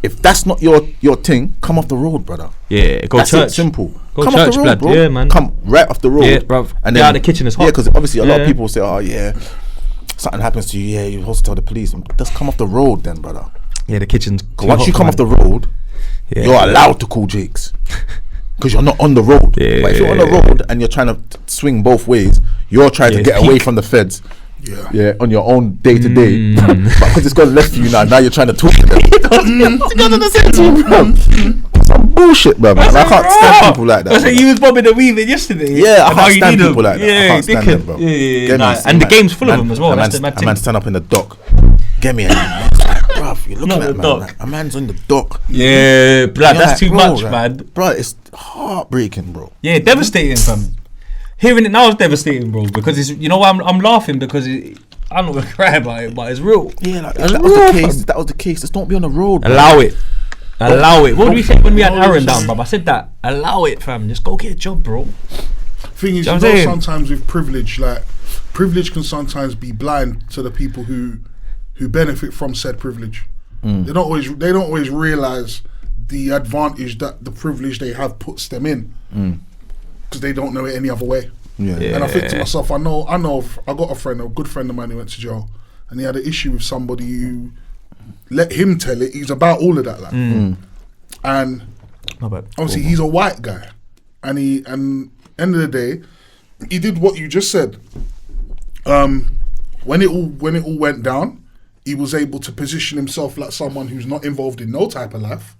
If that's not your thing, come off the road, brother. Yeah, go that's church. It, simple. Go come church, off the road, blood. bro. Yeah, man. Come right off the road. Yeah, bruv. And then the kitchen is hot. Yeah, because obviously a lot of people say, oh yeah, something happens to you. Yeah, you're supposed to tell the police. Just come off the road, then, brother. Yeah, the kitchen's. Once you come off the road, you're allowed to call GIGGS. Because you're not on the road. Yeah, but if you're on the road and you're trying to swing both ways, you're trying to get away from the feds. Yeah, on your own day to day. But because it's gone left for you now you're trying to talk to them. Some bullshit, bro. I can't stand people like that. I said you was bobbing and weaving yesterday. Yeah, I can't stand people like that. I can't stand them, bro. Yeah. And the game's full of them as well. That's the mad thing. A man stand up in the dock. Get me, bruv, you're looking at man. Like, a man's on the dock. Yeah, blood. That's too much, man. Bro, it's heartbreaking, bro. Yeah, devastating, fam. Hearing it now is devastating, bro. Because it's, you know why I'm laughing, because I'm not gonna cry about it, but it's real. Yeah, like, that was the case. Just don't be on the road. Allow it. What did we say when we had Aaron down, bro? I said that. Allow it, fam. Just go get a job, bro. Thing is, you know, sometimes with privilege, like privilege can sometimes be blind to the people who benefit from said privilege. They don't always realize the advantage that the privilege they have puts them in. Because they don't know it any other way. Yeah. And I think to myself, I got a friend, a good friend of mine who went to jail, and he had an issue with somebody who let him tell it. He's about all of that, like. And obviously he's a white guy, and end of the day, he did what you just said. When it all went down, he was able to position himself like someone who's not involved in no type of life,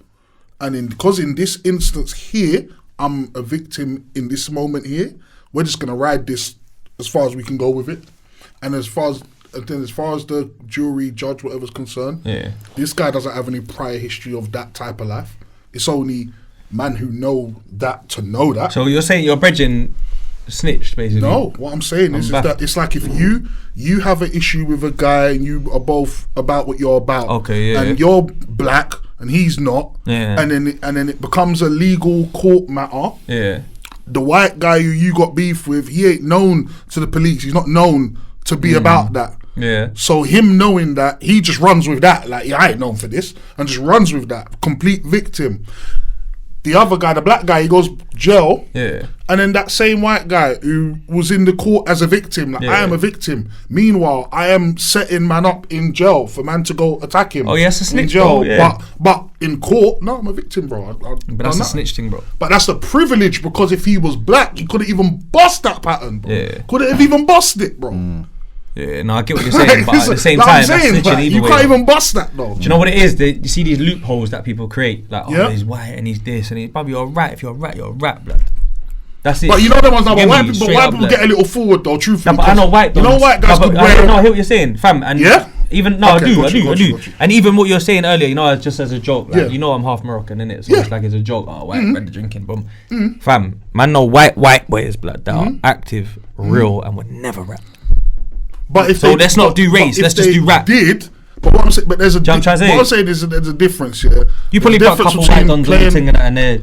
and because in this instance here, I'm a victim in this moment here. We're just gonna ride this as far as we can go with it, and as far as the jury, judge, whatever's concerned, this guy doesn't have any prior history of that type of life. It's only man who know that to know that. So you're saying your brethren snitched, basically? No, what I'm saying is that it's like if you have an issue with a guy and you are both about what you're about, and you're black and he's not, and then it becomes a legal court matter. Yeah. The white guy who you got beef with, he ain't known to the police. He's not known to be about that. Yeah. So him knowing that, he just runs with that. Like, I ain't known for this, and just runs with that. Complete victim. The other guy, the black guy, he goes jail. Yeah. And then that same white guy who was in the court as a victim, like I am a victim. Meanwhile, I am setting man up in jail for man to go attack him. Oh, yes, a snitch, in jail. Bro, but in court, no, I'm a victim, bro. But that's a snitch thing, bro. But that's the privilege, because if he was black, he couldn't even bust that pattern, bro. Yeah. Couldn't have even bust it, bro. Yeah, no, I get what you're saying, but at the same time, that's snitching either you can't even bust that, though. Do you know what it is? You see these loopholes that people create, like, oh, he's white and he's this, and he's probably you're right. If you're right, you're right, blood. That's it. But you know the ones now, white people get a little forward, though, truthfully. No, but I know white guys. You know white guys could wear. No, I hear what you're saying, fam. And even I do. And even what you're saying earlier, you know, just as a joke, like, you know, I'm half Moroccan, innit? So it's like it's a joke. Oh, white bread drinking, boom. Fam, man, no white boys, blood, that are active, real, and would never rap. But if let's not do race. Let's just do rap. But what I'm saying, there's a. What I'm saying is there's a difference. Yeah, you probably got a couple white dons on the thing and they're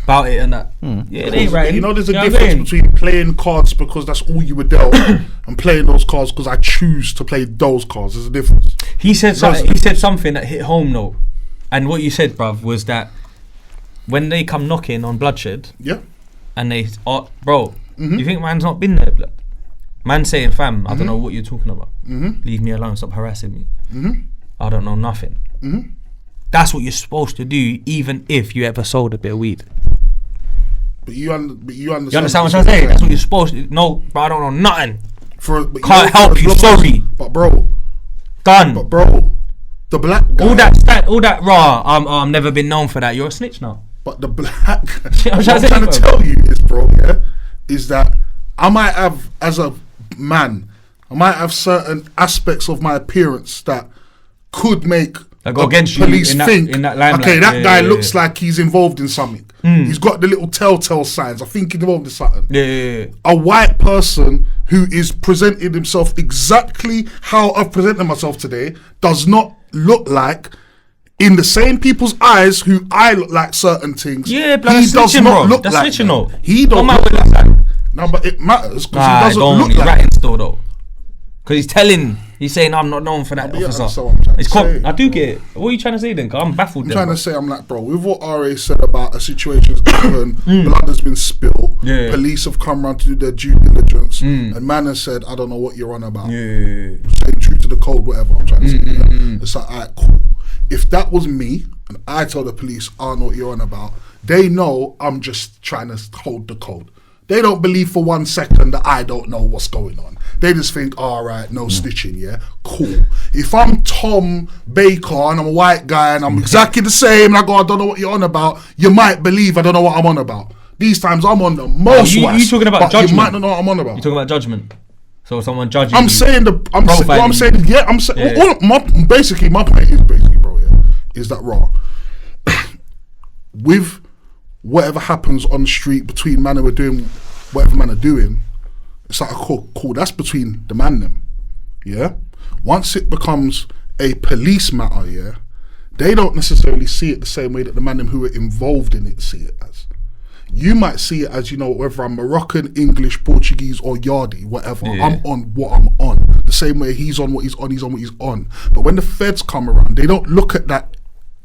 about it and that. Yeah, they ain't right. You know, there's a difference between playing cards because that's all you were dealt, and playing those cards because I choose to play those cards. There's a difference. He said something that hit home though, and what you said, bruv, was that when they come knocking on Bloodshed, and they, bro, you think man's not been there, blood? Man saying, fam, I don't know what you're talking about. Leave me alone, stop harassing me. I don't know nothing. That's what you're supposed to do, even if you ever sold a bit of weed. But you understand. You understand what I'm saying? That's what you're supposed to. No, bro, I don't know nothing. Can't help you. Sorry, but bro, done. But bro, the black guy, all that raw. I've never been known for that. You're a snitch now. But the black, what I'm trying to tell you is, bro, is that I might have, as a man, I might have certain aspects of my appearance that could make go against police you think, in that limelight. Okay, that guy looks like he's involved in something. He's got the little telltale signs. I think he's involved in something. A white person who is presenting himself exactly how I've presented myself today does not look like, in the same people's eyes who I look like certain things. Yeah, but he does not look that's like that. He don't look like that. No, but it matters because he doesn't look like that. He's still though. Because he's saying I'm not known for that, officer. That's what I'm trying to say. I do get it. What are you trying to say then? Cause I'm baffled. I'm trying to say, I'm like, bro, with what RA said about a situation's happened, blood has been spilled, police have come round to do their due diligence, and man has said, I don't know what you're on about. Saying true to the code, whatever I'm trying to say. It's like, alright, cool. If that was me, and I tell the police, I don't know what you're on about, they know I'm just trying to hold the code. They don't believe for 1 second that I don't know what's going on. They just think, alright, no snitching, yeah? Cool. If I'm Tom Baker and I'm a white guy and I'm exactly the same and I go, I don't know what you're on about, you might believe I don't know what I'm on about. These times I'm on the most you talking about judgment? You might not know what I'm on about. You're talking about judgment. So someone judging I'm you. Saying basically my point is basically, bro, is that raw. With whatever happens on the street between man who are doing whatever man are doing, it's like, cool, that's between the man them. Yeah? Once it becomes a police matter, yeah, they don't necessarily see it the same way that the man them who are involved in it see it as. You might see it as, you know, whether I'm Moroccan, English, Portuguese or Yardi, whatever, I'm on what I'm on. The same way he's on what he's on, he's on what he's on. But when the feds come around, they don't look at that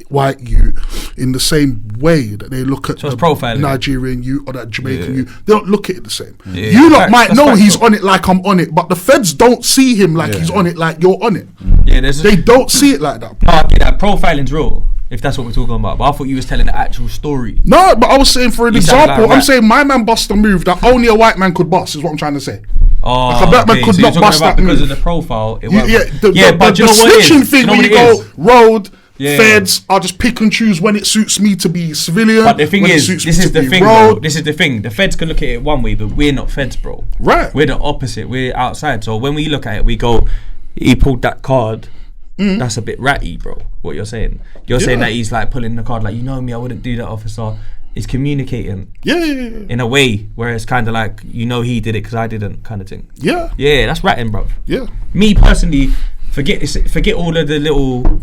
white youth in the same way that they look at the Nigerian youth or that Jamaican youth. They don't look at it the same. You lot might know he's on it like I'm on it, but the feds don't see him like he's on it like you're on it. They don't see it like that. That profiling's real, if that's what we're talking about. But I thought you was telling the actual story. No, but I was saying, for an example, I'm saying my man bust a move that only a white man could bust, is what I'm trying to say. Oh, like a black man could not bust that move. Because of the profile. But the snitching thing, when you go road, feds, I'll just pick and choose when it suits me to be civilian. But the thing is, this is the thing, bro. This is the thing. The feds can look at it one way, but we're not feds, bro. Right. We're the opposite. We're outside. So when we look at it, we go, he pulled that card. That's a bit ratty, bro. What you're saying? You're saying that he's like pulling the card, like, you know me, I wouldn't do that, officer. He's communicating. In a way where it's kind of like, you know, he did it because I didn't, kind of thing. Yeah, that's ratting, bro. Yeah. Me personally, forget all of the little,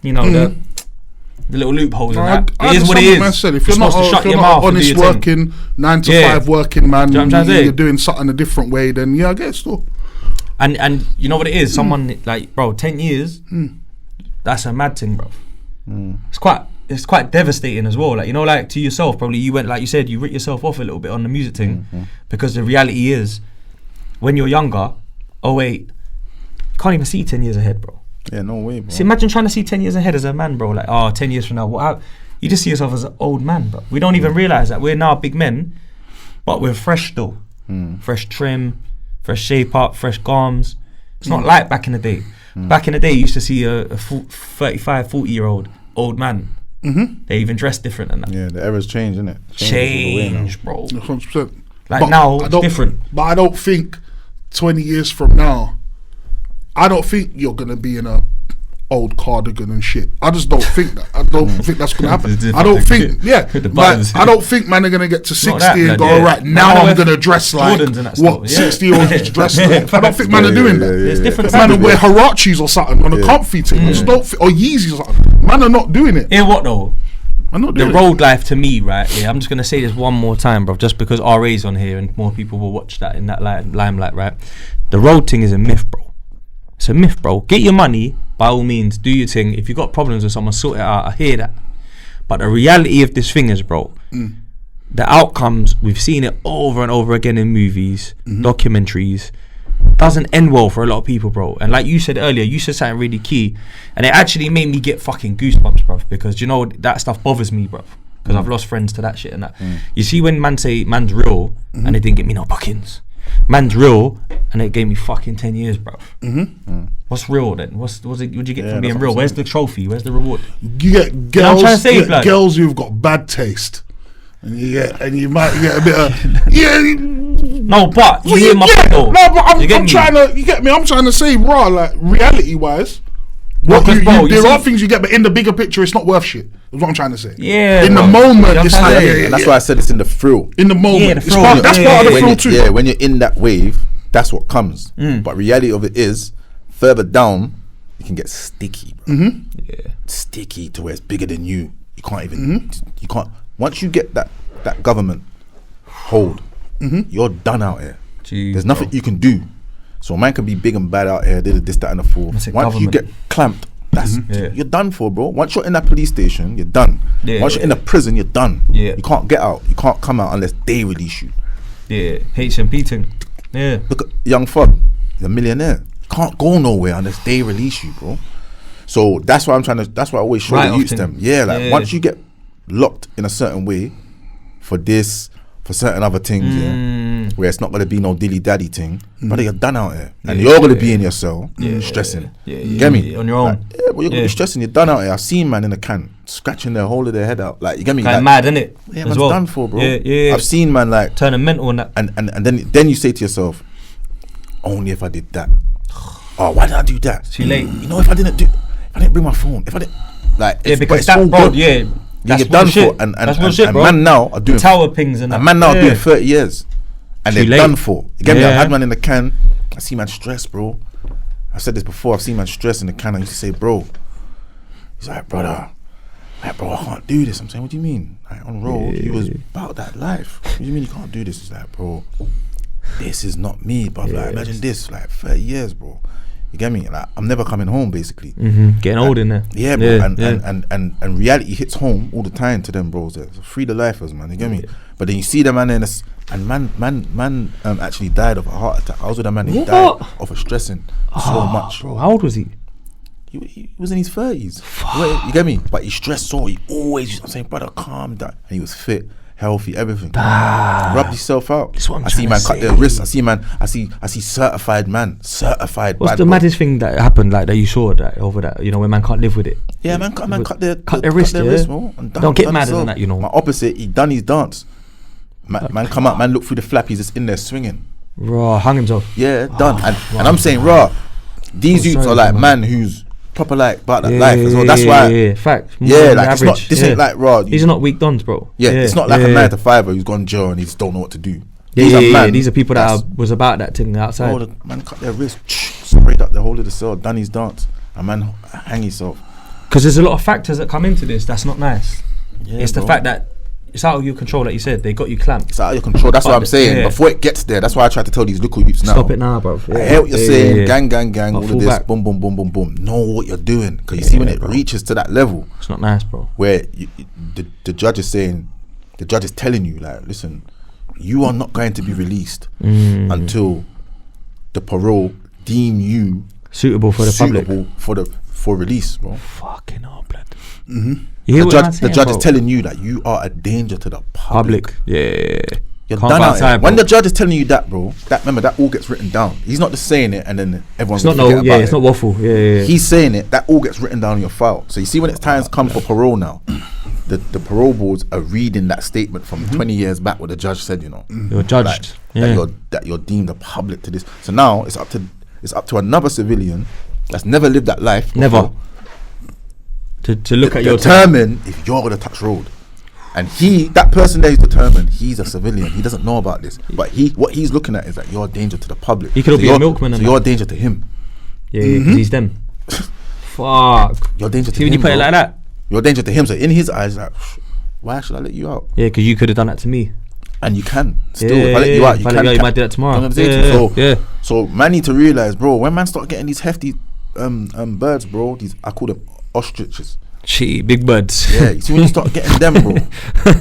you know, the little loopholes and that. It is what it is. Said, if you're not honest working, 9 to 5 working man, you're doing something a different way, then I get it still. And you know what it is? Someone like, bro, 10 years, that's a mad thing, bro. It's quite devastating as well. Like, you know, like to yourself, probably you went, like you said, you writ yourself off a little bit on the music thing, because the reality is, when you're younger, you can't even see 10 years ahead, bro. Yeah, no way, bro. See, imagine trying to see 10 years ahead as a man, bro. Like, 10 years from now, you just see yourself as an old man, bro. We don't even realise that we're now big men, but we're fresh still. Fresh trim, fresh shape up, fresh garms. It's not like back in the day. Back in the day, you used to see a 35, 40-year-old old man. They even dress different than that. Yeah, the era's changed, innit? Change, bro. 100%. Like, now, it's different. But I don't think 20 years from now, I don't think you're going to be in a old cardigan and shit. I just don't think that. I don't think that's going to happen. I don't think, I don't think man are going to get to 60 and go, all right, now I'm going to dress like what 60-year-olds dress like. I don't think man are doing that. There's different man will wear Harachis or something on a comfy thing. I just don't think, or Yeezys or something. Man are not doing it. Hear what though? The road life to me, right? Yeah, I'm just going to say this one more time, bro, just because RA's on here and more people will watch that in that limelight, right? The road thing is a myth, bro. It's a myth, bro. Get your money, by all means, do your thing. If you got problems with someone, sort it out. I hear that. But the reality of this thing is, bro, the outcomes, we've seen it over and over again in movies, documentaries, doesn't end well for a lot of people, bro. And like you said earlier, you said something really key, and it actually made me get fucking goosebumps, bro, because you know that stuff bothers me, bro. because I've lost friends to that shit and that. You see when man say man's real and they didn't get me no bookings. Man's real and it gave me fucking 10 years, bro. What's real then? What'd you get from being real? Where's the trophy? Where's the reward? You get girls, girls who've got bad taste. And you might get a bit of no, but you hear my point though. No, but I'm trying to, you get me? I'm trying to say, raw, like reality wise, there are things you get, but in the bigger picture, it's not worth shit. Is what I'm trying to say. Yeah. In the moment, it's like, and that's why I said it's in the thrill. In the moment, yeah, that's part of the thrill too. Yeah, when you're in that wave, that's what comes. But reality of it is, further down, it can get sticky, bro. Yeah, sticky to where it's bigger than you. You can't even. You can't. Once you get that government hold, you're done out here. Jeez, there's nothing you can do. So a man can be big and bad out here, this, that, and the fourth. Once you get clamped, that's you're done for, bro. Once you're in that police station, you're done. Once you're in a prison, you're done. You can't get out. You can't come out unless they release you. HMP thing. Look at Young Thug, he's a millionaire. You can't go nowhere unless they release you, bro. So that's why that's why I always show the youths them. Once you get locked in a certain way for this, for certain other things, where it's not going to be no dilly daddy thing, but you're done out here, and you're going to be in your cell stressing. Get me? On your own. Like, you're going to be stressing. You're done out here. I've seen man in a can scratching their whole of their head out. Like, you get me? Like mad, innit? Yeah, man's done for, bro. I've seen man like turning mental on that, and then you say to yourself, only if I did that. Oh, why did I do that? Too late. You know, if I didn't bring my phone, if I didn't, like, because that, bro, that's done for, and man now are doing tower pings and man now are doing 30 years, and they're done for. You get me? I had man in the can. I see man stress, bro. I've said this before. I've seen man stress in the can. I used to say, bro. He's like, brother, I can't do this. I'm saying, what do you mean? Like, on road, he was about that life. What do you mean you can't do this? He's like, bro, this is not me. But like, imagine this, like 30 years, bro. You get me? Like, I'm never coming home, basically. Getting old in there. Yeah, bro. And reality hits home all the time to them, bros. It's free the lifers, man. You get me? But then you see the man in this, and man actually died of a heart attack. I was with a man, he died of a stressing so much. Bro, how old was he? He was in his 30s. You get me? But he stressed so. He always, I'm saying, brother, calm down. And he was fit, healthy, everything. Rubbed himself out. I see man cut their wrists. I see certified man. What's the maddest thing that happened, like that you saw that over that? You know, when man can't live with it. Yeah, man cut their wrist, bro, don't get madder than that, you know. My opposite, he done his dance. Man come out, man look through the flap. He's just in there swinging. Raw, hung himself. Yeah, done. And I'm saying, raw. These youths are like man who's proper like about that life as well. That's why. Fact. Yeah, like it's not. This ain't like raw. These are not weak dons, bro. Yeah, it's not like a 9 to 5er who's gone jail and he just don't know what to do. These are people that was about that thing outside. The man cut their wrist, sprayed up the whole of the cell, done his dance, and man hang himself. Because there's a lot of factors that come into this. That's not nice. Yeah, it's the fact that it's out of your control, like you said. They got you clamped. It's out of your control. That's what I'm saying. Before it gets there, that's why I try to tell these little youths now. Stop it now, bro. I hear what you're saying. Gang. All of this. Boom, boom, boom, boom, boom. Know what you're doing, because you see when it reaches to that level, it's not nice, bro. Where the judge is saying, the judge is telling you, like, listen, you are not going to be released until the parole deem you suitable for the public, for release, bro. Fucking hell, blood. The judge is telling you that you are a danger to the public. Yeah. You're done out here. When the judge is telling you that, bro, remember that all gets written down. He's not just saying it and then everyone's gonna forget about it. It's not waffle. Yeah. He's saying it. That all gets written down in your file. So you see, when it's times come for parole now, the parole boards are reading that statement from 20 years back, what the judge said. You know, you're judged. That you're deemed the public to this. So now it's up to another civilian that's never lived that life. Never. To look at your determine if you're gonna touch road, and that person there is determined. He's a civilian. He doesn't know about this, but what he's looking at is that you're a danger to the public. He could be a milkman. So you're a danger to him. Yeah, because he's them. Fuck. You're a danger to him. When you put it like that, you're a danger to him. So in his eyes, like, why should I let you out? Yeah, because you could have done that to me. And you can still. If I let you out, you might do that tomorrow. So man need to realize, bro, when man start getting these hefty birds, bro, I call them ostriches. Gee, big buds. Yeah, you see when you start getting them, bro,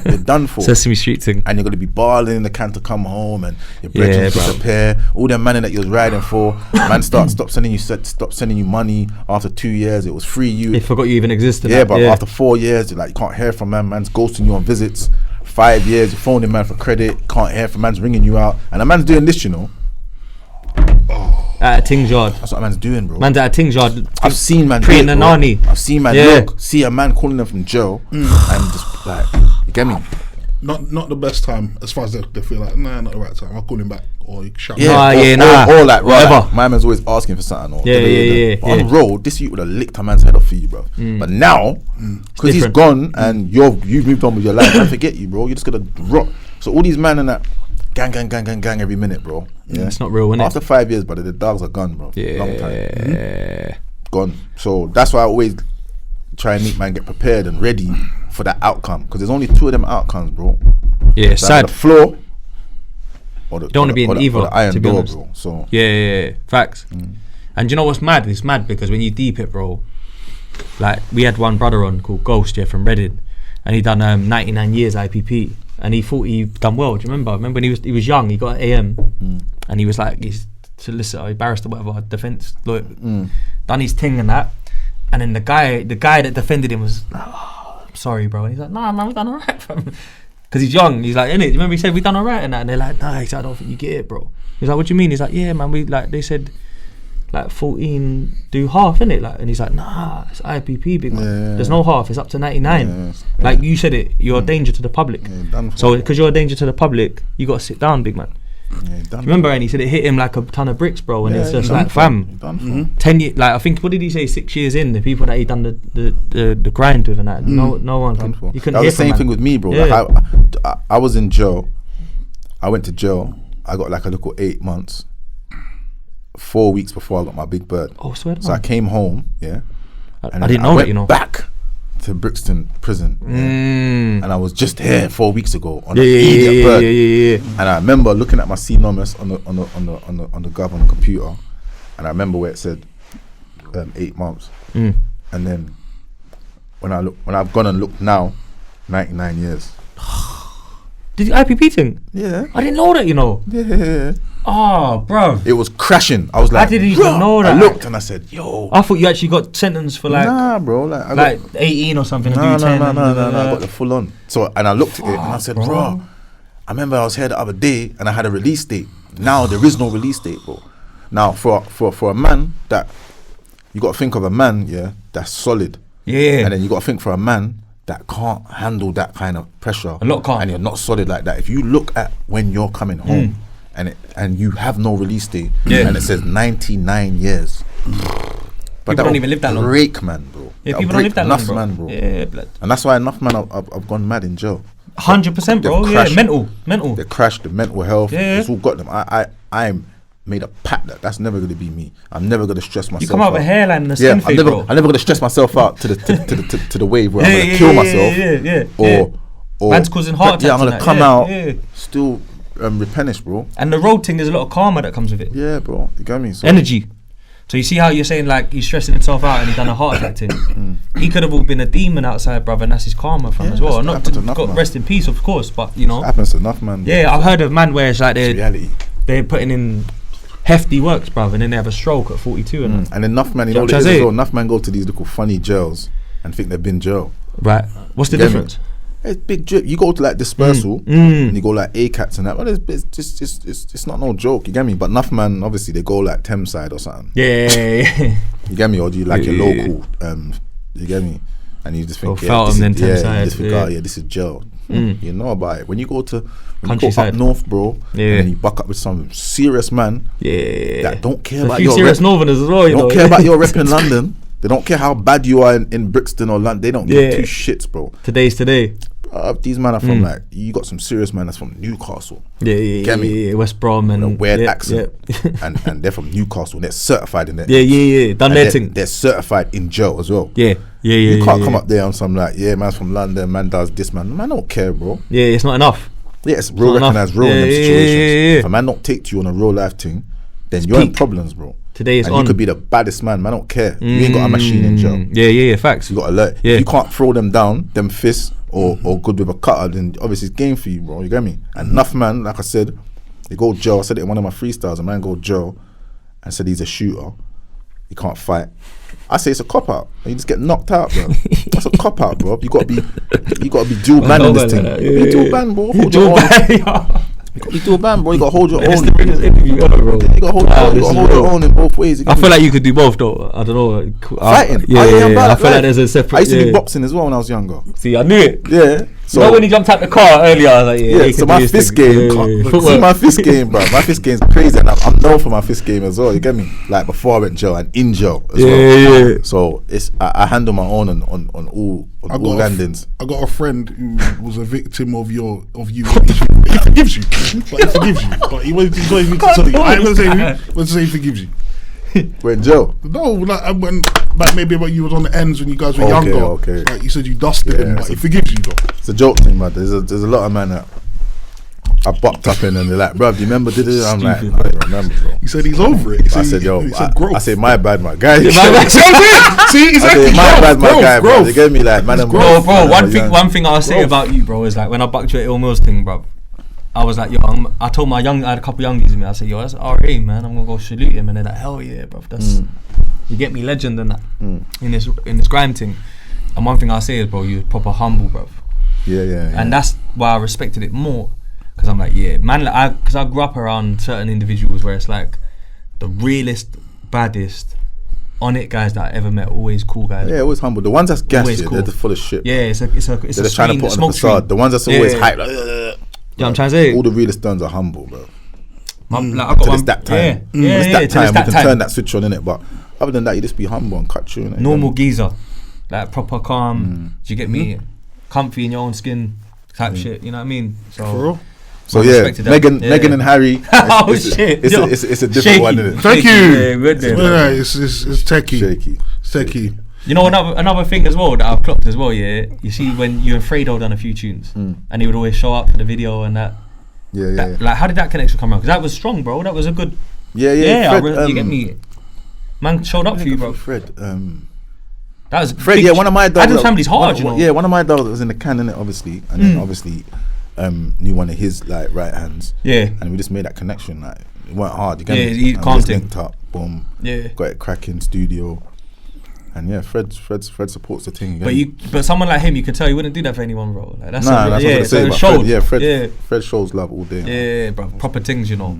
you're done for. Sesame Street thing. And you're gonna be balling in the can to come home, and your brethren disappear. All them money that you was riding for, man, stop sending you money. After 2 years, it was free. They forgot you even existed. Yeah, but after 4 years, you can't hear from man. Man's ghosting you on visits. 5 years, you're phoning man for credit. Can't hear from man's ringing you out, and a man's doing this, you know. At a Tings Yard. That's what man's doing, bro. Man's at a Tings Yard. I've seen man praying the nanny. I've seen man see a man calling them from jail and just like, you get me? Not the best time as far as they feel like, nah, not the right time. I'll call him back or you shout. Or like, whatever. My man's always asking for something. Or on the road, this youth would have licked a man's head off for you, bro. But now, because he's gone and you've moved on with your life, I forget you, bro. You're just gonna rock. So all these men and that gang every minute, bro. Yeah, it's not real, innit? After 5 years, brother, the dogs are gone, bro. Yeah, long time. Gone. So that's why I always try and make man get prepared and ready for that outcome, because there's only 2 of them outcomes, bro. Yeah, sad. The floor, or the, you don't want to be an evil, the iron to be door, honest. bro. So yeah, facts. And you know what's mad? It's mad because when you deep it, bro. Like we had one brother on called Ghost, from Reading, and he done 99 years IPP. And he thought he done well. Do you remember? Remember when he was young? He got an AM, and he was like he's solicitor, barrister, whatever, defense lawyer. Done his thing and that. And then the guy that defended him was, I'm sorry, bro. And he's like, nah, man, we done alright, because he's young. He's like, innit? You remember he said we done alright and that? And they're like, nah, I don't think you get it, bro. He's like, what do you mean? He's like, yeah, man, they said like 14 do half, innit? Like, and he's like, nah, it's IPP, big man. Yeah. There's no half, it's up to 99. Like you said it, you're a danger to the public. So because you're a danger to the public, you got to sit down, big man. Remember, and he said it hit him like a ton of bricks, bro, and it's just like, fam, 10 years, like I think, what did he say, 6 years in, the people that he done the grind with and that, no one could, you couldn't. That was the same thing with me, bro. Like I was in jail. I went to jail. I got like a little 8 months. 4 weeks before I got my big bird. Oh, swear to God. So I came home, and I didn't know that, you know. Back to Brixton prison, and I was just here 4 weeks ago on a bird. And I remember looking at my C-numbers on the gov on the computer, and I remember where it said 8 months. And then when I've gone and looked now, 99 years. Did you IPP thing? Yeah. I didn't know that, you know. Yeah. Oh, bro. It was crashing. I was like, I didn't even know that. I looked and I said, yo. I thought you actually got sentenced for like, nah, bro, like 18 or something. No, I got the full on. So, and I looked at it and I said, bro, I remember I was here the other day and I had a release date. Now there is no release date, bro. Now for a man that, you got to think of a man, that's solid. Yeah. And then you got to think for a man that can't handle that kind of pressure. A lot can't. And you're not solid like that. If you look at when you're coming home, and you have no release date, and it says 99 years. But people don't even live that long. Break, man, bro. Yeah, people don't live that long, bro. Man, bro. Yeah, blood. And that's why enough man I've gone mad in jail. 100%, bro. Yeah, mental. They crashed the mental health. Yeah, it's all got them. I'm made a pact that's never going to be me. I'm never going to stress myself. You come out with a hairline and a skin face, bro. I'm never going to stress myself out to the wave where I'm going to kill myself. Or man's causing heart attacks. Yeah, I'm going to come out still replenish, bro. And the road thing, there's a lot of karma that comes with it. Yeah, bro. You get me? So energy. So you see how you're saying like he's stressing himself out and he done a heart attack thing. He could have all been a demon outside, brother, and that's his karma from as well. Not to got rest in peace, of course, but you know. It happens to enough, man. Yeah, I've heard of man where it's like they're putting in hefty works, brother, and then they have a stroke at 42 and enough man, you know what it is as well, enough man go to these little funny jails and think they've been jail. Right. What's the difference? It's big drip. You go to like dispersal and you go like ACATs and that. Well, it's not no joke. You get me? But enough man, obviously they go like Thames side or something. Yeah. You get me? Or do you like your local? You get me? And you just think, Feltham, then Thames side. You just think, this is jail. You know about it. When you go up north, bro, and then you buck up with some serious man, that don't care about your serious northerners as well. They don't care about your rep in London. They don't care how bad you are in Brixton or London. They don't give two shits, bro. Today's today. These men are from like, you got some serious man that's from Newcastle. Yeah, West Brom and a weird accent. and they're from Newcastle and they're certified in there. Done their thing. They're certified in jail as well. You can't come up there on some like, man's from London, man does this, man don't care, bro. Yeah, it's not enough. Yeah, it's real, recognised real in them situations. If a man don't take to you on a real life thing, then you're in problems, bro. Today it's and on. You could be the baddest man. I don't care. You ain't got a machine in jail. Yeah. Facts. You got to alert. Yeah. If you can't throw them down, them fists, or good with a cutter, then obviously it's game for you, bro. You get me? And enough man, like I said, they go jail. I said it in one of my freestyles. A man go jail and said he's a shooter. He can't fight. I say it's a cop out. You just get knocked out, bro. That's a cop out, bro. You gotta be dual ban in this thing. Be dual ban, bro. Hold your own. You gotta be dual ban, bro. You gotta hold your own. You gotta hold your own in both ways. I feel like you could do both, though. I don't know. Fighting. Yeah. I feel like there's a separate. I used to do boxing as well when I was younger. See, I knew it. Yeah. So you know when he jumped out the car earlier, I was like, so my fist game, see my fist game, bro. My fist game's crazy, and I'm known for my fist game as well. You get me? Like before I went jail and in jail as well. Yeah. So it's I handle my own on all landings. I got a friend who was a victim of you. He forgives you, but he forgives you. But he wanted to tell you. I ain't gonna say who. Let's say he forgives you. We're in jail. No, like maybe about you was on the ends when you guys were younger. Okay. Like you said, you dusted him, but he forgives you though. It's a joke thing, man. There's a lot of man that I bucked up in and they're like, bro, do you remember? I'm like, I don't remember, bro. He said he's over it. I said, yo, I said, my bad, my guy. See, exactly. My bad, my guy, bro. They gave me like, man, bro. One thing I'll say about you, bro, is like when I bucked you at Ill Mills thing, bro. I was like, yo, I told I had a couple youngies with me. I said, yo, that's RA, man. I'm gonna go salute him, and they're like, hell yeah, bro. That's you get me, legend and that in this grime thing. And one thing I'll say is, bro, you're proper humble, bro. Yeah. And that's why I respected it more, because I'm like, yeah, man, because I grew up around certain individuals where it's like the realest, baddest, on it guys that I ever met, always cool guys. Yeah, always humble. The ones that's gassed, cool. they're just full of shit. Yeah, it's a they're just trying to put on the facade. The ones that's always hype, like, yeah, I'm trying to say all the realest dons are humble, bro. Like, till it's that time. Yeah, it's that time we can turn that switch on, innit? But other than that, you just be humble and cut through. Normal geezer, like proper calm. Do you get me? Comfy in your own skin type shit. You know what I mean? So yeah, Megan and Harry. Shit! It's a different one, isn't it? Thank you. It's techie. It's techie. You know another thing as well that I've clocked as well. Yeah, you see when you and Fredo done a few tunes, and he would always show up for the video and that. Yeah. Like, how did that connection come around? Because that was strong, bro. That was a good. Yeah. Fred, you get me. Man showed up for you, bro. Fred. That was Fred. Yeah, one of my dogs. Adam's family's hard, you know. Yeah, one of my dogs was in the can, innit, obviously, and then obviously knew one of his like right hands. Yeah. And we just made that connection. Like it weren't hard. You get me? He can't linked up. Boom. Yeah. Got it cracking studio. And yeah, Fred supports the thing. But someone like him, you can tell he wouldn't do that for anyone, bro. Like, that's what I'm gonna say. Fred shows love all day. Yeah, bro, proper things, you know.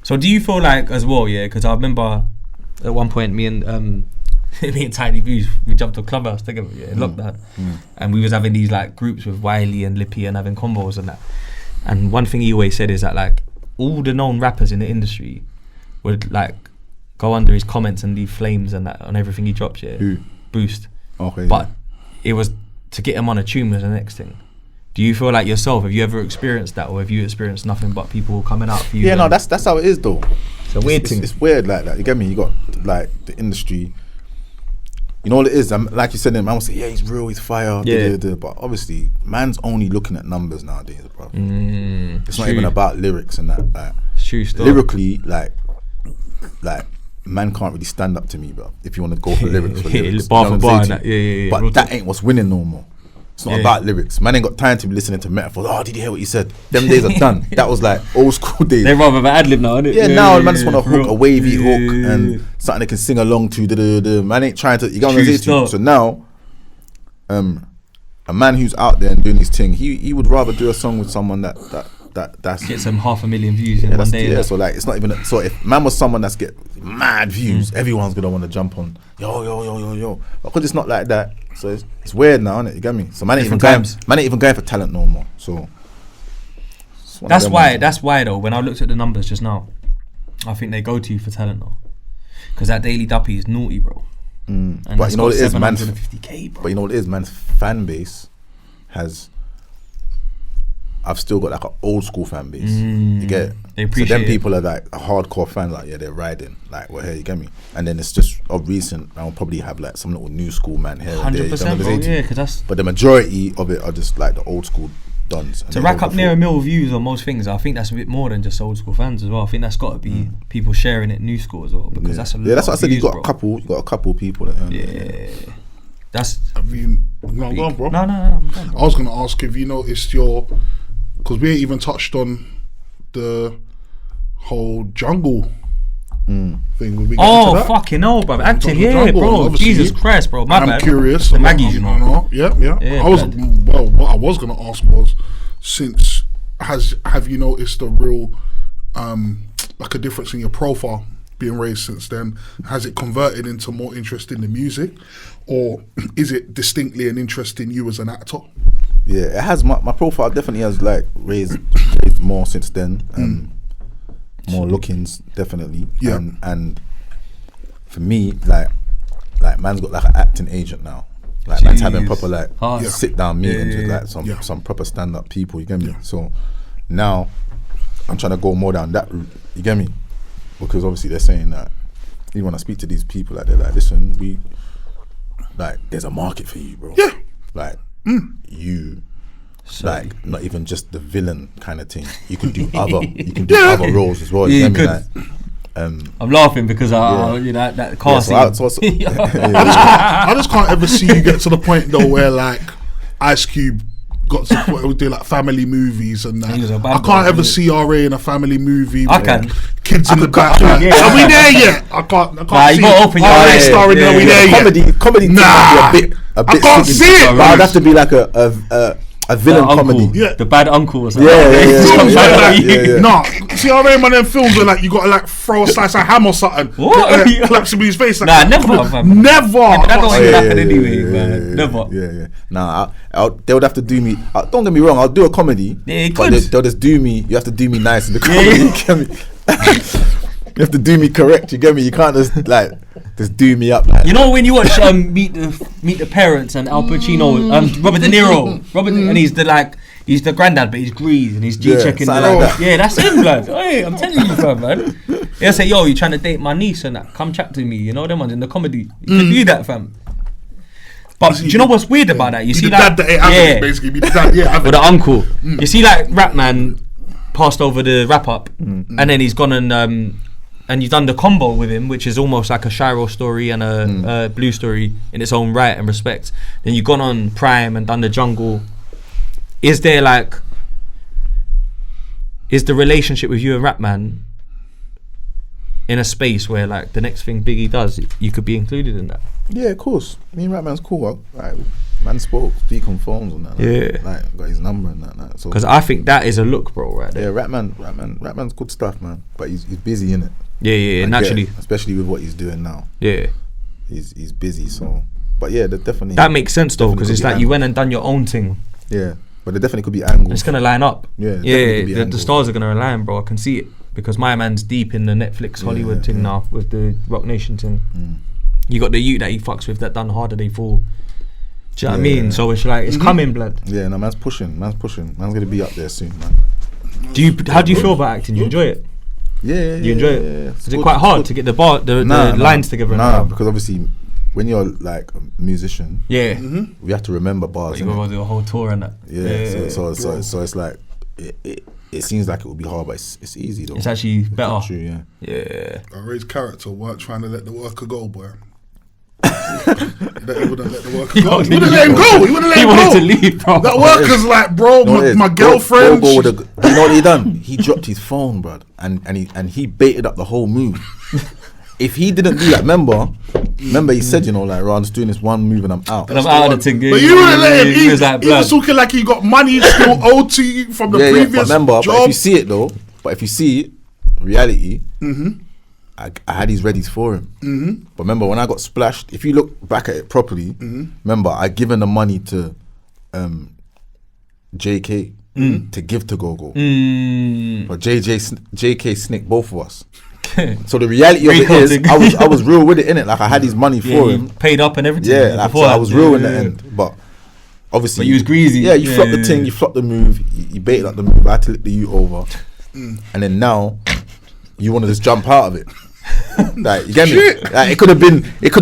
So do you feel like as well, yeah? Because I remember at one point me and Tiny Views, we jumped to a clubhouse together, lockdown, and we was having these like groups with Wiley and Lippy and having combos and that. And one thing he always said is that like all the known rappers in the industry would like go under his comments and leave flames and that on everything he drops. Boost. Okay. But it was to get him on a tune was the next thing. Do you feel like yourself, have you ever experienced that, or have you experienced nothing but people coming out for you? Yeah, no, that's how it is though. It's a weird thing. It's weird like that. You get me? You got like the industry. You know what it is? Like you said, man will say, yeah, he's real, he's fire. But obviously, man's only looking at numbers nowadays, bro. It's not even about lyrics and that. Like, true stuff. Lyrically, like. Man can't really stand up to me, bro. If you want to go for lyrics, bar for bar, but that ain't what's winning no more. It's not about lyrics. Man ain't got time to be listening to metaphors. Oh, did you hear what he said? Them days are done. That was like old school days. They rather have an ad-lib now, innit? Yeah, now man just want to hook a wavy hook and something they can sing along to. Man ain't trying to. You got what I'm saying? So now, a man who's out there and doing his thing, he would rather do a song with someone that's get some 500,000 views in one day. Yeah, so like it's not even. So if man was someone that's get mad views, everyone's gonna want to jump on. Yo. Because it's not like that. So it's weird now, isn't it? You get me? So man ain't even going for talent no more. So that's why though. When I looked at the numbers just now, I think they go to you for talent though, because that Daily Duppy is naughty, bro. And but you know what it is, man. 750K, bro. But you know what it is, man's fan base has. I've still got like an old school fan base. You get it? They appreciate so them people are like a hardcore fan, like they're riding. Like we're here, you get me? And then it's just of recent, I'll probably have like some little new school man here. 100%, bro, yeah, because that's. But the majority of it are just like the old school dons. To rack up near a mil views on most things, I think that's a bit more than just old school fans as well. I think that's got to be people sharing it new school as well, because that's a lot. Yeah, that's what I said. Views, You got a couple people that. That's. I mean, no, go on, bro. No. I'm done, bro. I was gonna ask if you noticed because we ain't even touched on the whole jungle thing. We fucking hell, bro. Actually, bro. Jesus Christ, bro. My bad. I'm curious. The Maggies, you know. Yeah. What I was gonna ask was, have you noticed a real like a difference in your profile being raised since then? Has it converted into more interest in the music, or is it distinctly an interest in you as an actor? Yeah, it has. My profile definitely has like raised more since then. More lookings, definitely. Yeah. And for me, like man's got like an acting agent now. Like man's having proper sit down meetings with like some proper stand up people. You get me? So now I'm trying to go more down that route. You get me? Because obviously they're saying that you want to speak to these people, like they're like, listen, there's a market for you, bro. Yeah. Like you. Like not even just the villain kind of thing. You can do other roles as well. You know what I mean? I'm laughing because that car scene. I just can't ever see you get to the point though where like Ice Cube got to the point where we do like family movies and that. I can't ever see RA in a family movie. I can. Kids in the back. Are we there yet? I can't see. You got to open your eyes. Starring. Are we there yet? Comedy. Nah. A bit I can't see it. But I'd have to be like a villain comedy. Yeah. The bad uncle or something. Yeah. Nah, see, I remember them films where like you got to like throw a slice of ham or something. What? Claps him in his face. Like, Nah, never. Never. That don't even happen anyway, man. Never. Yeah. Nah, they would have to do me. Don't get me wrong. I'll do a comedy. Yeah, but they'll just do me. You have to do me nice in the comedy. You get me? You have to do me correct. You get me? You can't just do me up like. You know when you watch Meet the Parents and Al Pacino, Robert De Niro, and he's the granddad, but he's greased and he's G-checking that. Yeah, that's him, blood. Hey, I'm telling you, fam, man. He'll say, yo, you trying to date my niece and that? Come chat to me. You know them ones in the comedy. You can do that, fam. But do you know what's weird about that? You see, like, basically, be the dad, or the uncle. You see, like Rapman passed over the wrap up, and then he's gone and you've done the combo with him, which is almost like a Shiro story and a Blue story in its own right and respect. Then you've gone on Prime and done the Jungle. Is the relationship with you and Rapman in a space where like the next thing Biggie does, you could be included in that? Yeah, of course. Me and Rapman's cool. Like, man spoke, speak on phones and that. Like got his number and that. So, because I think that is a look, bro, right there. Yeah, Rapman's good stuff, man. But he's busy, innit? Yeah, naturally. Especially with what he's doing now. Yeah. He's busy, so. But yeah, definitely. That makes sense though, because it's like you went and done your own thing. Yeah, but there definitely could be angles. It's gonna line up. Yeah, the stars are gonna align, bro. I can see it because my man's deep in the Netflix Hollywood thing now with the Rock Nation thing. You got the youth that he fucks with that done Harder They Fall. Do you know what I mean? So it's like it's coming, blood. Yeah, no, man's pushing. Man's gonna be up there soon, man. How do you feel about acting? You enjoy it? Yeah. You enjoy it? Is it quite hard to get the lines together? Nah, because obviously when you're like a musician, we have to remember bars. You gotta do a whole tour and that. Yeah. So it's like it seems like it would be hard, but it's easy though. It's actually better. True, yeah. Ray's character weren't trying to let the worker go, boy. He wouldn't let the worker go. He wouldn't let him go. He wanted to leave, bro. That worker's like, bro, my girlfriend. You know what he done? He dropped his phone, bro, and he baited up the whole move. If he didn't do that, remember he said, like, I'm just doing this one move and I'm out. And I'm out of the thing. But you wouldn't let him. He was like, he was talking like he got money still owed to you from the previous but remember, job. But if you see it, reality, I had these readies for him. But remember, when I got splashed, if you look back at it properly, remember, I given the money to JK to give to Gogo. But JK snicked both of us. So the reality of it is, I was real with it, innit? Like I had his money for him, paid up and everything. Yeah, so I was real in the end. But obviously, you was greasy. Yeah, you flopped the thing, you flopped the move, you baited up the move. I had to lick the U over, and then now you want to just jump out of it. Like you get me? Like, it could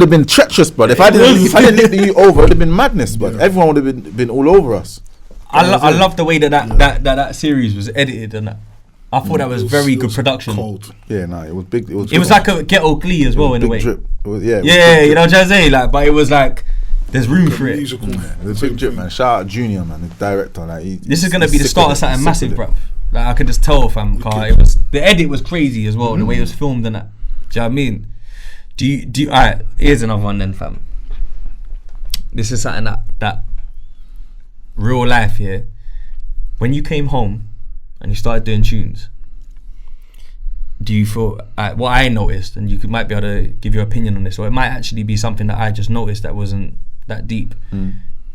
have been treacherous, but if I didn't lick the U over, it'd have been madness. But everyone would have been all over us. I love the way that series was edited and that. I thought that was very good production. Cold. Yeah, no, it was big. It was like a ghetto Glee as well in a way. Drip. It was, yeah, you know what I'm saying? Like, but it was like there's room for it. Musical. It was a big drip, man. Shout out Junior, man, the director. Like, this is gonna be the start of something massive, bro. Like I could just tell, fam. It was the edit was crazy as well. The way it was filmed and that. Do you know what I mean? Do you? Alright, here's another one then, fam. This is something that real life here. When you came home and you started doing tunes, do you feel what I noticed, and you might be able to give your opinion on this, or it might actually be something that I just noticed that wasn't that deep.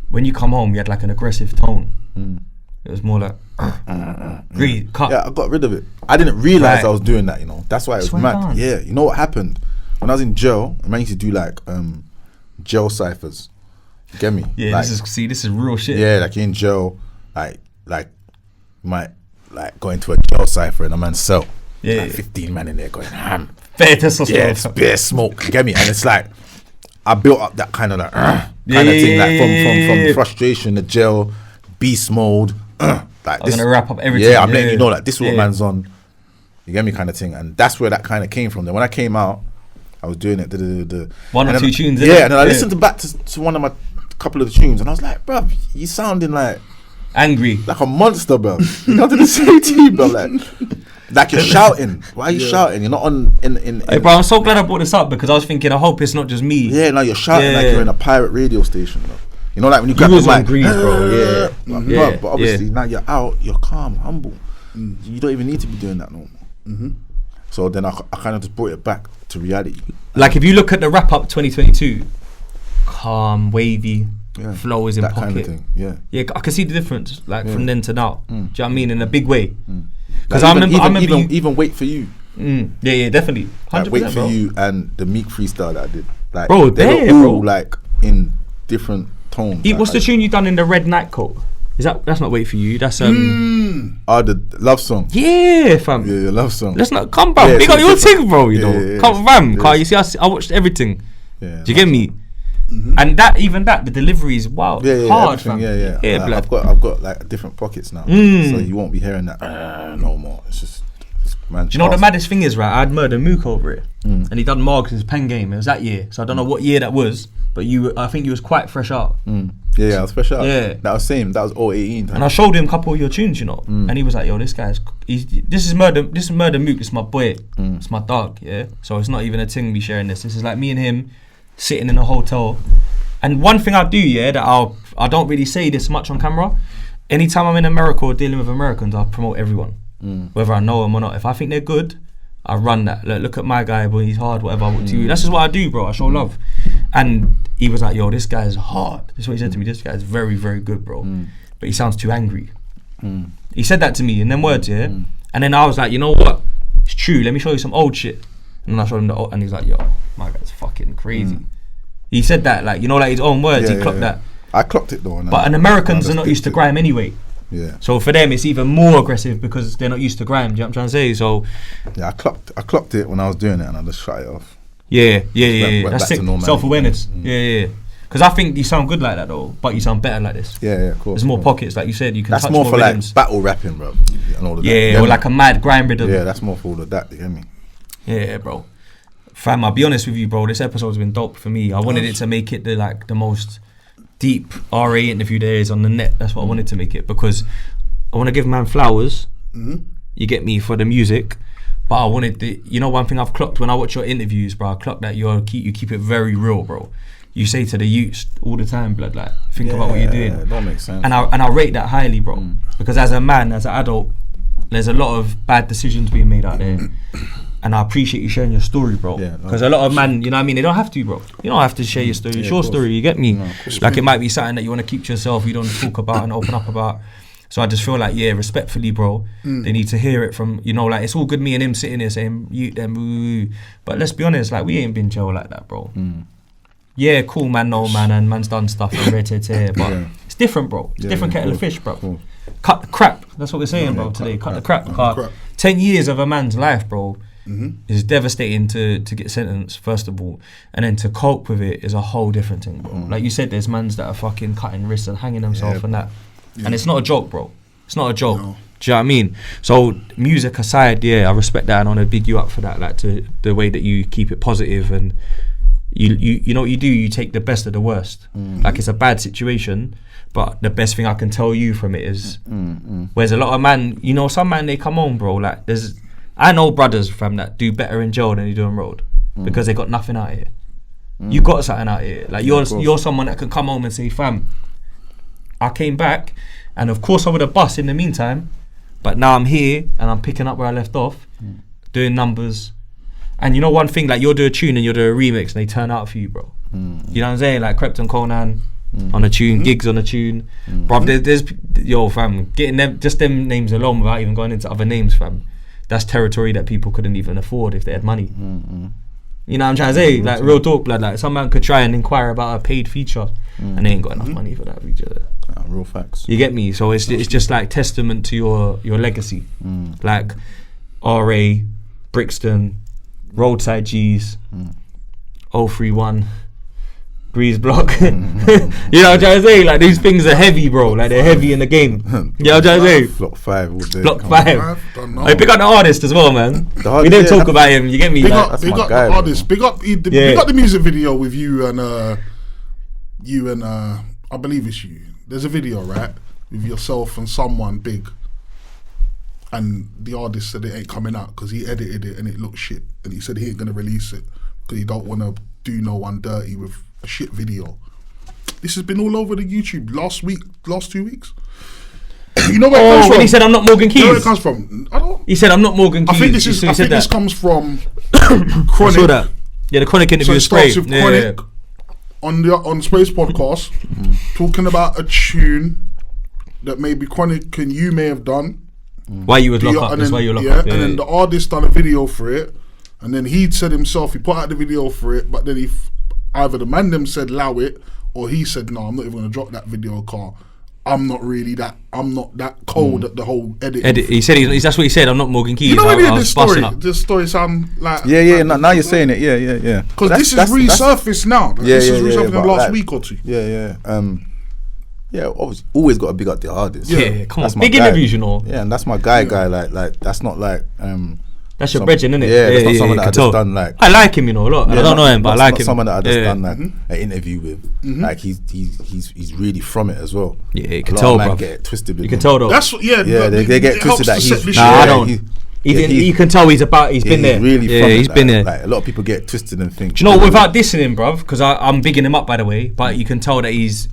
When you come home, you had like an aggressive tone. It was more like cut. Yeah, I got rid of it. I didn't realise I was doing that, you know. That's why it was mad. Down. Yeah, you know what happened? When I was in jail, I used to do like jail ciphers. You get me? Yeah, like, this is real shit. Yeah, like in jail, like you might like go into a jail cipher in a man's cell. Yeah, like 15 man in there going ham. Bare testosterone. Yeah, it's bare smoke. You get me? And it's like I built up that kind of like kind of thing, like from frustration, the jail, beast mode. Like I'm gonna wrap up everything. Yeah, I'm letting you know like this is what man's on. You get me, kind of thing. And that's where that kind of came from. Then when I came out, I was doing it. One or two tunes. Yeah, and then I listened back to one of my couple of the tunes, and I was like, bruv, you sounding like angry, like a monster, bruv. You know what I'm saying to you, bruv? Like you're shouting. Why are you shouting? You're not on in Hey, bro, I'm so glad I brought this up because I was thinking, I hope it's not just me. Yeah, no, you're shouting like you're in a pirate radio station, bro. You know, like when you grab the mic, bro. Yeah. But obviously now you're out, you're calm, humble. You don't even need to be doing that no more. So then I kind of just brought it back to reality. Like if you look at the wrap up 2022, calm, wavy, flow is in that pocket. Kind of thing. Yeah, I can see the difference, like from then to now. Do you know what I mean? In a big way. Because like I remember even Wait For You. Yeah, definitely. 100%, like Wait For bro. You and the Meek freestyle that I did. Like, bro, they were all like in different tones. What's the tune you done in the red nightcoat? That's not Wait For You. That's the love song. Yeah, fam. Yeah, your love song. Let's not come back. Big up your thing, bro. You know, come fam. Yeah. You see, I watched everything. Yeah, do you get me? And the delivery is wild. Hard, fam. Yeah. Like, I've got like different pockets now, so you won't be hearing that no more. It's just man. Do you know what the maddest thing is, right? I had Murder Mook over it, and he done Marks' pen game. It was that year, so I don't know what year that was, but I think you was quite fresh out. Yeah, I was fresh out. Yeah, that was same. That was all 18 time. And I showed him a couple of your tunes, you know, and he was like, "Yo, this is Murder Mook. This is my boy. It's my dog. Yeah, so it's not even a thing me sharing this. This is like me and him sitting in a hotel." And one thing I do, that I don't really say this much on camera. Anytime I'm in America or dealing with Americans, I promote everyone, whether I know them or not. If I think they're good, I run that. Look at my guy, boy, he's hard, whatever. That's just what I do, bro. I show love. And he was like, "Yo, this guy's hard." This is what he said to me. "This guy's very, very good, bro. But he sounds too angry." He said that to me in them words, And then I was like, you know what? It's true. Let me show you some old shit. And then I showed him the old, and he's like, "Yo, my guy's fucking crazy." He said that, like, you know, like his own words. He clocked that. I clocked it though. But Americans are not used to grime anyway. Yeah. So for them, it's even more aggressive because they're not used to grime. Do you know what I'm trying to say? So. Yeah, I clocked it when I was doing it, and I just shut it off. Yeah. That's sick. Self-awareness. Yeah. Because I think you sound good like that though, but you sound better like this. Yeah, of course. There's more pockets, like you said. You can. That's touch more for rhythms. like battle rapping, bro. And all of that. Yeah, or like a mad grime rhythm. Yeah, that's more for all of that. You get me? Yeah, bro. Fam, I'll be honest with you, bro. This episode's been dope for me. I wanted it to make it the most deep RA interview there is on the net. That's what I wanted to make it, because I want to give man flowers. You get me, for the music, but I wanted one thing I've clocked when I watch your interviews, bro. I clocked that you keep it very real, bro. You say to the youths all the time, blood, like, think about what you're doing. Yeah, that makes sense. And I rate that highly, bro, because as a man, as an adult, there's a lot of bad decisions being made out there. And I appreciate you sharing your story, bro. Because a lot of man, you know what I mean, they don't have to, bro. You don't have to share your story. It's your story, you get me? No, like, it might be something that you want to keep to yourself, you don't talk about and open up about. So I just feel like, respectfully, bro, they need to hear it from, like, it's all good me and him sitting there saying, you them, ooh. But let's be honest, like, we ain't been jail like that, bro. Yeah, cool, man, no, man, and man's done stuff and red hair, but it's different, bro. It's different kettle of fish, bro. Cut the crap. That's what we're saying, bro, today. Cut the crap. 10 years of a man's life, bro, is devastating to get sentenced, first of all, and then to cope with it is a whole different thing, bro. Like you said, there's mans that are fucking cutting wrists and hanging themselves and that. and it's not a joke, bro. It's not a joke. No. Do you know what I mean? So music aside, I respect that, and I want to big you up for that. Like to the way that you keep it positive, and you know what you do. You take the best of the worst. Like it's a bad situation, but the best thing I can tell you from it is, whereas a lot of man, you know, some man they come on, bro. Like I know brothers from that do better in jail than they do on road because they got nothing out here. You got something out here. Like you're someone that can come home and say, fam, I came back, and of course I would have bust in the meantime. But now I'm here and I'm picking up where I left off, doing numbers. And you know one thing, like you'll do a tune and you'll do a remix and they turn out for you, bro. You know what I'm saying? Like Krept Konan on a tune, GIGGS on a tune. Bruv, there's yo fam, getting them, just them names alone without even going into other names, fam. That's territory that people couldn't even afford if they had money. You know what I'm trying to say? Like real talk, blood. Like some man could try and inquire about a paid feature and they ain't got enough money for that feature. Real facts. You get me? So it's just like testament to your legacy. Like RA, Brixton, Roadside Gz, 031, Breeze Block. You know what I'm trying to say? Like these things are heavy, bro. Like they're heavy in the game. You know what I'm trying to say? Block 5 all day. Block 5. Hey, pick up the artist as well, man. We didn't talk about him. You get me? Big like, up the artist. Big up the music video with you and I believe it's you. There's a video, right, with yourself and someone big, and the artist said it ain't coming out because he edited it and it looked shit, and he said he ain't gonna release it because he don't want to do no one dirty with a shit video. This has been all over the YouTube last 2 weeks. You know where it comes from? When he said I'm not Morgan Keys. You know where it comes from? I don't. He said I'm not Morgan Keys. I think this comes from Chronic. I saw that. Yeah, the Chronic interview was great. So it starts with Chronic on Space Podcast talking about a tune that maybe Chronic and you may have done. Why you would lock up? That's why you lock up. And then the artist done a video for it, and then he said himself he put out the video for it, but then either the man them said allow it, or he said no, I'm not even gonna drop that video car. I'm not that cold at the whole edit. He said that's what he said. I'm not Morgan Keys. You know when this story sound like now you're saying it. Yeah. Because this is resurfaced now. This is resurfaced in the last week or two. Yeah. Obviously, always got to big up the artist. Yeah, come on, big interviews, you know. Yeah, and that's my guy. Like that's not like that's your brethren, isn't it? Yeah, that's not someone that I just done like. I like him, you know, a lot. I don't know him, but I like him. Someone that I just done like an interview with. Like he's really from it as well. Yeah, you can tell, bro. Get it twisted with you can tell though. That's they get twisted that he's. I don't. You can tell he's been there. Really he's been there. Like a lot of people get twisted and think. Do you know, without dissing him, bruv, because I'm bigging him up by the way, but you can tell that he's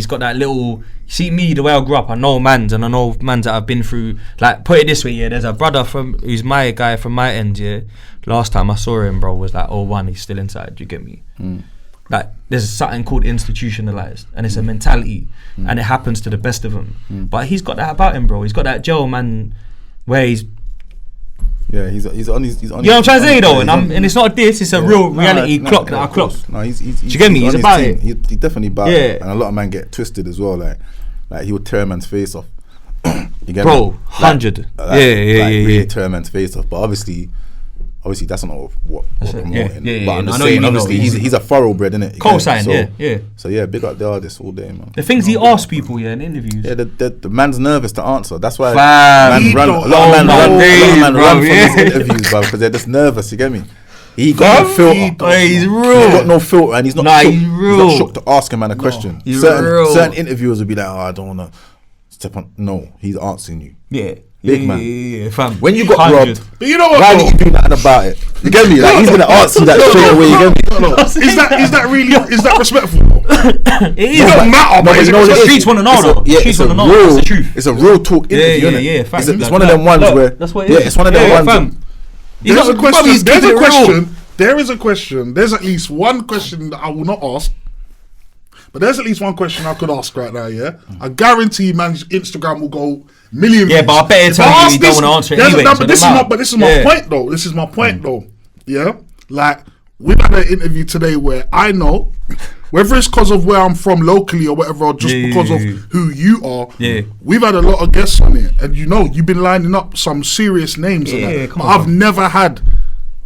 got that little. See me, the way I grew up, I know mans that I've been through. Like, put it this way, yeah. There's a brother who's my guy from my end, yeah. Last time I saw him, bro, was like 01. He's still inside. You get me? Like, there's something called institutionalized, and it's a mentality, and it happens to the best of them. But he's got that about him, bro. He's got that gel, man, where he's. Yeah, he's on his. You know what I'm trying to say though, and it's not this. It's a real reality clock that I clocked. No, he's. Do you get me? He's about it. He definitely about it, and a lot of men get twisted as well. Like he would tear a man's face off. You get bro, me? 100. Really tear a man's face off. But obviously that's not what we're promoting. But I'm just saying, obviously he's a thoroughbred, innit? Co-sign, yeah. So yeah, big up the artist all day, man. The things he asks people, in interviews. Yeah, the man's nervous to answer. That's why a lot of men run from these interviews, bro, because they're just nervous. You get me? He got no filter. He's real. He's got no filter, and he's not. He's real. He's not shook to ask a man a question. Certain interviewers would be like, I don't wanna step on. No, he's answering you. Yeah. Big man. Yeah, fam. When you got robbed, but you know what? Why didn't you do nothing about it? You get me? Like he's gonna answer that straight away. You get me? Is that really? Is that respectful? It doesn't matter, but the streets want to know though. Yeah, it's the truth. It's a real talk interview. Yeah. It's one of them ones where. That's what it is. Yeah, it's one of them ones. There's a question. There's at least one question that I will not ask. But there's at least one question I could ask right now, yeah? I guarantee man's Instagram will go million views. Yeah, but I better tell you don't want to answer it anyway. But this is my point though. This is my point though. Yeah? Like, we've had an interview today where I know, whether it's because of where I'm from locally or whatever, or just because of who you are, we've had a lot of guests on it. And you've been lining up some serious names. I've never had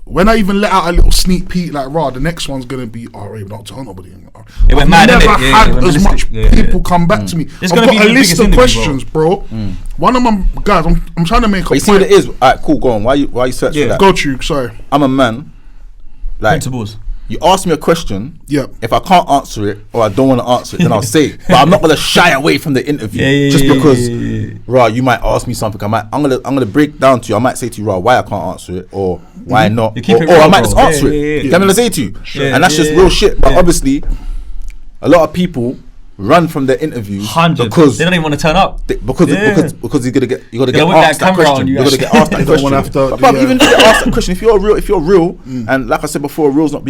when I even let out a little sneak peek, like, rah, the next one's gonna be, don't tell nobody. It went mad, I've never innit? had as much people come back to me. It's I've gonna got be a the list biggest of interview, questions, bro. One of my guys, I'm trying to make a But you see what it is? Alright, cool, go on. Why you search for that? Go to, sorry. I'm a man. Like, Principles. you ask me a question. Yeah. If I can't answer it or I don't want to answer it, then I'll say it. But I'm not gonna shy away from the interview just because, Rah, you might ask me something. I'm gonna break down to you. I might say to you, Rah, why I can't answer it or why not, or I might just answer it. I'm gonna say to you, and that's just real shit. But obviously, a lot of people run from their interviews because they don't even want to turn up because you gotta get asked that question. You gotta get asked that question. But even if you get asked that question, if you're real, and like I said before, real's not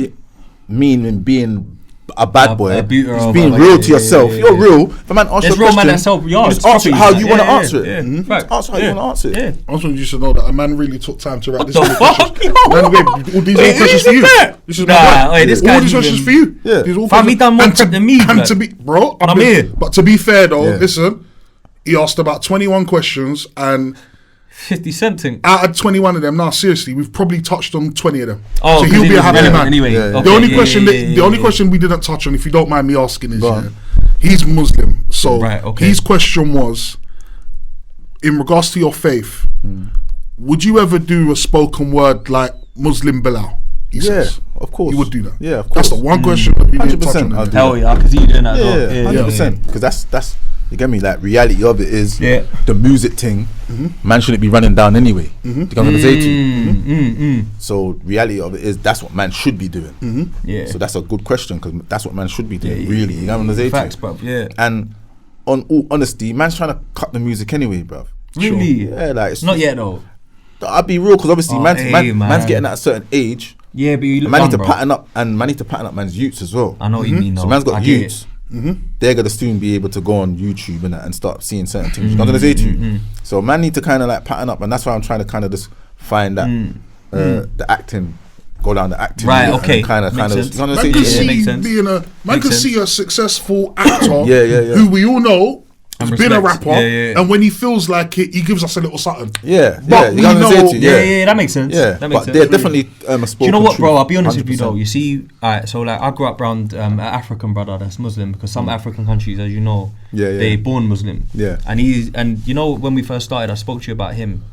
mean in being a bad boy. It's being real to yourself. If you're real, if a man asks you a question, you just answer how you want to answer it. Just answer how you want to answer it. I just want you to know that a man really took time to write this. What the fuck? All these questions for you. This is all these questions for you. These all Fam, he done more prep than me. And to be, bro, I'm here. But to be fair though, listen, he asked about 21 questions and 50 Cent thing. Out of 21 of them, now seriously, we've probably touched on 20 of them. Oh, so he'll be a happy man. Anyway, the only question we didn't touch on, if you don't mind me asking, is he's Muslim. So his question was, in regards to your faith, would you ever do a spoken word like Muslim Bilal? He says. Of course. You would do that. Yeah, of course. That's the one question that we didn't touch on. Hell yeah, I can see you doing that as well. 100%. Because that's you get me, like reality of it is the music thing, man shouldn't be running down anyway. You know what I'm gonna say to you? So reality of it is that's what man should be doing. So that's a good question because that's what man should be doing, really. You know what I'm gonna say Facts, to you? bruv, And on all honesty, man's trying to cut the music anyway, bruv. Really? Yeah, like it's not yet though. I'll be real because obviously man's getting at a certain age. Yeah, but you look man need to pattern up, and man need to pattern up man's youths as well. I know what you mean. So man's got youths. They're gonna soon be able to go on YouTube and start seeing certain things. I'm gonna say to you. So man need to kind of like pattern up, and that's why I'm trying to kind of just find that the acting, go down the acting. Right. Okay. Kind of. Man can see a successful actor. Who we all know. He's been a rapper, and when he feels like it, he gives us a little something. But we know, that makes sense. But they're definitely a spoken. Do you know what, bro? I'll be honest 100%. with you though. You see, so like I grew up around an African brother that's Muslim because some African countries, as you know, they're born Muslim. And you know when we first started, I spoke to you about him,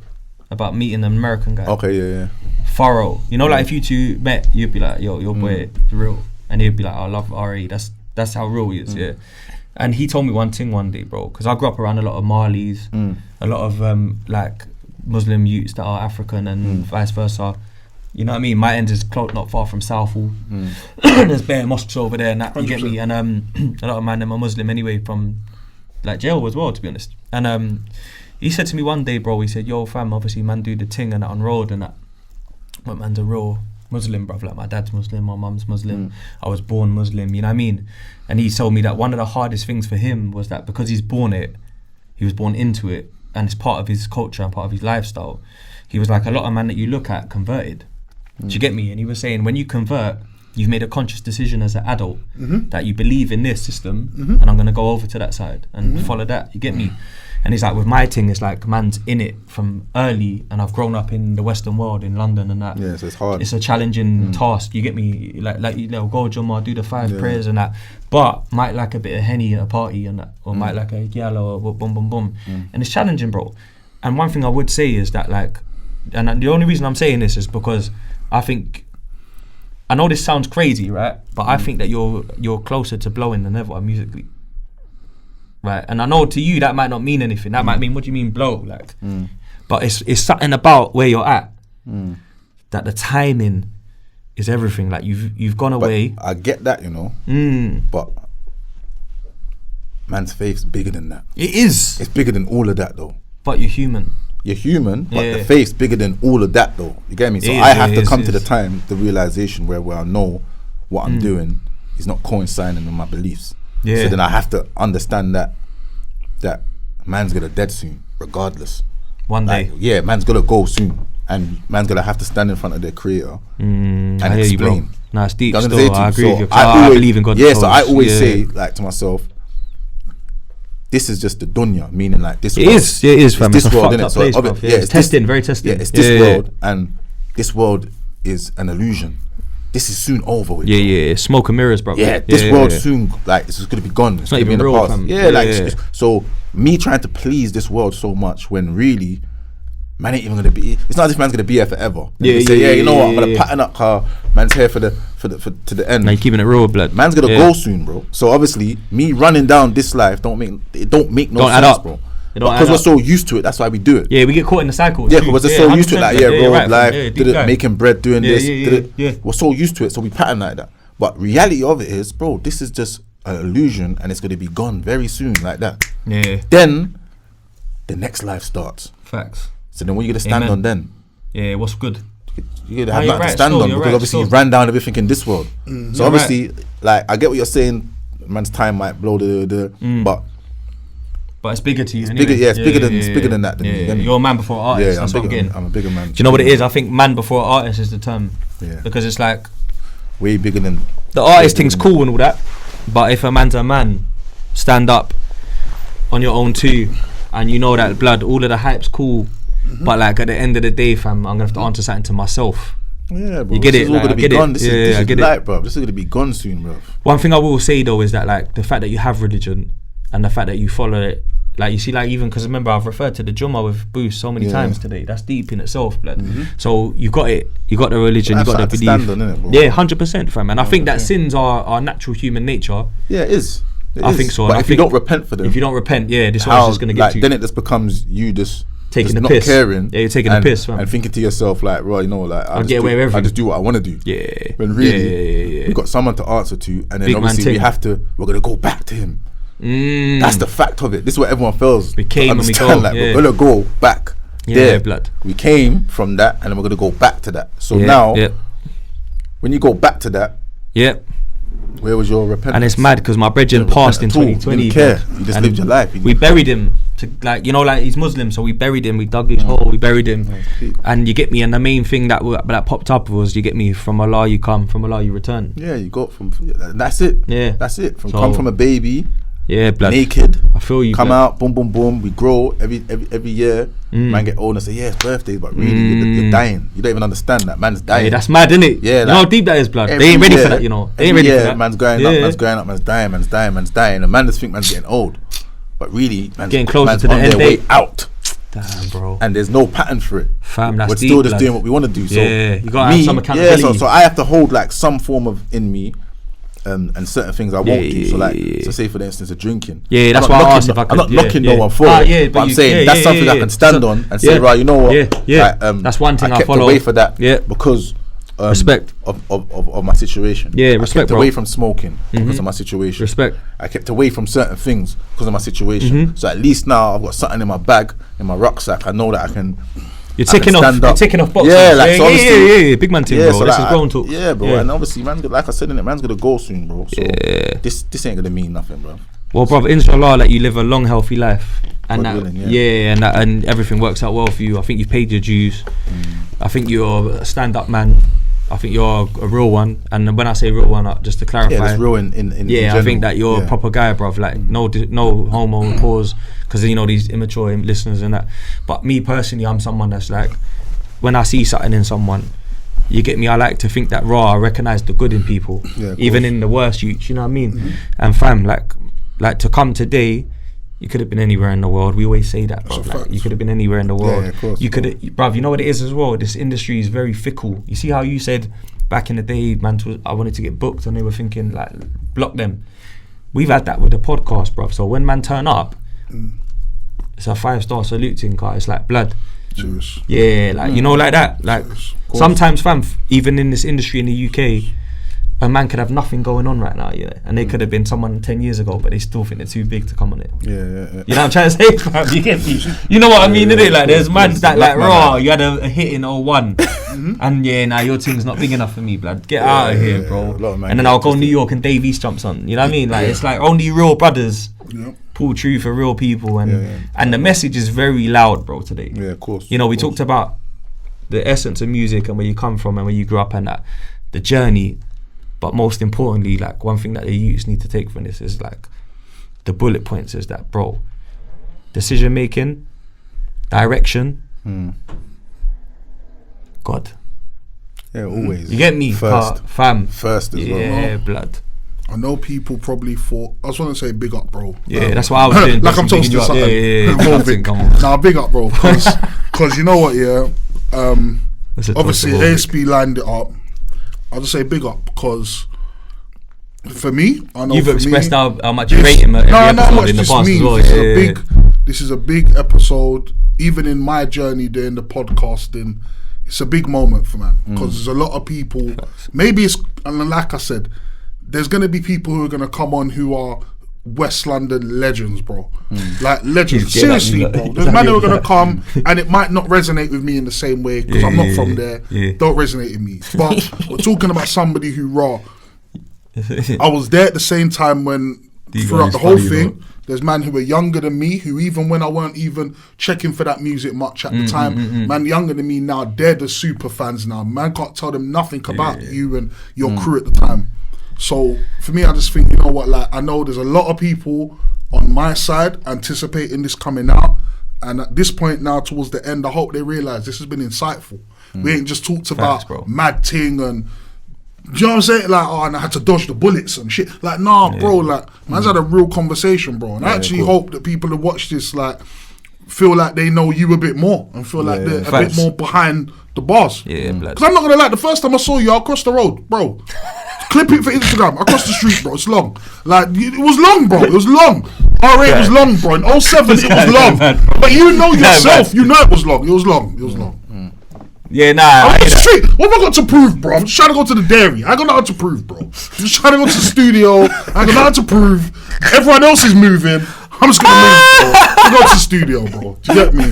about meeting an American guy. Okay, Faro. You know, like if you two met, you'd be like, yo, your boy is real, and he'd be like, I love RE. That's how real he is. And he told me one thing one day, bro, because I grew up around a lot of Malis, a lot of like Muslim youths that are African and vice versa. You know what I mean? My end is not far from Southall. There's bare mosques over there and that, you get me? And a lot of them are Muslim anyway from like jail as well, to be honest. And he said to me one day, bro, he said, yo fam, obviously man do the thing and that on road and that. But man's a real Muslim, bruv. Like my dad's Muslim, my mum's Muslim. I was born Muslim, you know what I mean? And he told me that one of the hardest things for him was that because he was born into it, and it's part of his culture and part of his lifestyle. He was like, a lot of man that you look at converted. Do you get me? And he was saying, when you convert, you've made a conscious decision as an adult that you believe in this system, and I'm gonna go over to that side and follow that. You get me? And he's like, with my thing, it's like man's in it from early, and I've grown up in the Western world, in London and that. Yeah, so it's hard. It's a challenging task. You get me? Like you know, go Jummah, do the 5 prayers and that. But might like a bit of Henny at a party and that, or might like a Giallo or boom boom boom. And it's challenging, bro. And one thing I would say is that like, and the only reason I'm saying this is because I know this sounds crazy, right? But I think that you're closer to blowing than ever musically. Right, and I know to you that might not mean anything. That might mean, what do you mean blow? Like, but it's something about where you're at that the timing is everything. Like you've gone away. I get that, you know. But man's faith's bigger than that. It is. It's bigger than all of that, though. But you're human. You're human, but the faith's bigger than all of that, though. You get me? So I have to come to the realization where I know what I'm doing is not coinciding with my beliefs. So then I have to understand that man's gonna dead soon, regardless. One day. Yeah, man's gonna go soon, and man's gonna have to stand in front of their creator and explain. No, it's deep. Still, I agree with you. I believe in God. Yeah, so I always say like to myself, this is just the dunya, meaning like this. It is, fam. It's this world, innit? So it's testing, very testing. Yeah, it's this world, and this world is an illusion. This is soon over with. Yeah. Smoke and mirrors, bro. Yeah, this world soon, like, it's gonna be gone. It's not even real, fam. So me trying to please this world so much when really, man ain't even gonna be. It's not as if man's gonna be here forever. You know what? I'm gonna pattern up car. Man's here to the end. Now you're keeping it real, blood. Man's gonna go soon, bro. So obviously, me running down this life don't make no sense, bro. Because we're so used to it, that's why we do it. Yeah, we get caught in the cycle. Yeah, because we're so used to it, like, road life, right, making bread, doing this. We're so used to it, so we pattern like that. But reality of it is, bro, this is just an illusion, and it's gonna be gone very soon, like that. Yeah. Then the next life starts. Facts. So then what are you gonna stand on then? Yeah, what's good? You're gonna have nothing to stand on, because obviously you ran down everything in this world. So obviously, like, I get what you're saying. Man's time might blow but it's bigger to you. It's anyway. bigger, it's bigger than that. You're a man before artist. Yeah, that's what I'm getting. I'm a bigger man. Do you know what it is? I think man before artist is the term. Yeah. Because it's like way bigger than the artist thing's cool and all that, but if a man's a man, stand up on your own too, and you know that blood, all of the hype's cool, but like at the end of the day, fam, I'm gonna have to answer something to myself. Yeah, bro. You get this it? is all gonna be gone. This is light, bro. This is gonna be gone soon, bro. One thing I will say though is that, like, the fact that you have religion and the fact that you follow it, like, you see, like, even because remember I've referred to the Jummah with Boost so many times today. That's deep in itself, blood. So you got it. You got the religion. You got the belief. Stand on, innit, bro? Yeah, 100%, fam. And I think that sins are natural human nature. Yeah, it is. I think so. But if you don't repent for them, this one's just gonna get to you. Then it just becomes you just taking the not piss. Caring. Yeah, you're taking the piss, fam. And thinking to yourself, like, right, you know, like, I just do what I want to do. Yeah. When really, we've got someone to answer to, and then obviously we're gonna go back to him. That's the fact of it. This is what everyone feels. We came and we go. Like, we're gonna go back. Yeah, blood. We came from that, and then we're gonna go back to that. So now, when you go back to that, where was your repentance? And it's mad because my brethren passed in 2020. You didn't care. You just lived your life. We buried him. To, like, you know, like, he's Muslim, so we buried him. We dug his hole. We buried him. And you get me. And the main thing that popped up was, you get me, from Allah you come, from Allah you return. Yeah, you got from. That's it. Yeah, that's it. Come from a baby. Yeah, blood. Naked. I feel you. Come out, boom, boom, boom. We grow every year. Man get old and say, yeah, it's birthday, but really you're dying. You don't even understand that man's dying. Yeah, that's mad, innit? Yeah, you know how deep that is, blood. They ain't ready for that, you know. They ain't ready for that. Man's going up, man's dying. And man just think man's getting old, but really man's getting closer to the on end their way out. Damn, bro. And there's no pattern for it. Fam, that's We're deep, still just blood. doing what we want to do. So you gotta have some accountability. Yeah, so I have to hold like some form of in me. And certain things I won't do. So like, so say for instance, a drinking. Yeah, that's why I asked if I could. I'm not knocking no one for it, but I'm saying that's something I can stand on and say, right, you know what? Yeah. That's one thing I kept follow. away for that. Yeah. Because respect of my situation. Yeah, respect. I kept away from smoking because of my situation. Respect. I kept away from certain things because of my situation. So at least now I've got something in my bag, in my rucksack. I know that I can. You're ticking off boxes. Yeah, like, yeah, big man team, bro. So this is grown talk. Yeah, bro. And obviously, man, like I said, man's gonna go soon, bro. So this ain't gonna mean nothing, bro. Well, brother, inshallah, like, you live a long, healthy life, and and everything works out well for you. I think you've paid your dues. I think you're a stand-up man. I think you're a real one, and when I say real one, just to clarify, it's real in I think that you're a proper guy, bruv. Like, no homo pause, because you know these immature listeners and that. But me personally, I'm someone that's like, when I see something in someone, you get me, I like to think that I recognise the good in people, even in the worst. You know what I mean? And fam, like to come today. You could have been anywhere in the world. We always say that, bro. Like, you could have been anywhere in the world. Yeah, of course, you could have, bruv. You know what it is as well. This industry is very fickle. You see how you said back in the day, man, I wanted to get booked, and they were thinking like, block them. We've had that with the podcast, bruv. So when man turn up, it's a 5-star salute thing, car. It's like blood. Cheers. Yeah, like you know, like that. Like sometimes, fam, even in this industry in the UK. A man could have nothing going on right now, and they could have been someone 10 years ago, but they still think they're too big to come on it. Yeah. You know what I'm trying to say, fam? You get me? You know what I mean, innit? Like, there's man that like, you had a hit in 01, and now your thing's not big enough for me, blood. Get out of here, bro. And then I'll go New York and Dave East jumps on. You know what I mean? Like, it's like only real brothers pull true for real people, and the message is very loud, bro, today. Yeah, of course. You know, we talked about the essence of music and where you come from and where you grew up and that, the journey. But most importantly, like, one thing that the youths need to take from this is like the bullet points is that, bro, decision making, direction, God. Yeah, always. You get me? First. Fam. First as well. Yeah, blood. I know people probably thought, I just want to say big up, bro. Yeah, that's what I was doing. Like I'm toasting something. Yeah. Nah, big up, bro. Because you know what, yeah? Obviously, ASB lined it up. I'll just say big up because for me, I know you've expressed how much you rate him every episode in the past as well. This is a big episode. Even in my journey doing the podcasting, it's a big moment for man because there's a lot of people. Maybe it's, and like I said, there's going to be people who are going to come on who are West London legends, bro. Like legends. Seriously, bro. There's men who are going to come and it might not resonate with me in the same way because I'm not from there. Don't resonate with me. But we're talking about somebody who raw. I was there at the same time when throughout the whole thing. There's man who were younger than me, who even when I weren't even checking for that music much at the time, man younger than me now, they're the super fans now. Man can't tell them nothing about you and your crew at the time. So for me, I just think, you know what, like I know there's a lot of people on my side anticipating this coming out. And at this point now, towards the end, I hope they realise this has been insightful. We ain't just talked about mad ting and, do you know what I'm saying? Like, oh, and I had to dodge the bullets and shit. Like, nah, bro, like, man's had a real conversation, bro. And I actually hope that people who watch this, like, feel like they know you a bit more and feel like they're a bit more behind the bars. Because I'm not going to lie, the first time I saw you, I crossed the road, bro. Clip it for Instagram. I crossed the street, bro. It's long. Like, it was long, bro. It was long. R8 was long, bro. In 07, it was long. But you know yourself, you know it was long. It was long. It was long. Yeah, nah. I'm on the street. What have I got to prove, bro? I'm just trying to go to the dairy. I got nothing to prove, bro. I'm just trying to go to the studio. I got nothing to prove. Everyone else is moving. I'm just gonna move, bro. I go to the studio, bro. Do you get me?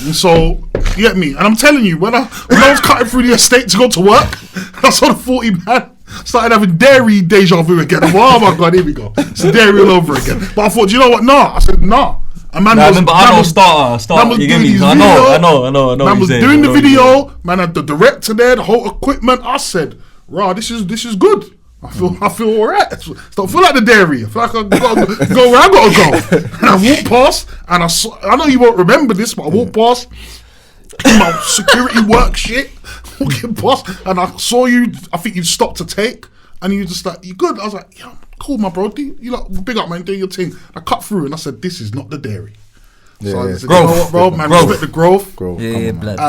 And so, you get me? And I'm telling you, when I was cutting through the estate to go to work, I saw the 40 man. Started having dairy deja vu again. Oh my god, here we go. It's dairy all over again. But I thought, you know what? Nah. I said, nah. A man was, I know starter. You get me? I know. Man was doing the video. Man had the director there, the whole equipment. I said, "Rah, this is good. I feel alright. Don't feel like the dairy. I feel like I gotta go where I gotta go." And I walked past, and I know you won't remember this, but I walked past my security work shit, walking past, and I saw you. I think you stopped to take, and you just like, "You good?" I was like, "Yeah." Cool, my bro. You like big up, man. Do your thing. I cut through and I said, "This is not the dairy." So I said, growth, you know what, bro, man. Respect the growth. Yeah, blood.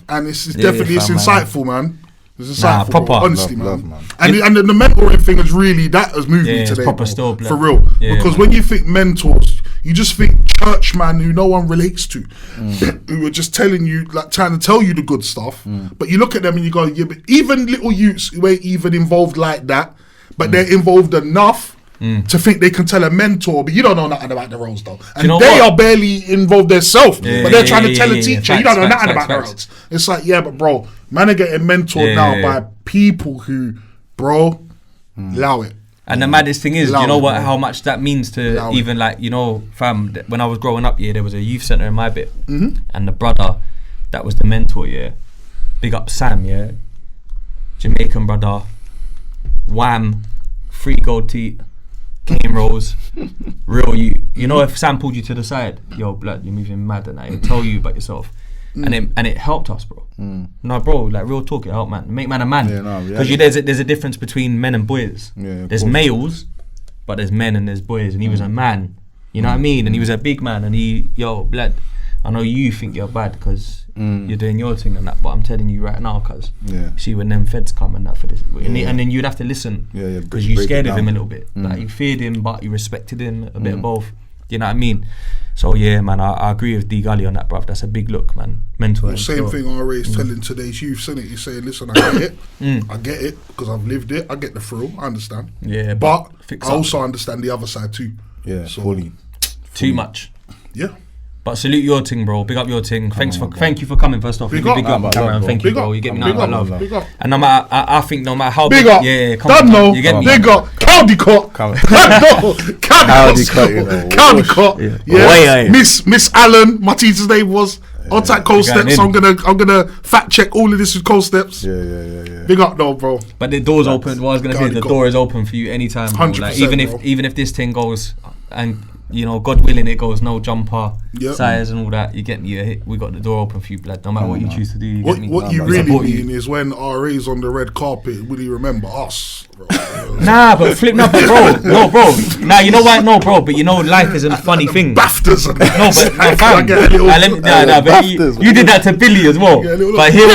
And it's definitely insightful, man. It's insightful, proper. Bro. Honestly, love, man. And the mentoring thing is really that has moved me today, proper bro, still, for real. Because when you think mentors, you just think church man who no one relates to, who are just telling you, like trying to tell you the good stuff. But you look at them and you go, yeah, but even little youths who ain't even involved like that. But they're involved enough to think they can tell a mentor, but you don't know nothing about the roads though. And they are barely involved themselves, but they're trying to tell a teacher, you don't know nothing about the roads. It's like, yeah, but bro, man are getting mentored now by people who, bro, allow it. And the maddest thing is, you know what? How much that means to even like, you know, fam, when I was growing up, there was a youth centre in my bit, and the brother that was the mentor, big up Sam, Jamaican brother, Wham, free gold teeth, cane rolls, real you know, if Sam pulled you to the side, yo blood, you're moving mad, and he'll tell you about yourself, and it helped us, bro. No, bro, like real talk, it helped, man. Make man a man, because there's a difference between men and boys. There's males, but there's men and there's boys, and he was a man, you know what I mean, and he was a big man, and yo blood, I know you think you're bad because you're doing your thing and that, but I'm telling you right now, cause see when them feds come and that for this, and then you'd have to listen, because you scared of him a little bit, like you feared him but you respected him a bit of both, you know what I mean? So yeah, man, I agree with Dee Gully on that, bruv. That's a big look, man. Mentor. Well, same thing RA is telling today's youth, isn't it? He's saying, listen, I get it, I get it because I've lived it, I get the thrill, I understand, but I also understand the other side too. So fully. Too much. Yeah. But salute your thing, bro. Big up your thing. Thank you for coming. First off, big up, Cameron. Thank you, bro. You get me now. Love. Big up. And no matter, I think no matter how big up, come on, you get me. Big up, County Court. County Court. Yeah. Miss Allen, my teacher's name was. On tight cold steps. So I'm gonna fact check all of this with cold steps. Yeah. Big up though, bro. But the door's open. What I was gonna say, the door is open for you anytime. 100%. Like even if this thing goes and you know, God willing, it goes no jumper size and all that. You get me? We got the door open for you, blood. No matter what you choose to do, you get me? What you really mean is when RA's on the red carpet, will you remember us? Bro? Nah, but flip no, bro. No, bro. Nah, you know why? No, bro. But you know, life is a funny thing. BAFTAs. No, but no, fam. But you did that to Billy as well. But hear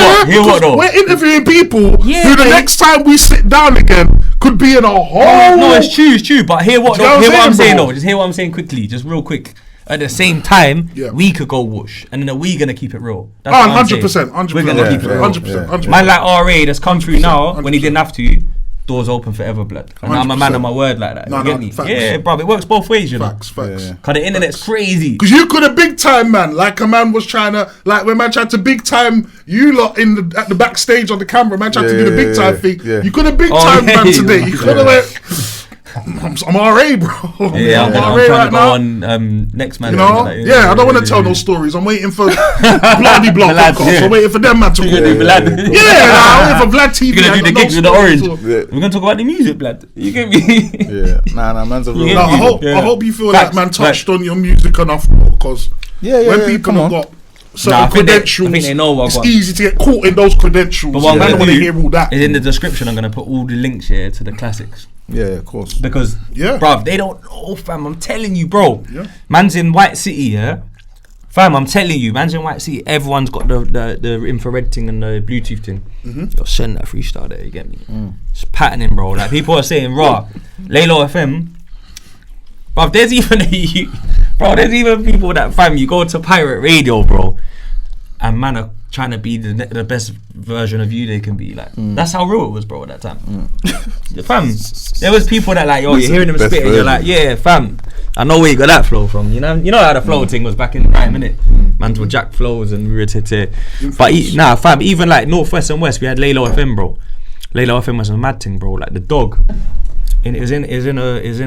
what though? We're interviewing people who the next time we sit down again could be in a whole. No, it's true. But hear what I'm saying though. Just hear what I'm saying quickly, just real quick. At the same time, we could go whoosh, and then we gonna keep it real. 100%. We're gonna keep it real. 100%. Man like RA that's come through now 100%. When he didn't have to. Doors open forever, blood. And I'm a man of my word like that. You get me? Facts. Yeah, bro. It works both ways, you know. Facts. Cause the internet's crazy. Because you could have big time, man. Like a man was trying to, like when man tried to big time you lot at the backstage on the camera. Man tried to do the big time thing. Yeah. You could have big time, man. Today you could have went. I'm RA, bro. Yeah, I'm RA right now. On next man. You know? I don't want to tell no stories. I'm waiting for Bloody Block podcast. I'm waiting for them man to call. I'm waiting for Vlad TV. You're gonna do the gigs with the orange. We're gonna talk about the music, blood. You get me? Yeah. Nah, man's a real. I hope you feel like man touched on your music enough, because when people have got certain credentials, I think they know it's easy to get caught in those credentials. But what I don't want to hear all that. Is in the description. I'm gonna put all the links here to the classics. Yeah, of course. Because, bruv, they don't know, fam. I'm telling you, bro. Man's in White City, fam. I'm telling you, man's in White City. Everyone's got the infrared thing and the Bluetooth thing. You'll send that freestyle there. You get me? It's patterning, bro. Like people are saying, raw, Laylo FM. Bruv, there's even people that, fam, you go to pirate radio, bro, and man are trying to be the best version of you they can be. Like that's how real it was, bro, at that time. Fam, there was people that like, you're hearing them spit and you're like, yeah, fam, I know where you got that flow from. You know how the flow thing was back in the time, innit? Mans were jack flows and we were But fam, even like Northwest and West, we had Laylo FM, bro. Laylo FM was a mad thing, bro. Like the dog, and it was in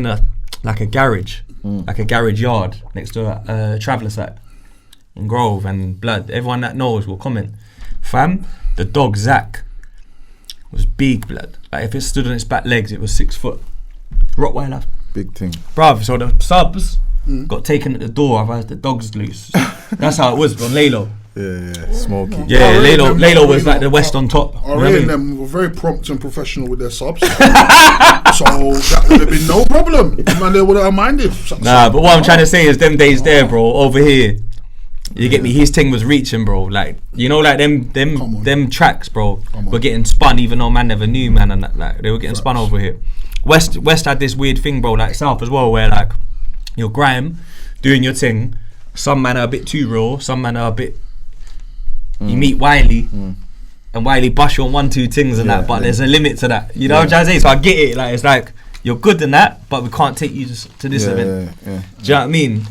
a like a garage, like a garage yard next to a traveller site in Grove and blood. Everyone that knows will comment. Fam, the dog Zach was big, blood. Like if it stood on its back legs, it was 6 foot. Rottweiler. Big thing. Bruv, so the subs got taken at the door, otherwise the dog's loose. That's how it was on Laylo. Yeah, smoky. Yeah, Laylo was like the West on top. And them were very prompt and professional with their subs. So that would have been no problem. Man, they would have minded. Nah, but what I'm trying to say is them days there, bro, over here, you get me, his thing was reaching, bro. Like, you know, like them tracks, bro, were getting spun even though man never knew, man, and that, like they were getting spun over here. West had this weird thing, bro, like South as well, where like your grime doing your thing, some man are a bit too raw, some man are a bit you meet Wiley and Wiley bush you on 1-2 things and that, but there's a limit to that. You know what I'm trying to say? So I get it, like it's like you're good in that, but we can't take you to this event. Do you know what I mean?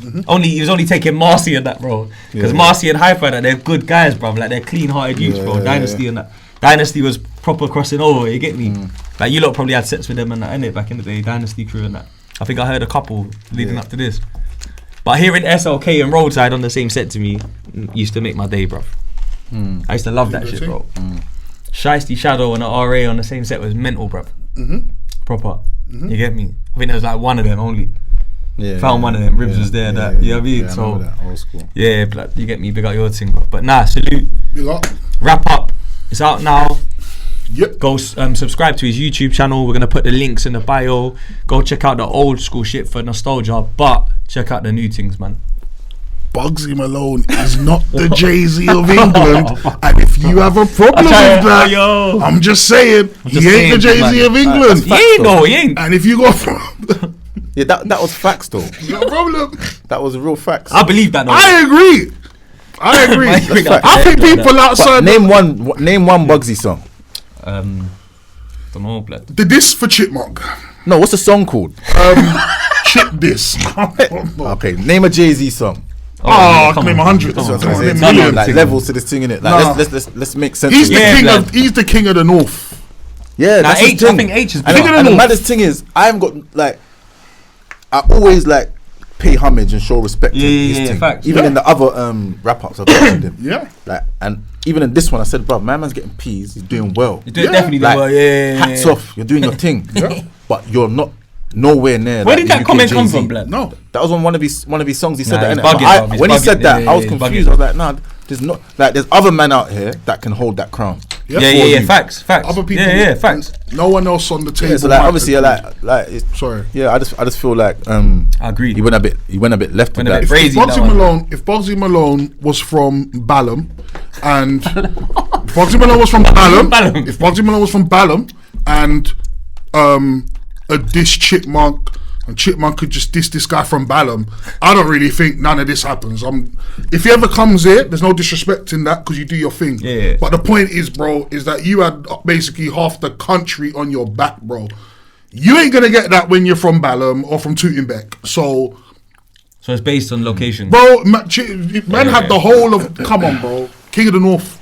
He was only taking Marcy and that, bro. Because Marcy and Hi-Fi, that they're good guys, bro. Like they're clean-hearted youths, bro. Dynasty and that. Dynasty was proper crossing over. You get me? Like you lot probably had sets with them and that, innit? Back in the day, Dynasty crew and that. I think I heard a couple leading up to this. But hearing SLK and Roadside on the same set to me used to make my day, bro. I used to love that shit, bro. Shiesty Shadow and the RA on the same set was mental, bro. Proper. You get me? I think there was like one of them only. Found one of them. Ribs was there. You know what I mean? So that old school. Yeah, but you get me. Big up your thing. But nah, salute. Big up. Wrap up. It's out now. Yep. Go subscribe to his YouTube channel. We're gonna put the links in the bio. Go check out the old school shit for nostalgia, but check out the new things, man. Bugsy Malone is not the Jay-Z of England, and if you have a problem with that, I'm just saying, he ain't the Jay-Z of England. He ain't. And if you go from that was facts though. No problem. That was real facts. I believe that. I agree. I think people outside. Name one Bugsy song. Don't know, blood. The Diss for Chipmunk. No, what's the song called? Chip Diss. Okay, name a Jay-Z song. I can name 100. Like levels to this thing in it. Like let's make sense. He's the king of the North. Yeah, that's H. I think H is king of the North. The maddest thing is, I haven't got like. I always like pay homage and show respect to his thing. Facts. Even in the other wrap ups I've done with him. Yeah. Like, and even in this one, I said, bro, my man's getting peas. He's doing well. You're doing definitely like, well. Yeah. Hats off. You're doing your thing. But you're not nowhere near. Where like did the that UK comment come Jay-Z. from, blood? No. That was on one of his songs. He said Nah, that. he's innit? bugging, But he's when he bugging. said that, Yeah, I was he's confused. bugging. I was like, nah, there's not like there's other men out here that can hold that crown. Yeah. Facts. Other people. Yeah. Facts. No one else on the table. Yeah, so like obviously, it's, sorry. Yeah, I just feel like I agree. He went a bit left with that. crazy. If Bugsy Malone was from Balham, and if Bugsy Malone was from Balham, and a diss Chipmunk, and Chipmunk could just diss this guy from Balham, I don't really think none of this happens. If he ever comes here, there's no disrespect in that because you do your thing. Yeah. But the point is, bro, is that you had basically half the country on your back, bro. You ain't gonna get that when you're from Balham or from Tootingbeck. So it's based on location. bro, man had the whole of. Come on, bro. King of the North,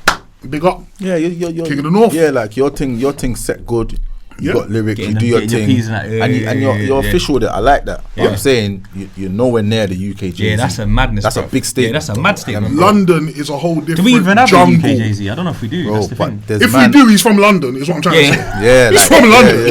big up. Yeah, you're King of the North. Yeah, like your thing set good. You got lyrics, you do your thing, and you're official with it. I like that. But I'm saying you're nowhere near the UK Jay-Z. Yeah, that's a madness. That's a big statement. Yeah, that's a mad statement. London is a whole different. Do we even have jungle. a UK Jay-Z? I don't know if we do. Bro, That's the but thing. there's If man, we do, he's from London. Is what I'm trying to say. Yeah, He's from London.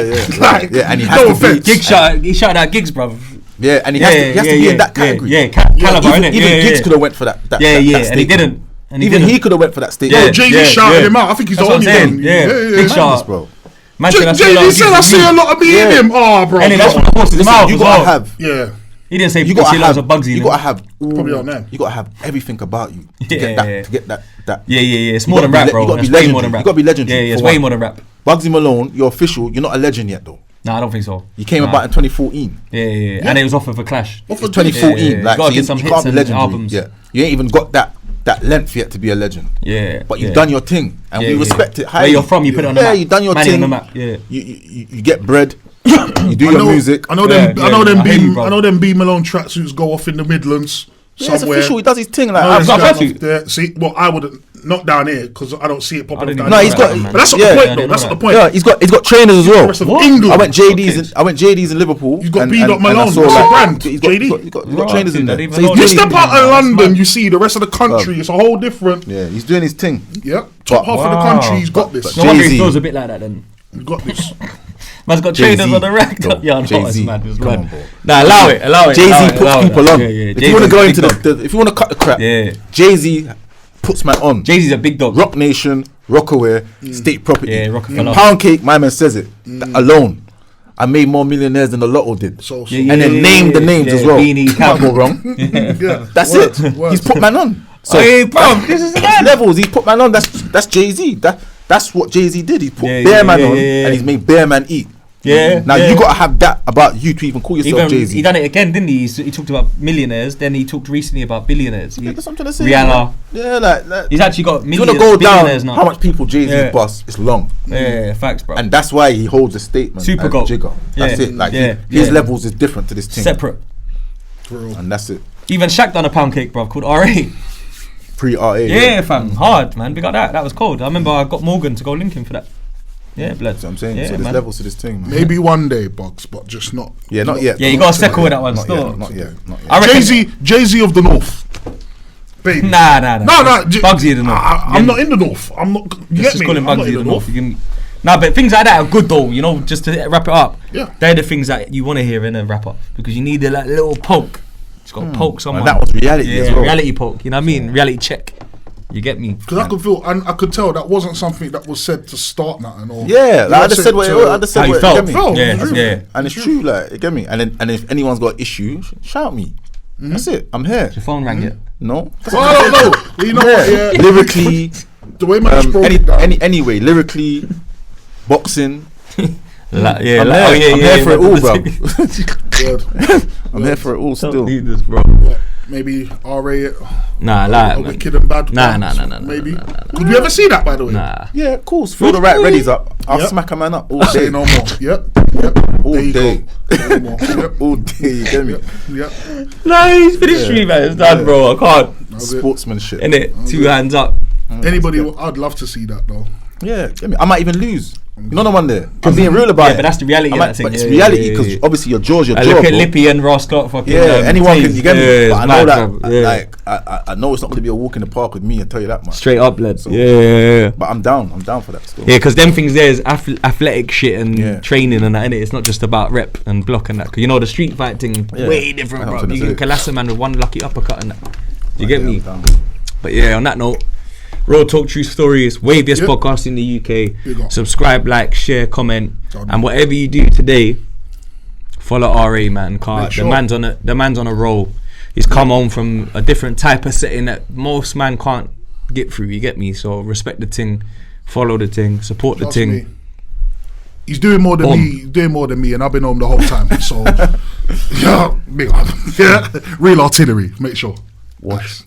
Yeah, and he has no to offense. be. He shouted out GIGGS, bro. Yeah, and he has to be in that category. Yeah, caliber, innit? Even GIGGS could have went for that. And he didn't. Even he could have went for that statement. Yo, Jay-Z shouted him out. I think he's the only one. Yeah, big shout, bro. Jay-Z said I see a lot of me in him. Oh, bro. And that's what the horse's mouth You as gotta well. have. Yeah. He didn't say You gotta have. Bugsy. You gotta have. Probably not now. You gotta have everything about you to Yeah. get that. Yeah. It's more than rap, bro. You gotta be It's way legendary. more than rap. You gotta be legendary. Yeah, it's for way one. more than rap. Bugsy Malone, you're official. You're not a legend yet, though. Nah, I don't think so. You came about in 2014. Yeah. And it was off of a clash. It's 2014. Yeah. Like, Gotta so get some you hits can't be and legendary. albums. Yeah, you ain't even got that length yet to be a legend. Yeah. But you've done your thing, and we respect it highly. Where you're from, you put it on the map. Yeah, you've done your Manning thing. on the map. Yeah. You get bread. You do your music. I know them B Malone tracksuits go off in the Midlands Yeah, it's somewhere. official. He does his thing. Like, I've got Off to. there. See, well, I wouldn't. Not down here because I don't see it popping up down No, here. he's got. But that's not yeah, the point, I though. didn't That's know not the point. Yeah, he's got trainers as well. The rest of England. I went JD's in Liverpool. He's got and- B. and- and I Malone. saw, That's a like, brand. He's got Right, trainers in I there. didn't So even he's know You doing that. his step out of That's London, mad. you see the rest of the country. It's a whole different. Yeah, he's doing his thing. Yep. Top half of the country, he's got this. No wonder he Jay-Z. feels a bit like that then. He's got this. Man's got Jay-Z. trainers on the rack. Bro, Yeah, I know, it's Jay-Z. mad. It's Come mad. on, bro. Nah, allow it. Jay-Z puts people on. Yeah, If you want to go into the if you want to cut the crap, Yeah. Jay-Z puts man on. Jay-Z's a big dog. Rock Nation, Rockaware, State Property. Yeah, Rockefeller. Pound Cake, my man says it. That alone, I made more millionaires than the Lotto did. So. And then name the names as well. Beanie, Can't go wrong. Yeah. That's Words, it. words. He's put man on. So Hey, bro, this is that's levels. He's put man on. That's Jay-Z. That's what Jay-Z did. He put Bear Man on, and he's made Bear Man eat. Yeah. Now you gotta have that about you to even call yourself Jay-Z. He done it again, didn't he? He talked about millionaires. Then he talked recently about billionaires. Yeah, that's what I'm trying to say. Rihanna. Yeah, like He's actually got you millions. wanna go down billionaires now. how much people Jay-Z Yeah. bust? It's long. Yeah, facts, bro. And that's why he holds a statement. Super as GOAT. Jigger. That's Yeah. it. Like Yeah. his Yeah. levels is different to this thing. Separate. And that's it. Even Shaq done a pound cake, bro, called RA. Pre-RA. Yeah, fam. Hard, man. We got that. That was cold. I remember I got Morgan to go link him for that. Yeah, blood. That's what I'm saying. Yeah, so there's man. levels to this thing, man. Maybe one day, Bugs, but just not. Yeah, not yet. Yeah, you got to settle with that one Not still. yet. Not yet. Not yet. I reckon. Jay-Z of the North. Baby. Nah. No. Bugsy of the North. I'm not in the North. I'm not. You Let's get just me? call him I'm not Bugsy in of the North. You give me. Nah, but things like that are good though. You know, just to wrap it up. Yeah. They're the things that you want to hear in a wrap up because you need a like, little poke. It's got poke someone. And that was reality as well. Reality poke. You know what I mean? Reality check. You get me? Because I could feel, and I could tell that wasn't something that was said to start nothing. Or Yeah, like I just said what to- I just said. How you What felt. you get me? Felt. Yeah, True. yeah. And it's true, like you get me. And if anyone's got issues, shout me. That's it. I'm here. Your phone rang yet? No. Well, I don't know. You know what? Yeah. Lyrically, The way man broke it down. anyway, lyrically, boxing. Yeah, I'm here for it all, bro. Word. I'm here for it all still. Need this, bro. Maybe RA. Nah, A like, man. wicked and bad. Nah, ones, nah, nah, Maybe. nah, nah, nah, Could we ever see that, by the way? Nah. Yeah, of course. Feel the right readies up. I'll Yep. smack a man up all Say day. no more. Yep. All There you day. go. No more. Yep. All day, you get me? Yep. Nah, he's finished stream, man. It's done, bro. I can't. That's it. Sportsmanship. Innit? 2 hands up. Anybody, I'd love to see that though. Yeah, get me? I might even lose. You know the one there. I'm being real about Yeah, it. but that's the reality of that thing. But it's Yeah, reality yeah, because yeah. obviously your jaw's your I jaw. look at bro. Lippy and Ross Clark fucking. Yeah, anyone can. You get me? Yeah, But I it's know mad, that. bruv. Yeah. Like I know it's not going to be a walk in the park with me. I tell you that much. Straight up, lad. So, yeah. But I'm down for that still. Yeah, because them things there is athletic shit and training and that, innit? It's not just about rep and block and that. Cause you know the street fight thing, way different, bro. You can Khalas a man with one lucky uppercut and that. You get me? But yeah, on that note, Real Talk True Stories, Waviest podcast in the UK. Subscribe, like, share, comment, and whatever you do today, follow RA, man. The man's on a roll. He's come home from a different type of setting that most man can't get through. You get me? So respect the thing, follow the thing, support the thing. He's doing more than me. He's doing more than me, and I've been home the whole time. So yeah, big up. Yeah, real artillery. Make sure. Wash.